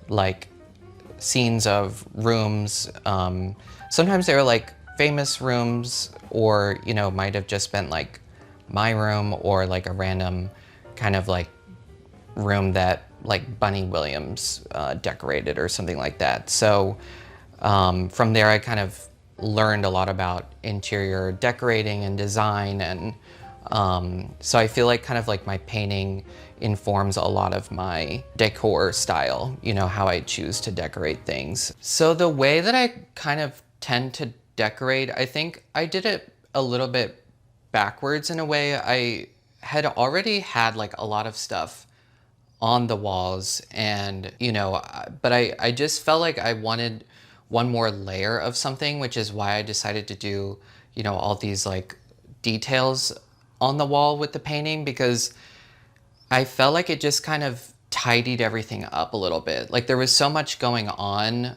like scenes of rooms. Sometimes they were like famous rooms, or, you know, might have just been like my room, or like a random kind of like room that like Bunny Williams decorated or something like that. So from there, I kind of learned a lot about interior decorating and design. And so I feel like kind of like my painting informs a lot of my decor style, you know, how I choose to decorate things. So the way that I kind of tend to decorate, I think I did it a little bit backwards in a way. I had already had like a lot of stuff on the walls, and, you know, but I just felt like I wanted one more layer of something, which is why I decided to do, you know, all these like details on the wall with the painting, because I felt like it just kind of tidied everything up a little bit. Like there was so much going on,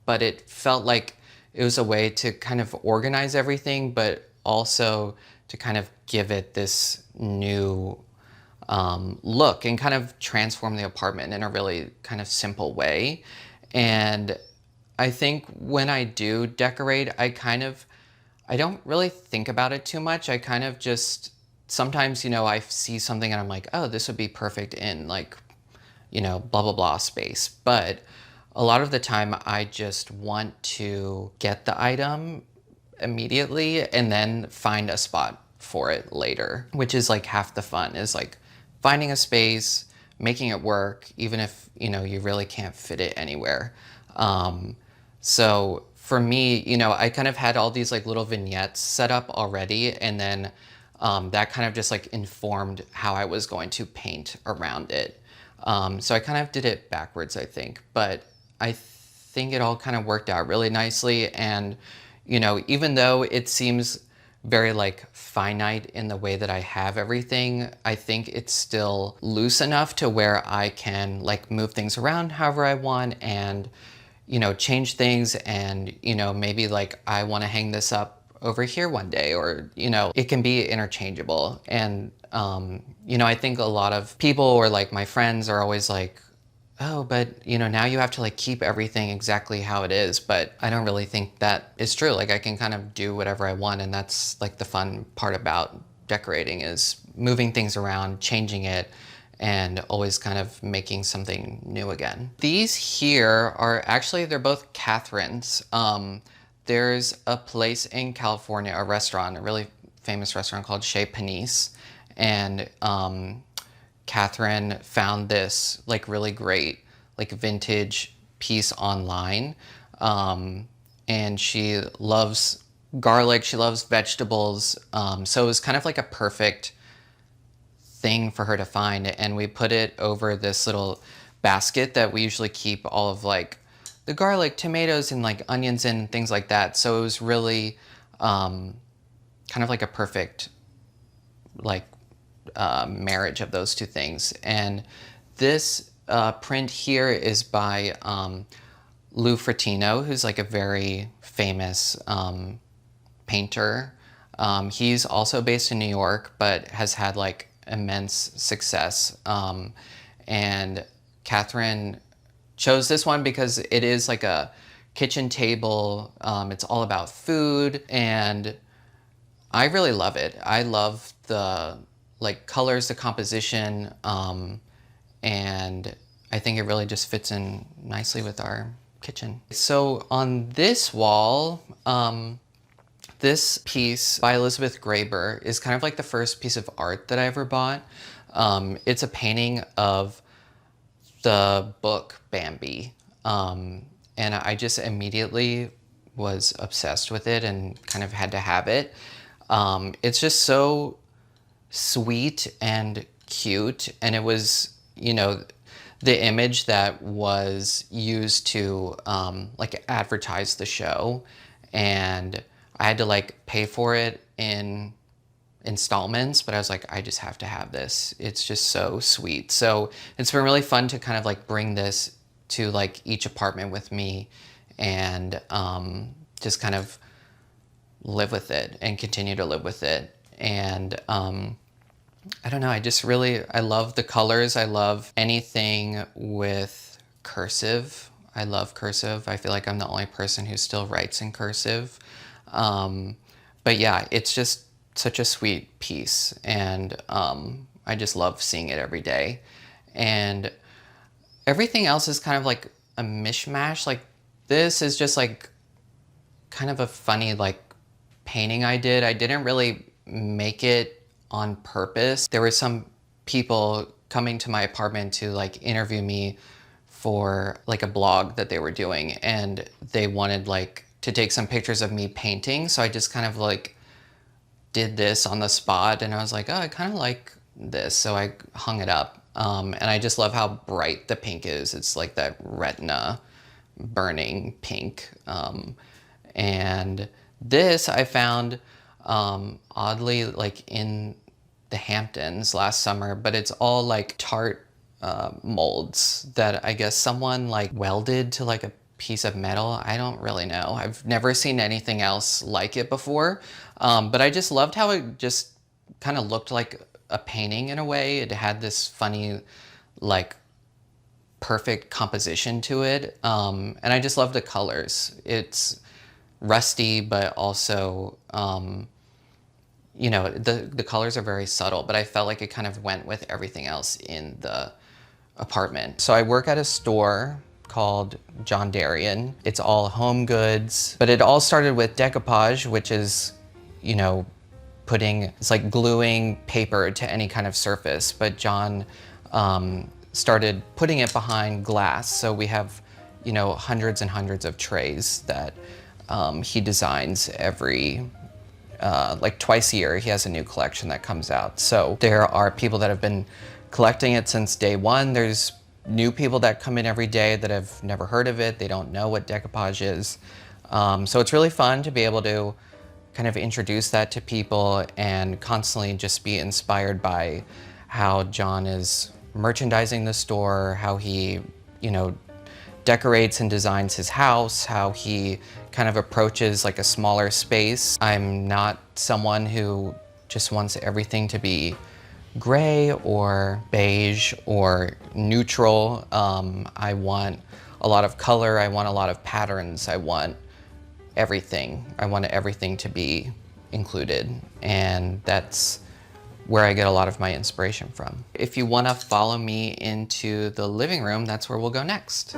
but it felt like it was a way to kind of organize everything, but also to kind of give it this new look and kind of transform the apartment in a really kind of simple way. And I think when I do decorate, I don't really think about it too much. I kind of just, sometimes, you know, I see something and I'm like, oh, this would be perfect in like, you know, blah, blah, blah space. But a lot of the time I just want to get the item immediately and then find a spot for it later, which is like half the fun, is like finding a space, making it work, even if, you know, you really can't fit it anywhere. So for me, you know, I kind of had all these like little vignettes set up already, and then that kind of just like informed how I was going to paint around it. So I kind of did it backwards, I think, but I think it all kind of worked out really nicely. And, you know, even though it seems very like finite in the way that I have everything, I think it's still loose enough to where I can like move things around however I want, and, you know, change things. And, you know, maybe like I want to hang this up over here one day, or, you know, it can be interchangeable. And, you know, I think a lot of people, or like my friends, are always like, oh, but, you know, now you have to like keep everything exactly how it is. But I don't really think that is true. Like I can kind of do whatever I want, and that's like the fun part about decorating, is moving things around, changing it, and always kind of making something new again. These here are actually, they're both Catherine's. There's a place in California, a restaurant, a really famous restaurant called Chez Panisse, and Catherine found this like really great like vintage piece online, and she loves garlic, she loves vegetables, so it was kind of like a perfect thing for her to find. And we put it over this little basket that we usually keep all of like the garlic, tomatoes, and like onions and things like that. So it was really kind of like a perfect like marriage of those two things. And this print here is by Lou Fratino, who's like a very famous painter. He's also based in New York, but has had like immense success. And Catherine chose this one because it is like a kitchen table. It's all about food, and I really love it. I love the like colors, the composition, and I think it really just fits in nicely with our kitchen. So on this wall, this piece by Elizabeth Graeber is kind of like the first piece of art that I ever bought. It's a painting of the book Bambi. And I just immediately was obsessed with it and kind of had to have it. It's just so sweet and cute, and it was, you know, the image that was used to like advertise the show, and I had to like pay for it in installments, but I was like, I just have to have this. It's just so sweet. So it's been really fun to kind of like bring this to like each apartment with me and just kind of live with it and continue to live with it. And I don't know, I love the colors. I love anything with cursive. I love cursive. I feel like I'm the only person who still writes in cursive. But yeah, it's just such a sweet piece, and I just love seeing it every day. And everything else is kind of like a mishmash. Like this is just like kind of a funny like painting I did. I didn't really make it on purpose. There were some people coming to my apartment to like interview me for like a blog that they were doing, and they wanted like to take some pictures of me painting. So I just kind of like did this on the spot, and I was like, oh, I kind of like this. So I hung it up. And I just love how bright the pink is. It's like that retina burning pink. And this I found oddly like in the Hamptons last summer, but it's all like tart molds that I guess someone like welded to like a piece of metal. I don't really know. I've never seen anything else like it before. But I just loved how it just kind of looked like a painting in a way. It had this funny, like perfect composition to it. And I just love the colors. It's rusty, but also, you know, the colors are very subtle, but I felt like it kind of went with everything else in the apartment. So I work at a store called John Darien. It's all home goods, but it all started with decoupage, which is, you know, it's like gluing paper to any kind of surface, but John started putting it behind glass. So we have, you know, hundreds and hundreds of trays that he designs every, like twice a year. He has a new collection that comes out. So there are people that have been collecting it since day one. There's new people that come in every day that have never heard of it. They don't know what decoupage is. So it's really fun to be able to kind of introduce that to people and constantly just be inspired by how John is merchandising the store, how he, you know, decorates and designs his house, how he kind of approaches like a smaller space. I'm not someone who just wants everything to be gray or beige or neutral. I want a lot of color. I want a lot of patterns. I want everything. I want everything to be included. And that's where I get a lot of my inspiration from. If you want to follow me into the living room, that's where we'll go next.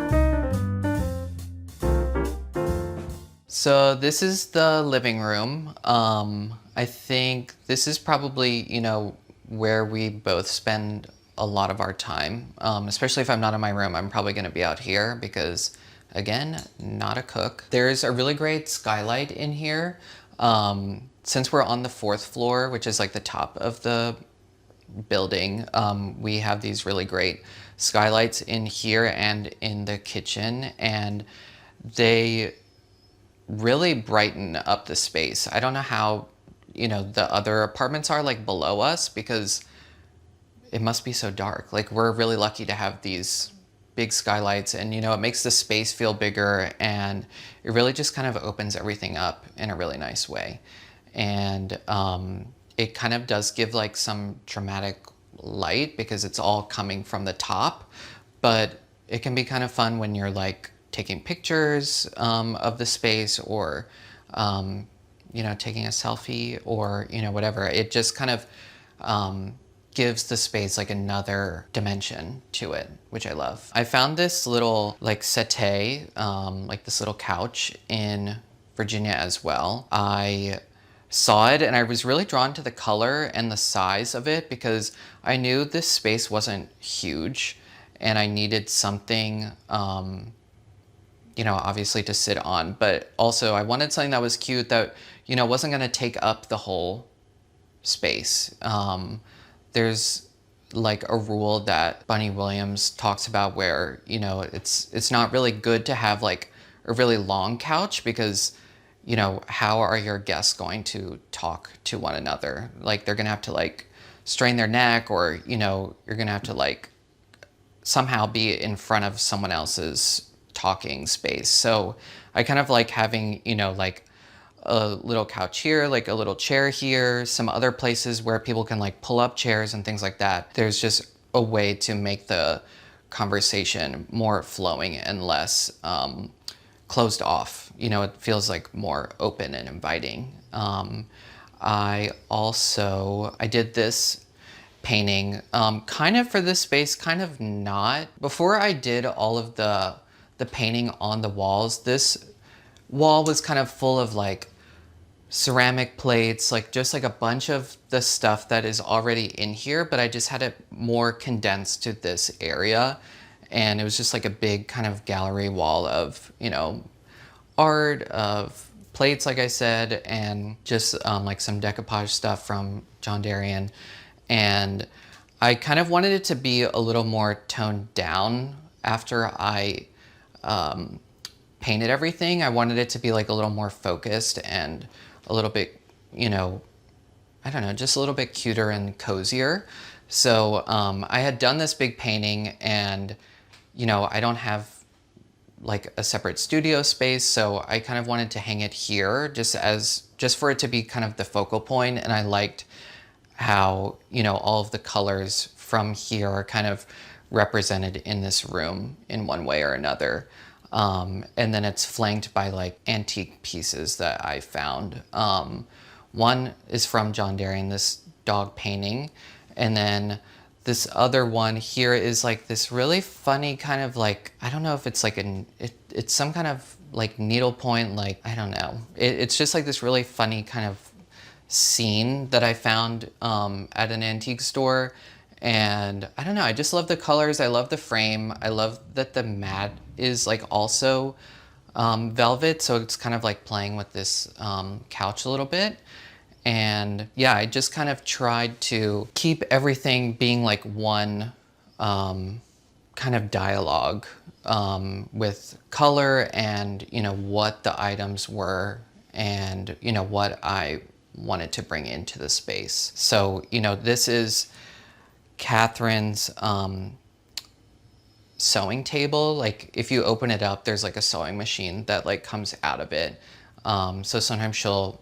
So this is the living room. I think this is probably, you know, where we both spend a lot of our time. Especially if I'm not in my room, I'm probably gonna be out here because, again, not a cook. There's a really great skylight in here. Since we're on the 4th floor, which is like the top of the building, we have these really great skylights in here and in the kitchen, and they really brighten up the space. I don't know how, you know, the other apartments are like below us because it must be so dark. Like we're really lucky to have these big skylights, and you know, it makes the space feel bigger, and it really just kind of opens everything up in a really nice way. And it kind of does give like some dramatic light because it's all coming from the top, but it can be kind of fun when you're like taking pictures of the space, or you know, taking a selfie, or you know, whatever. It just kind of gives the space like another dimension to it, which I love. I found this little like settee, like this little couch in Virginia as well. I saw it and I was really drawn to the color and the size of it because I knew this space wasn't huge and I needed something, you know, obviously to sit on, but also I wanted something that was cute that, you know, wasn't gonna take up the whole space. There's like a rule that Bunny Williams talks about where, you know, it's not really good to have like a really long couch because, you know, how are your guests going to talk to one another? Like they're gonna have to like strain their neck, or, you know, you're gonna have to like somehow be in front of someone else's talking space. So I kind of like having, you know, like a little couch here, like a little chair here, some other places where people can like pull up chairs and things like that. There's just a way to make the conversation more flowing and less closed off. You know, it feels like more open and inviting. I did this painting kind of for this space, kind of not. Before I did all of the painting on the walls, this wall was kind of full of like ceramic plates, like just like a bunch of the stuff that is already in here, but I just had it more condensed to this area. And it was just like a big kind of gallery wall of, you know, art, of plates, like I said, and just like some decoupage stuff from John Darien. And I kind of wanted it to be a little more toned down after I painted everything. I wanted it to be like a little more focused and a little bit, you know, I don't know, just a little bit cuter and cozier. So I had done this big painting and, you know, I don't have like a separate studio space. So I kind of wanted to hang it here just for it to be kind of the focal point. And I liked how, you know, all of the colors from here are kind of represented in this room in one way or another. And then it's flanked by like antique pieces that I found. One is from John Darien, this dog painting. And then this other one here is like this really funny kind of like, I don't know if it's like it's some kind of like needlepoint, like, I don't know. It's just like this really funny kind of scene that I found at an antique store. And I don't know, I just love the colors. I love the frame. I love that the mat is like also velvet. So it's kind of like playing with this couch a little bit. And yeah, I just kind of tried to keep everything being like one kind of dialogue with color and, you know, what the items were and, you know, what I wanted to bring into the space. So, you know, this is Catherine's sewing table. Like if you open it up, there's like a sewing machine that like comes out of it. So sometimes she'll,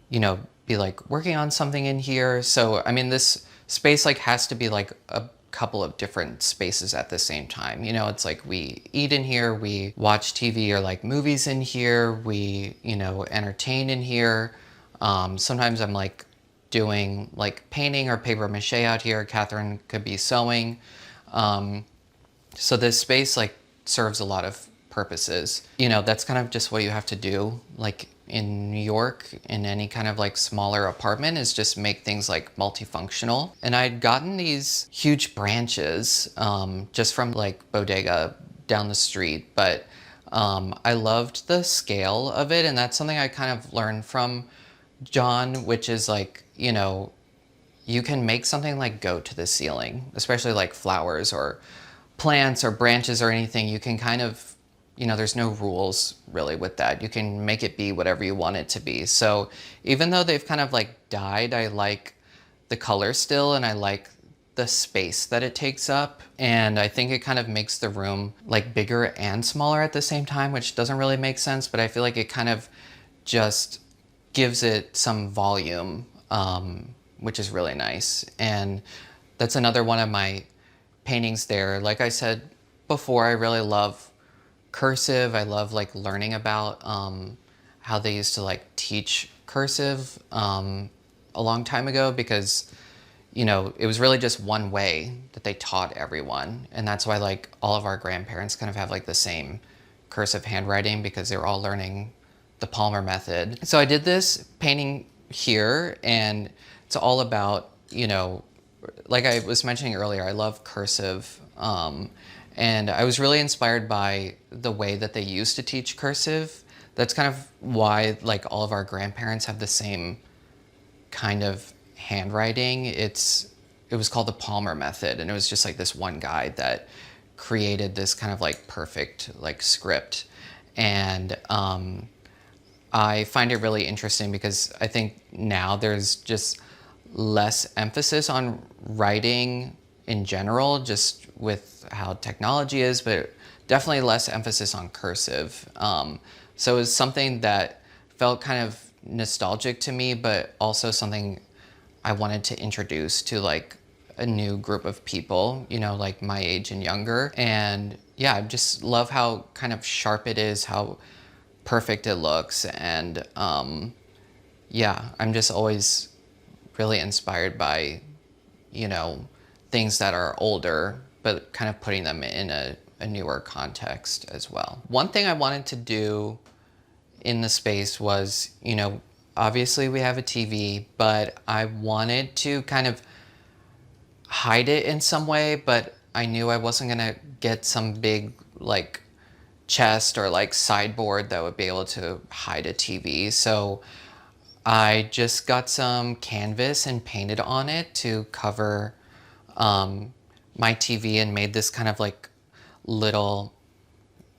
you know, be like working on something in here. So, I mean, this space like has to be like a couple of different spaces at the same time. You know, it's like we eat in here, we watch TV or like movies in here, we, you know, entertain in here. Sometimes I'm like doing like painting or paper mache out here. Catherine could be sewing. So this space like serves a lot of purposes. You know, that's kind of just what you have to do. Like in New York, in any kind of like smaller apartment, is just make things like multifunctional. And I'd gotten these huge branches just from like Bodega down the street, but I loved the scale of it. And that's something I kind of learned from John, which is like, you know, you can make something like go to the ceiling, especially like flowers or plants or branches or anything. You can kind of, you know, there's no rules really with that. You can make it be whatever you want it to be. So even though they've kind of like died, I like the color still, and I like the space that it takes up. And I think it kind of makes the room like bigger and smaller at the same time, which doesn't really make sense, but I feel like it kind of just gives it some volume, which is really nice. And that's another one of my paintings there. Like I said before, I really love cursive. I love like learning about how they used to like teach cursive a long time ago, because it was really just one way that they taught everyone. And that's why like all of our grandparents kind of have like the same cursive handwriting because they were all learning the Palmer method. So I did this painting here, and it's all about, like I was mentioning earlier, I love cursive. And I was really inspired by the way that they used to teach cursive. That's kind of why like all of our grandparents have the same kind of handwriting. It was called the Palmer method, and it was just like this one guy that created this kind of like perfect like script. And I find it really interesting because I think now there's just less emphasis on writing in general, just with how technology is, but definitely less emphasis on cursive. So it was something that felt kind of nostalgic to me, but also something I wanted to introduce to like a new group of people, like my age and younger. And yeah, I just love how kind of sharp it is, how perfect it looks. And yeah, I'm just always really inspired by, things that are older, but kind of putting them in a newer context as well. One thing I wanted to do in the space was, obviously we have a TV, but I wanted to kind of hide it in some way, but I knew I wasn't gonna get some big like chest or like sideboard that would be able to hide a TV. So I just got some canvas and painted on it to cover my TV, and made this kind of like little,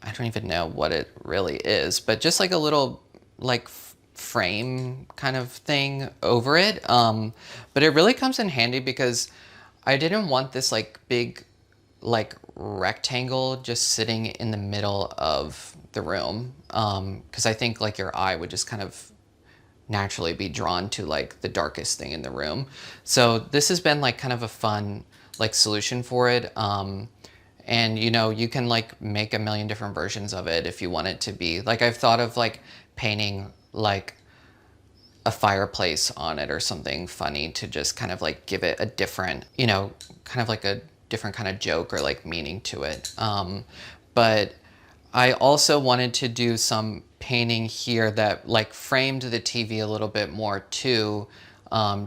I don't even know what it really is, but just like a little like frame kind of thing over it. But it really comes in handy because I didn't want this like big like rectangle just sitting in the middle of the room, because I think like your eye would just kind of naturally be drawn to like the darkest thing in the room. So this has been like kind of a fun like solution for it. And you can like make a million different versions of it if you want it to be. Like I've thought of like painting like a fireplace on it or something funny to just kind of like give it a different, kind of like a different kind of joke or like meaning to it. But I also wanted to do some painting here that like framed the TV a little bit more too,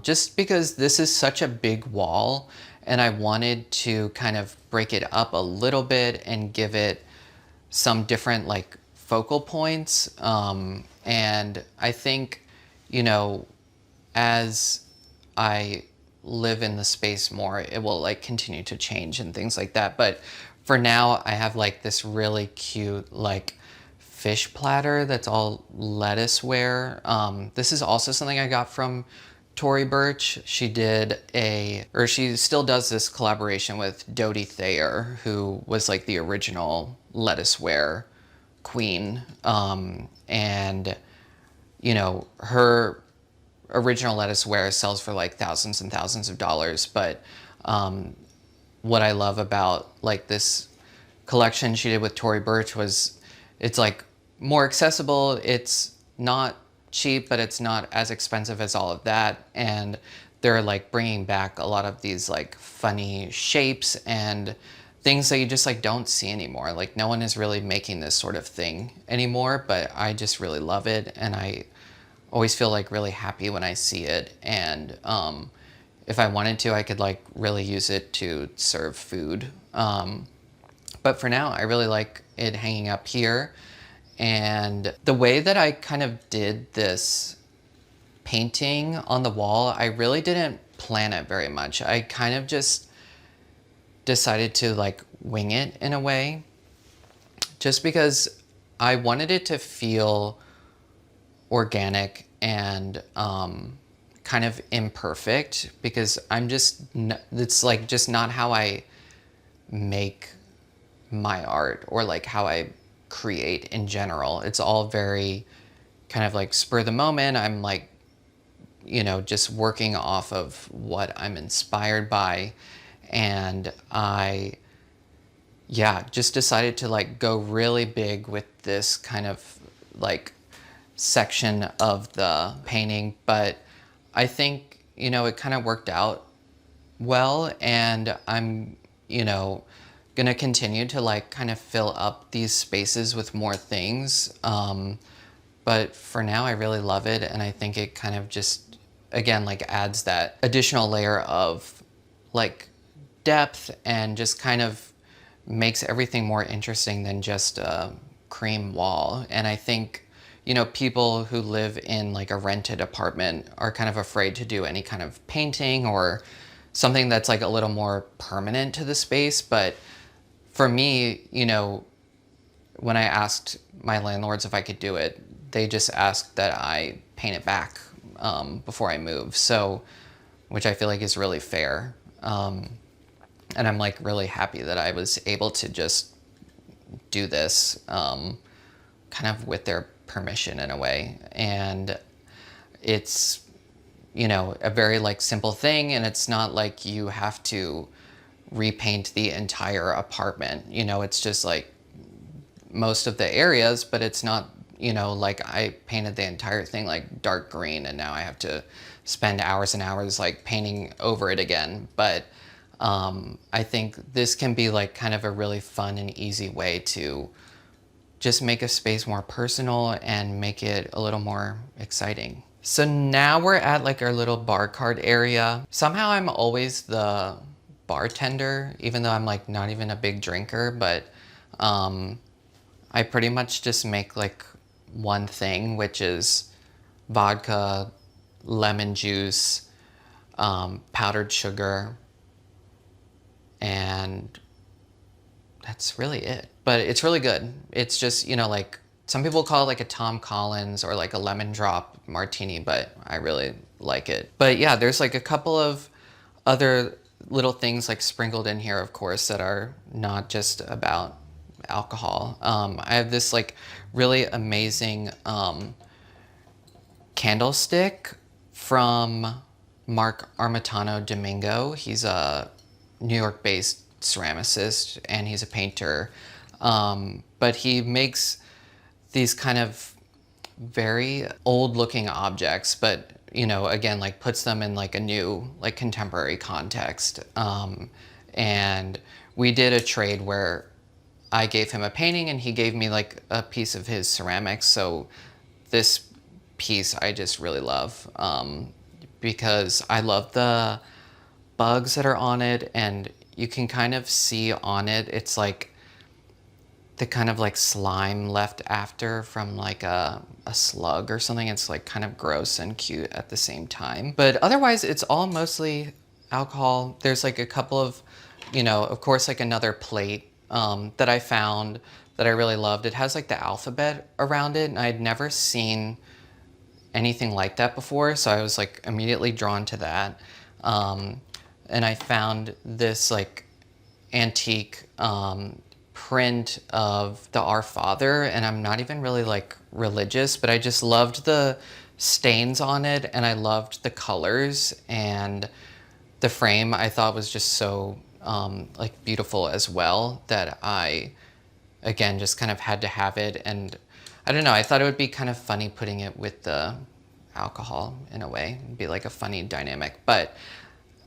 just because this is such a big wall, and I wanted to kind of break it up a little bit and give it some different like focal points. And I think, as I live in the space more, it will like continue to change and things like that. But for now, I have like this really cute like fish platter that's all lettuceware. This is also something I got from Tory Burch. She still does this collaboration with Dodie Thayer, who was like the original lettuceware queen. And her original lettuceware sells for like thousands and thousands of dollars. But what I love about like this collection she did with Tory Burch was it's like more accessible. It's not cheap, but it's not as expensive as all of that. And they're like bringing back a lot of these like funny shapes and things that you just like don't see anymore. Like no one is really making this sort of thing anymore, but I just really love it. And I always feel like really happy when I see it. And if I wanted to, I could like really use it to serve food. But for now, I really like it hanging up here. And the way that I kind of did this painting on the wall, I really didn't plan it very much. I kind of just decided to like wing it in a way, just because I wanted it to feel organic and kind of imperfect, because it's like just not how I make my art or like how I create in general. It's all very kind of like spur of the moment. I'm like, just working off of what I'm inspired by. And I, just decided to like go really big with this kind of like section of the painting. But I think, it kind of worked out well, and I'm, gonna continue to like kind of fill up these spaces with more things. But for now, I really love it, and I think it kind of just, again, like adds that additional layer of like depth and just kind of makes everything more interesting than just a cream wall. And I think, people who live in like a rented apartment are kind of afraid to do any kind of painting or something that's like a little more permanent to the space. But for me, when I asked my landlords if I could do it, they just asked that I paint it back before I move. So, which I feel like is really fair. And I'm like really happy that I was able to just do this kind of with their permission in a way. And it's, a very like simple thing, and it's not like you have to repaint the entire apartment. It's just like most of the areas, but it's not, like I painted the entire thing like dark green and now I have to spend hours and hours like painting over it again. But I think this can be like kind of a really fun and easy way to just make a space more personal and make it a little more exciting. So now we're at like our little bar cart area. Somehow I'm always the bartender, even though I'm like not even a big drinker, but I pretty much just make like one thing, which is vodka, lemon juice, powdered sugar, and that's really it. But it's really good. It's just, like some people call it like a Tom Collins or like a lemon drop martini, but I really like it. But yeah, there's like a couple of other little things like sprinkled in here, of course, that are not just about alcohol. I have this like really amazing candlestick from Mark Armitano Domingo. He's a New York-based ceramicist and he's a painter. But he makes these kind of very old-looking objects, but again, like puts them in like a new, like contemporary context. And we did a trade where I gave him a painting and he gave me like a piece of his ceramics. So this piece I just really love because I love the bugs that are on it, and you can kind of see on it, it's like the kind of like slime left after from like a slug or something. It's like kind of gross and cute at the same time. But otherwise it's all mostly alcohol. There's like a couple of, of course, like another plate that I found that I really loved. It has like the alphabet around it, and I had never seen anything like that before. So I was like immediately drawn to that. And I found this like antique print of the Our Father, and I'm not even really like religious, but I just loved the stains on it, and I loved the colors, and the frame I thought was just so like beautiful as well, that I again just kind of had to have it. And I don't know, I thought it would be kind of funny putting it with the alcohol in a way. It'd be like a funny dynamic. But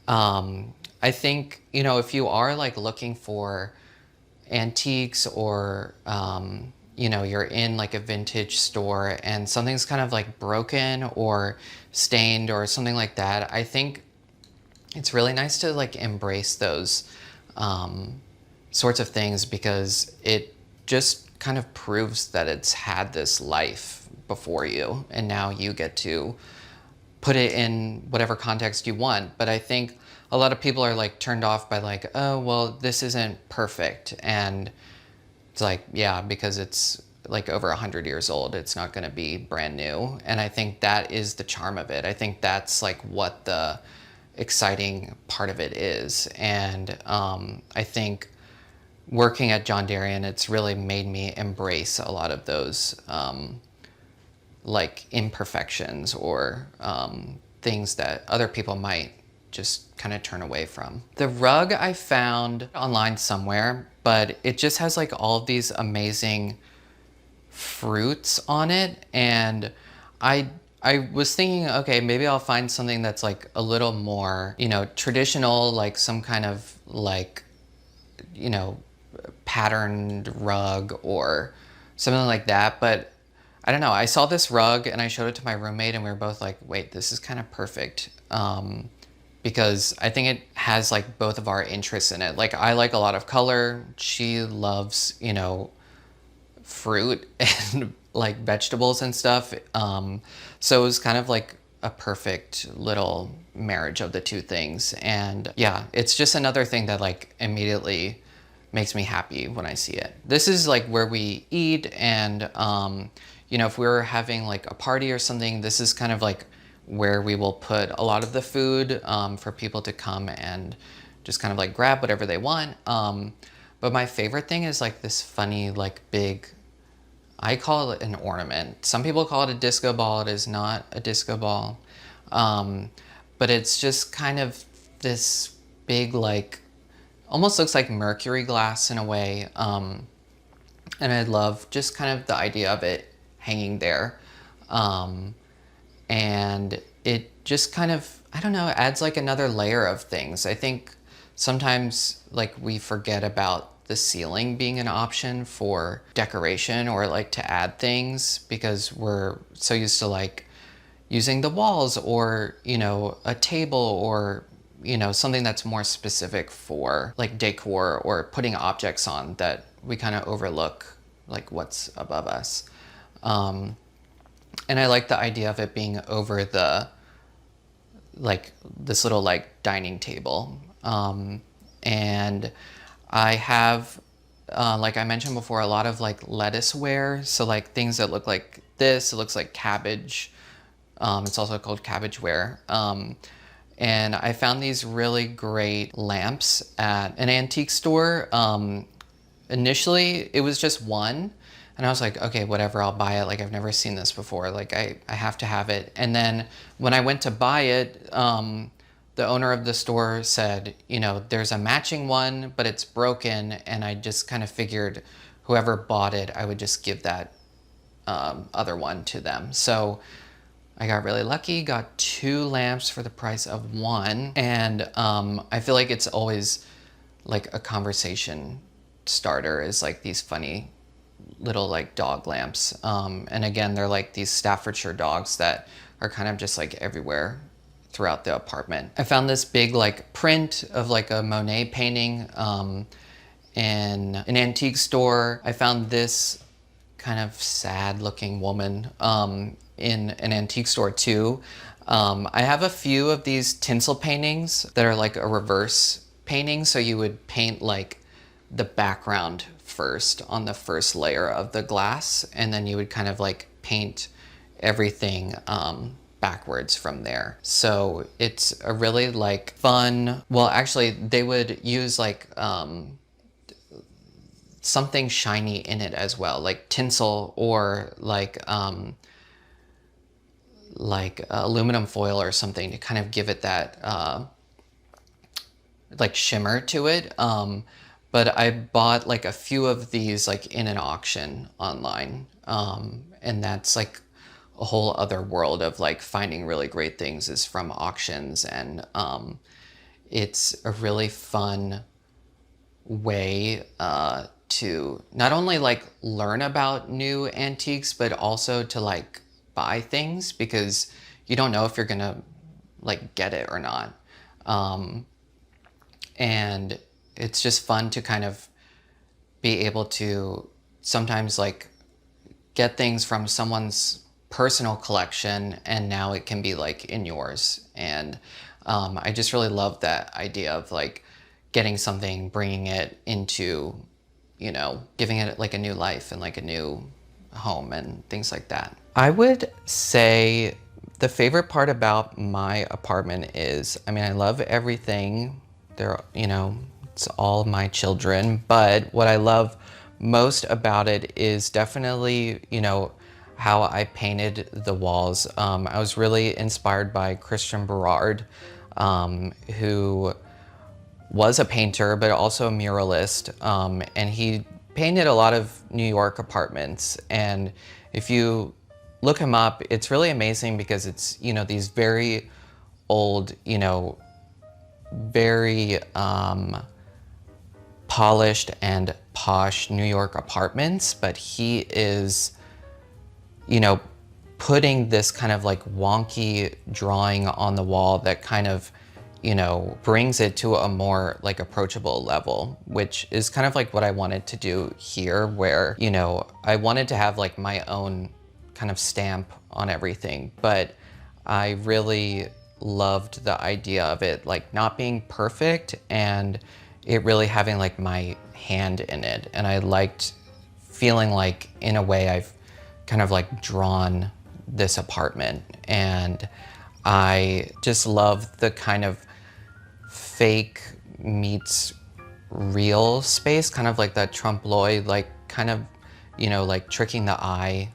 I think, if you are like looking for antiques, or you're in like a vintage store and something's kind of like broken or stained or something like that, I think it's really nice to like embrace those sorts of things, because it just kind of proves that it's had this life before you, and now you get to put it in whatever context you want. But I think a lot of people are like turned off by like, oh, well, this isn't perfect. And it's like, yeah, because it's like over 100 years old, it's not going to be brand new. And I think that is the charm of it. I think that's like what the exciting part of it is. And I think working at John Darien, it's really made me embrace a lot of those like imperfections or things that other people might just kind of turn away from. The rug I found online somewhere, but it just has like all of these amazing fruits on it, and I I was thinking, okay, maybe I'll find something that's like a little more, you know, traditional, like some kind of like, you know, patterned rug or something like that. But I don't know. I saw this rug and I showed it to my roommate and we were both like, wait, this is kind of perfect. Because I think it has like both of our interests in it. Like I like a lot of color. She loves, you know, fruit and like vegetables and stuff. So it was kind of like a perfect little marriage of the two things. And yeah, it's just another thing that like immediately makes me happy when I see it. This is like where we eat and, you know, if we were having like a party or something, this is kind of like where we will put a lot of the food for people to come and just kind of like grab whatever they want. But my favorite thing is like this funny, like big, I call it an ornament. Some people call it a disco ball. It is not a disco ball. But it's just kind of this big, like, almost looks like mercury glass in a way. And I love just kind of the idea of it hanging there. And it just kind of, I don't know, adds like another layer of things. I think sometimes like we forget about the ceiling being an option for decoration or like to add things because we're so used to like using the walls or, you know, a table or, you know, something that's more specific for like decor or putting objects on that we kind of overlook like what's above us. And I like the idea of it being over the, like this little like dining table. And I have, like I mentioned before, a lot of like lettuce ware. So like things that look like this, it looks like cabbage. It's also called cabbage ware. And I found these really great lamps at an antique store. Initially, it was just one. And I was like, okay, whatever, I'll buy it. Like, I've never seen this before. Like, I have to have it. And then when I went to buy it, the owner of the store said, you know, there's a matching one, but it's broken. And I just kind of figured whoever bought it, I would just give that other one to them. So I got really lucky, got 2 lamps for the price of 1. And I feel like it's always like a conversation starter is like these funny little like dog lamps. And again, they're like these Staffordshire dogs that are kind of just like everywhere throughout the apartment. I found this big like print of like a Monet painting in an antique store. I found this kind of sad looking woman in an antique store too. I have a few of these tinsel paintings that are like a reverse painting. So you would paint like the background first on the first layer of the glass, and then you would kind of like paint everything backwards from there. So it's a really like fun, well actually they would use like something shiny in it as well, like tinsel or like aluminum foil or something to kind of give it that like shimmer to it. But I bought like a few of these like in an auction online. And that's like a whole other world of like finding really great things is from auctions. And it's a really fun way to not only like learn about new antiques, but also to like buy things because you don't know if you're gonna like get it or not. And it's just fun to kind of be able to sometimes like get things from someone's personal collection and now it can be like in yours. And I just really love that idea of like getting something, bringing it into, you know, giving it like a new life and like a new home and things like that. I would say the favorite part about my apartment is, I mean, I love everything. They're, you know, it's all my children, but what I love most about it is definitely, you know, how I painted the walls. I was really inspired by Christian Berard, who was a painter, but also a muralist. And he painted a lot of New York apartments. And if you look him up. It's really amazing because it's, you know, these very old, you know, very polished and posh New York apartments, but he is, you know, putting this kind of like wonky drawing on the wall that kind of, you know, brings it to a more like approachable level, which is kind of like what I wanted to do here, where, you know, I wanted to have like my own kind of stamp on everything, but I really loved the idea of it like not being perfect and it really having like my hand in it. And I liked feeling like in a way I've kind of like drawn this apartment, and I just love the kind of fake meets real space, kind of like that trompe l'oeil, like kind of, you know, like tricking the eye.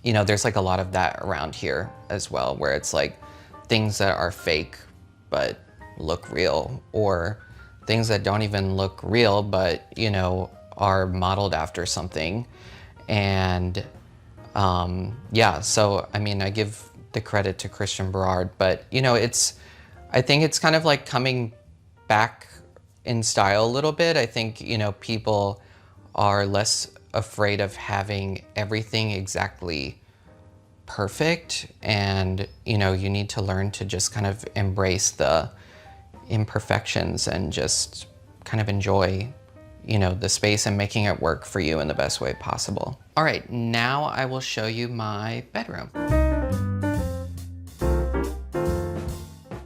You know, there's like a lot of that around here as well, where it's like things that are fake but look real, or things that don't even look real but, you know, are modeled after something. And yeah, so I mean, I give the credit to Christian Berard, but you know, I think it's kind of like coming back in style a little bit. I think, you know, people are less afraid of having everything exactly perfect, and you know, you need to learn to just kind of embrace the imperfections and just kind of enjoy, you know, the space and making it work for you in the best way possible. All right, now I will show you my bedroom.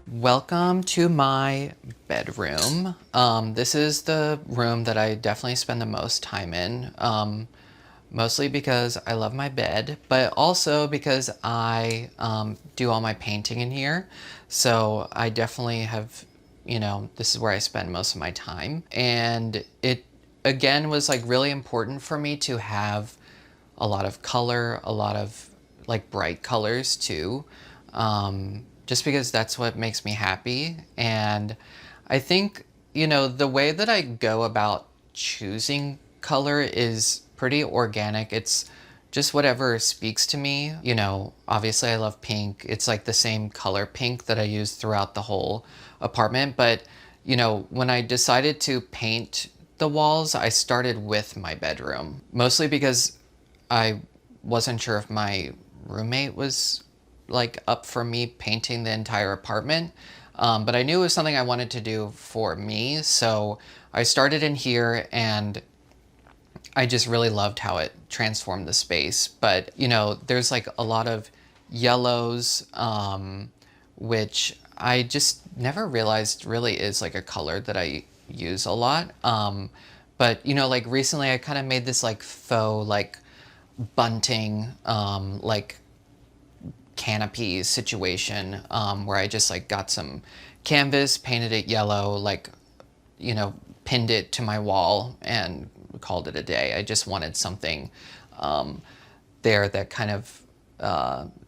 Welcome to my bedroom. This is the room that I definitely spend the most time in, mostly because I love my bed, but also because I do all my painting in here. So I definitely have, you know, this is where I spend most of my time. And it, again, was like really important for me to have a lot of color, a lot of like bright colors too. Just because that's what makes me happy. And I think, you know, the way that I go about choosing color is pretty organic. It's just whatever speaks to me. You know, obviously I love pink. It's like the same color pink that I use throughout the whole apartment. But, you know, when I decided to paint the walls, I started with my bedroom, mostly because I wasn't sure if my roommate was like up for me painting the entire apartment. But I knew it was something I wanted to do for me. So I started in here, and I just really loved how it transformed the space. But, you know, there's like a lot of yellows, which I just never realized really is like a color that I use a lot. But, you know, like recently I kind of made this like faux like bunting, like canopy situation, where I just like got some canvas, painted it yellow, like, you know, pinned it to my wall and called it a day. I just wanted something there that kind of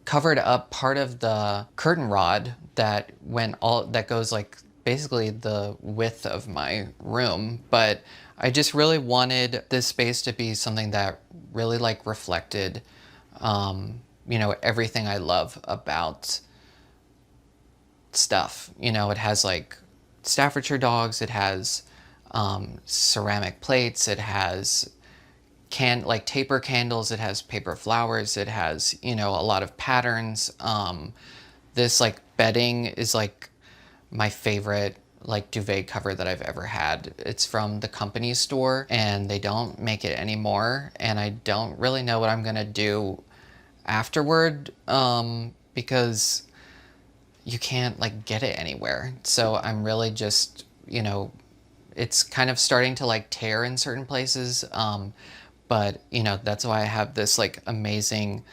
covered up part of the curtain rod that that goes like basically the width of my room. But I just really wanted this space to be something that really like reflected, you know, everything I love about stuff. You know, it has like Staffordshire dogs, it has ceramic plates, it has like taper candles, it has paper flowers, it has, you know, a lot of patterns. This like bedding is like my favorite like duvet cover that I've ever had. It's from the company store, and they don't make it anymore, and I don't really know what I'm gonna do afterward, because you can't like get it anywhere. So I'm really just, you know, it's kind of starting to like tear in certain places, but you know, that's why I have this like amazing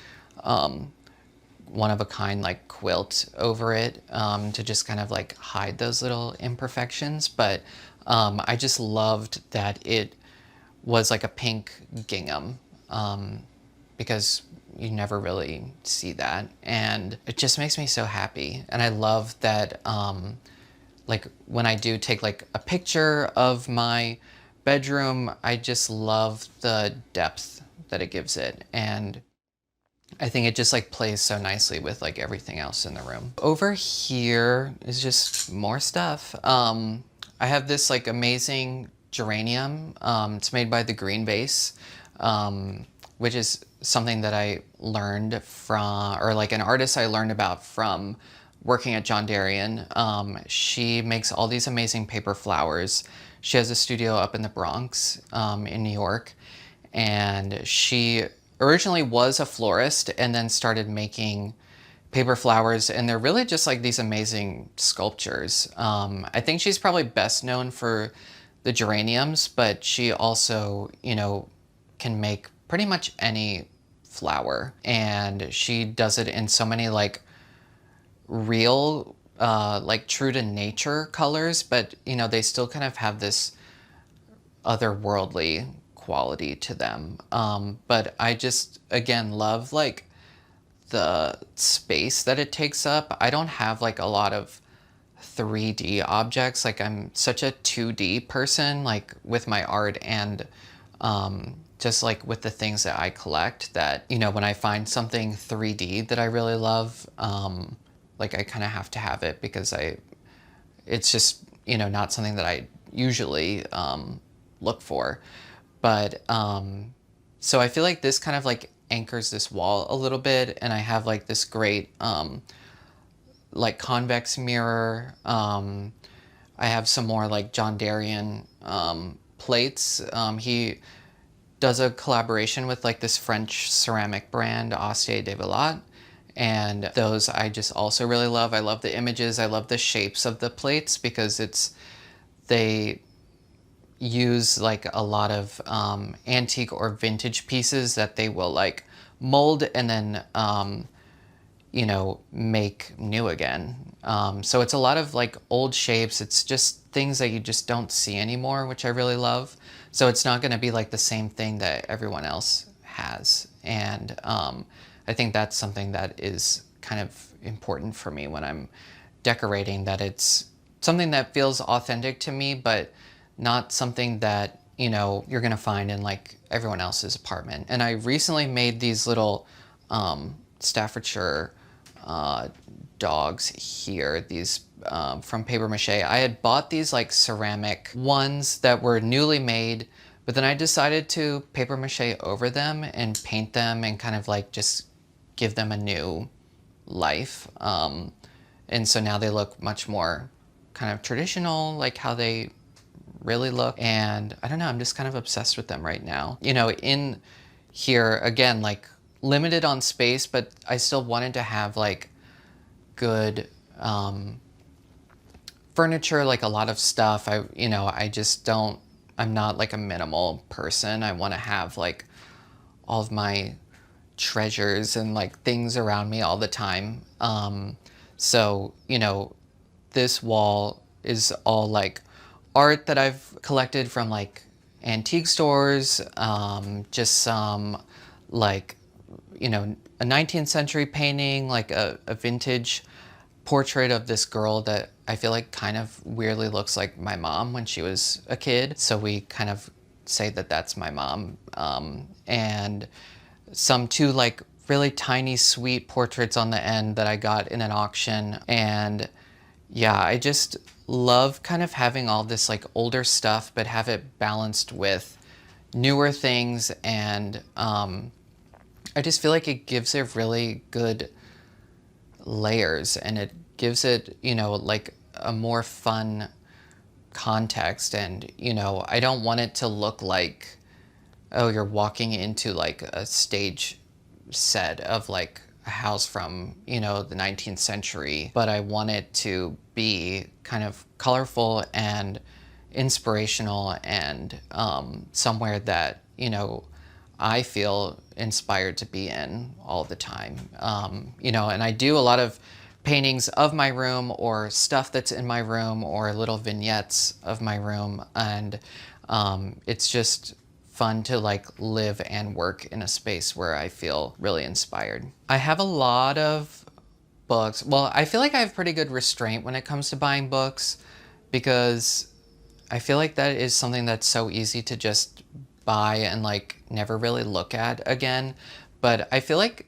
one of a kind like quilt over it, to just kind of like hide those little imperfections. But I just loved that it was like a pink gingham, because you never really see that, and it just makes me so happy. And I love that, like when I do take like a picture of my bedroom, I just love the depth that it gives it. And I think it just like plays so nicely with like everything else in the room. Over here is just more stuff. I have this like amazing geranium. It's made by the Green Base, which is something that I learned from, or like an artist I learned about from working at John Darien. She makes all these amazing paper flowers. She has a studio up in the Bronx, in New York, and she originally was a florist and then started making paper flowers, and they're really just like these amazing sculptures. I think she's probably best known for the geraniums, but she also, you know, can make pretty much any flower, and she does it in so many like real, like true to nature colors, but you know, they still kind of have this otherworldly quality to them. But I just, again, love like the space that it takes up. I don't have like a lot of 3D objects. Like I'm such a 2D person, like with my art and just like with the things that I collect, that, you know, when I find something 3D that I really love, like I kind of have to have it because it's just, you know, not something that I usually look for. But so I feel like this kind of like anchors this wall a little bit, and I have like this great like convex mirror. I have some more like John Darien plates. He does a collaboration with like this French ceramic brand, Astier de Villatte, and those I just also really love. I love the images. I love the shapes of the plates because they use like a lot of antique or vintage pieces that they will like mold and then you know, make new again. So it's a lot of like old shapes. It's just things that you just don't see anymore, which I really love. So it's not going to be like the same thing that everyone else has. And I think that's something that is kind of important for me when I'm decorating, that it's something that feels authentic to me, but not something that, you know, you're gonna find in like everyone else's apartment. And I recently made these little Staffordshire dogs here, these from paper mache. I had bought these like ceramic ones that were newly made, but then I decided to paper mache over them and paint them and kind of like just give them a new life. And so now they look much more kind of traditional, like how they really look. And I don't know, I'm just kind of obsessed with them right now. You know, in here, again, like limited on space, but I still wanted to have like good furniture, like a lot of stuff. I just don't, I'm not like a minimal person. I want to have like all of my treasures and like things around me all the time. So, you know, this wall is all like art that I've collected from like antique stores, just some like, you know, a 19th century painting, like a vintage portrait of this girl that I feel like kind of weirdly looks like my mom when she was a kid. So we kind of say that that's my mom. And some two like really tiny sweet portraits on the end that I got in an auction. And yeah, I just love kind of having all this like older stuff, but have it balanced with newer things. And I just feel like it gives it really good layers, and it gives it, you know, like a more fun context. And, you know, I don't want it to look like, oh, you're walking into like a stage set of like a house from, you know, the 19th century, but I want it to be kind of colorful and inspirational and somewhere that, you know, I feel inspired to be in all the time. You know, and I do a lot of paintings of my room or stuff that's in my room or little vignettes of my room. And it's just fun to like live and work in a space where I feel really inspired. I have a lot of books. Well, I feel like I have pretty good restraint when it comes to buying books, because I feel like that is something that's so easy to just buy and like never really look at again. But I feel like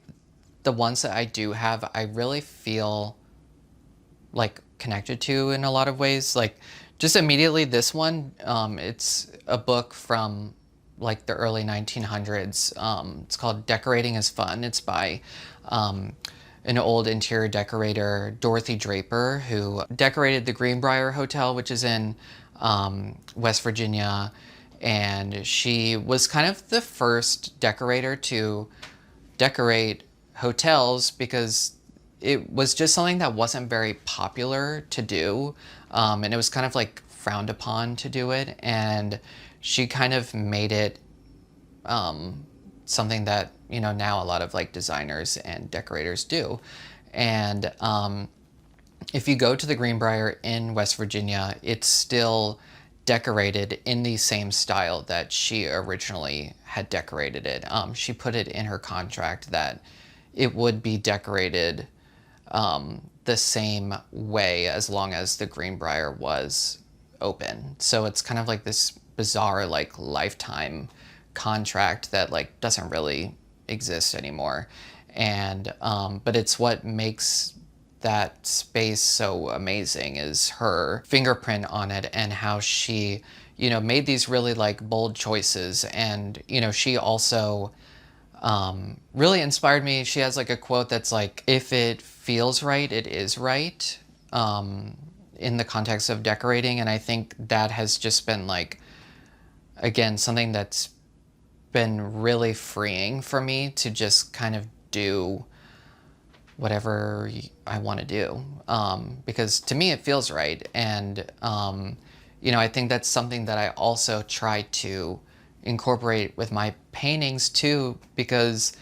the ones that I do have, I really feel like connected to in a lot of ways. Like just immediately this one, it's a book from like the early 1900s. It's called Decorating is Fun. It's by an old interior decorator, Dorothy Draper, who decorated the Greenbrier Hotel, which is in West Virginia. And she was kind of the first decorator to decorate hotels because it was just something that wasn't very popular to do. And it was kind of like frowned upon to do it. And she kind of made it something that, you know, now a lot of like designers and decorators do. And if you go to the Greenbrier in West Virginia, it's still decorated in the same style that she originally had decorated it. She put it in her contract that it would be decorated the same way as long as the Greenbrier was open. So it's kind of like this bizarre like lifetime contract that like doesn't really exist anymore. And but it's what makes that space so amazing is her fingerprint on it and how she, you know, made these really like bold choices. And, you know, she also really inspired me. She has like a quote that's like, if it feels right, it is right, in the context of decorating. And I think that has just been like, again, something that's been really freeing for me to just kind of do whatever I want to do, because to me it feels right. And you know, I think that's something that I also try to incorporate with my paintings too, because,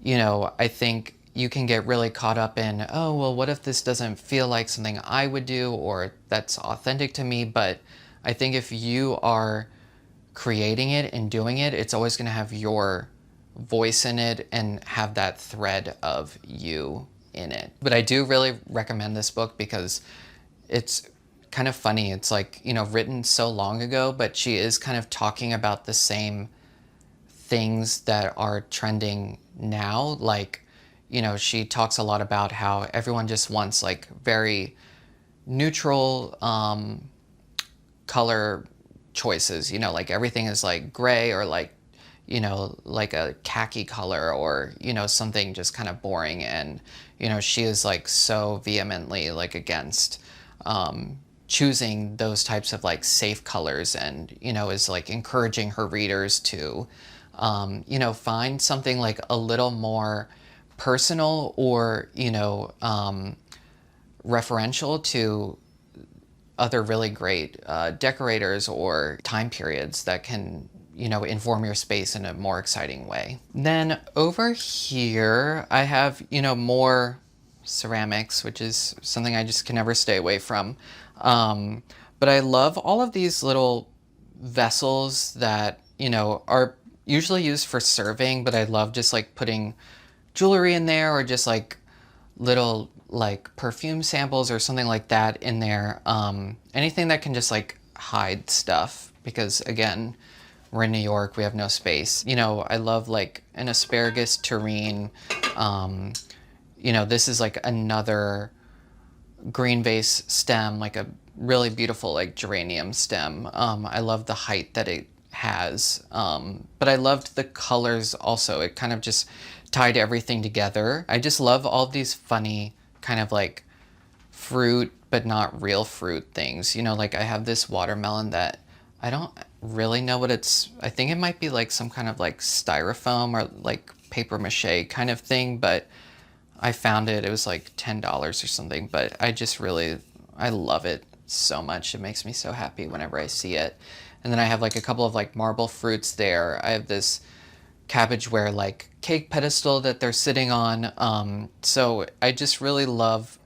you know, I think you can get really caught up in, oh, well, what if this doesn't feel like something I would do or that's authentic to me? But I think if you are creating it and doing it, it's always going to have your voice in it and have that thread of you in it. But I do really recommend this book because it's kind of funny. It's like, you know, written so long ago, but she is kind of talking about the same things that are trending now. Like, you know, she talks a lot about how everyone just wants like very neutral color choices, you know, like everything is like gray or like, you know, like a khaki color or, you know, something just kind of boring. And, you know, she is like so vehemently like against choosing those types of like safe colors and, you know, is like encouraging her readers to, you know, find something like a little more personal or, you know, referential to other really great decorators or time periods that can, you know, inform your space in a more exciting way. Then over here, I have, you know, more ceramics, which is something I just can never stay away from. But I love all of these little vessels that, you know, are usually used for serving, but I love just like putting jewelry in there or just like little like perfume samples or something like that in there. Anything that can just like hide stuff, because again, we're in New York, we have no space. You know, I love like an asparagus terrine. You know, this is like another green vase stem, like a really beautiful like geranium stem. I love the height that it has, but I loved the colors also. It kind of just tied everything together. I just love all these funny kind of like fruit but not real fruit things. You know, like I have this watermelon that I don't really know what it's, I think it might be like some kind of like styrofoam or like paper mache kind of thing, but I found it, it was like $10 or something, but I just really, I love it so much. It makes me so happy whenever I see it. And then I have like a couple of like marble fruits there. I have this cabbageware like cake pedestal that they're sitting on. So I just really love,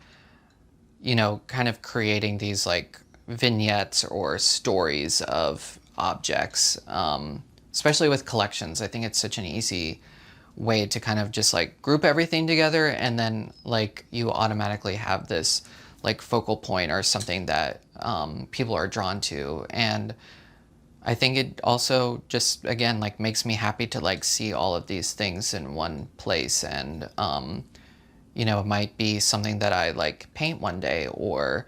you know, kind of creating these like vignettes or stories of objects, especially with collections. I think it's such an easy way to kind of just like group everything together, and then like you automatically have this like focal point or something that people are drawn to. And I think it also just, again, like makes me happy to like see all of these things in one place. And, you know, it might be something that I like paint one day, or,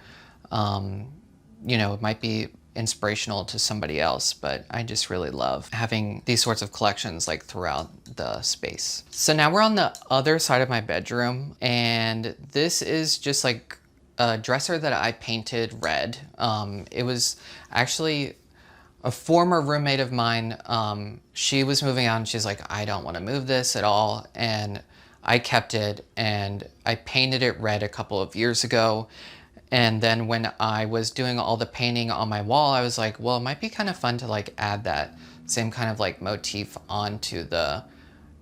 you know, it might be inspirational to somebody else, but I just really love having these sorts of collections like throughout the space. So now we're on the other side of my bedroom, and this is just like a dresser that I painted red. It was actually a former roommate of mine. She was moving out and she's like, I don't want to move this at all. And I kept it and I painted it red a couple of years ago. And then when I was doing all the painting on my wall, I was like, well, it might be kind of fun to like add that same kind of like motif onto the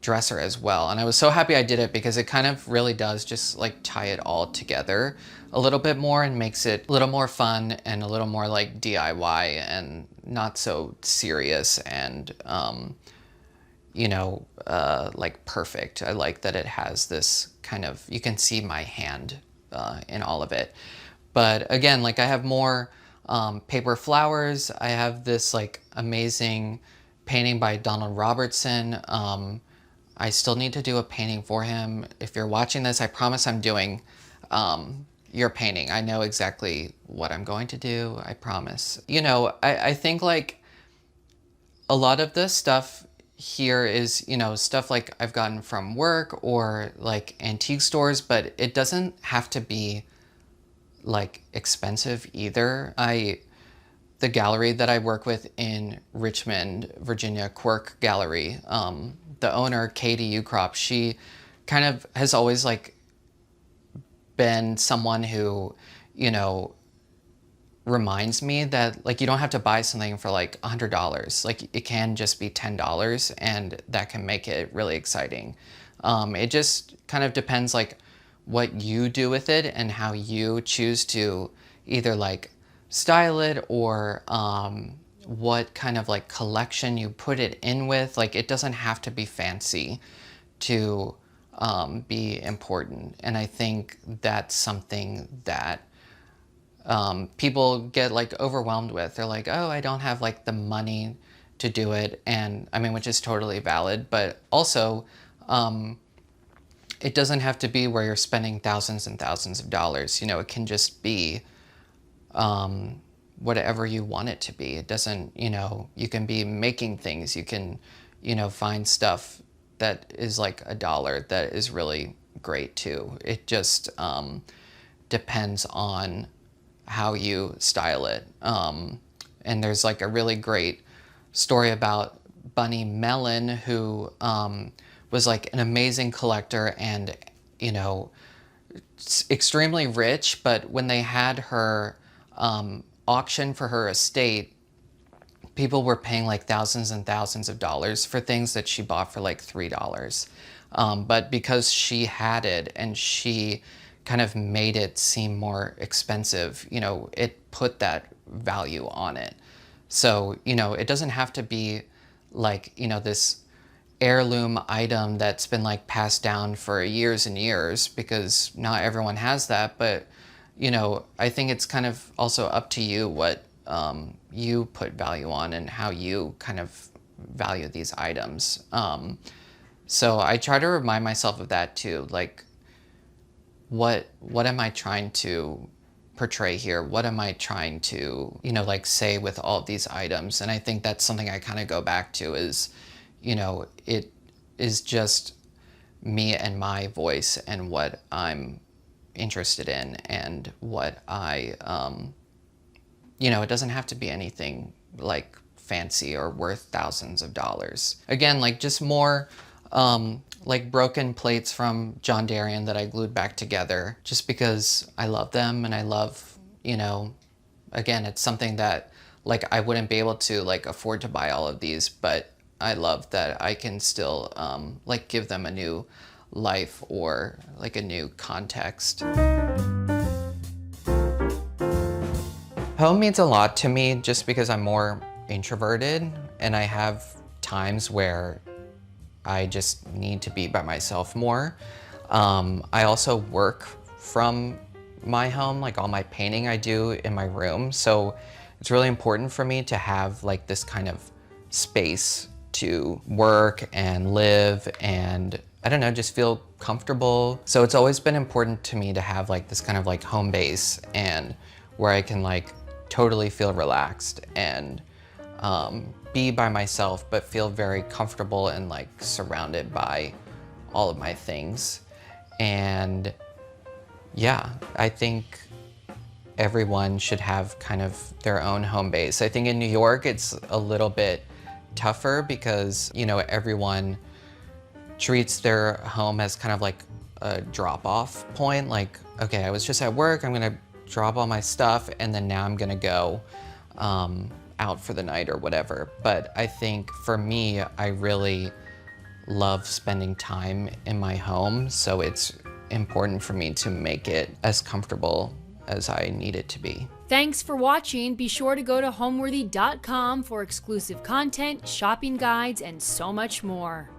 dresser as well. And I was so happy I did it, because it kind of really does just like tie it all together a little bit more and makes it a little more fun and a little more like DIY and not so serious and, you know, like perfect. I like that it has this kind of, you can see my hand in all of it. But again, like I have more paper flowers. I have this like amazing painting by Donald Robertson. I still need to do a painting for him. If you're watching this, I promise I'm doing your painting. I know exactly what I'm going to do, I promise. You know, I think like a lot of the stuff here is, you know, stuff like I've gotten from work or like antique stores, but it doesn't have to be like expensive either. The gallery that I work with in Richmond, Virginia, Quirk Gallery, the owner, Katie Ukrop, she kind of has always like been someone who, you know, reminds me that like you don't have to buy something for like $100. Like it can just be $10, and that can make it really exciting. It just kind of depends like what you do with it and how you choose to either like style it or what kind of like collection you put it in with. Like it doesn't have to be fancy to be important. And I think that's something that people get like overwhelmed with. They're like, oh, I don't have like the money to do it. And I mean, which is totally valid, but also it doesn't have to be where you're spending thousands and thousands of dollars. You know, it can just be whatever you want it to be. It doesn't, you know, you can be making things. You can, you know, find stuff that is like $1 that is really great too. It just depends on how you style it. And there's like a really great story about Bunny Mellon, who was like an amazing collector and, you know, extremely rich, but when they had her auction for her estate, people were paying like thousands and thousands of dollars for things that she bought for like $3. But because she had it and she kind of made it seem more expensive, you know, it put that value on it. So, you know, it doesn't have to be like, you know, this heirloom item that's been like passed down for years and years, because not everyone has that. But, you know, I think it's kind of also up to you what you put value on and how you kind of value these items. So I try to remind myself of that too. Like, what am I trying to portray here? What am I trying to, you know, like say with all of these items? And I think that's something I kind of go back to is, you know, it is just me and my voice and what I'm interested in and what I, you know, it doesn't have to be anything like fancy or worth thousands of dollars. Again, like just more like broken plates from John Darien that I glued back together just because I love them and I love, you know, again, it's something that like I wouldn't be able to like afford to buy all of these, but I love that I can still like give them a new life or like a new context. Home means a lot to me just because I'm more introverted and I have times where I just need to be by myself more. I also work from my home, like all my painting I do in my room. So it's really important for me to have like this kind of space to work and live and, I don't know, just feel comfortable. So it's always been important to me to have like this kind of like home base and where I can like totally feel relaxed and be by myself, but feel very comfortable and like surrounded by all of my things. And yeah, I think everyone should have kind of their own home base. I think in New York, it's a little bit tougher because, you know, everyone treats their home as kind of like a drop-off point. Like, okay, I was just at work, I'm gonna drop all my stuff, and then now I'm gonna go out for the night or whatever. But I think for me, I really love spending time in my home, so it's important for me to make it as comfortable as I need it to be. Thanks for watching. Be sure to go to homeworthy.com for exclusive content, shopping guides, and so much more.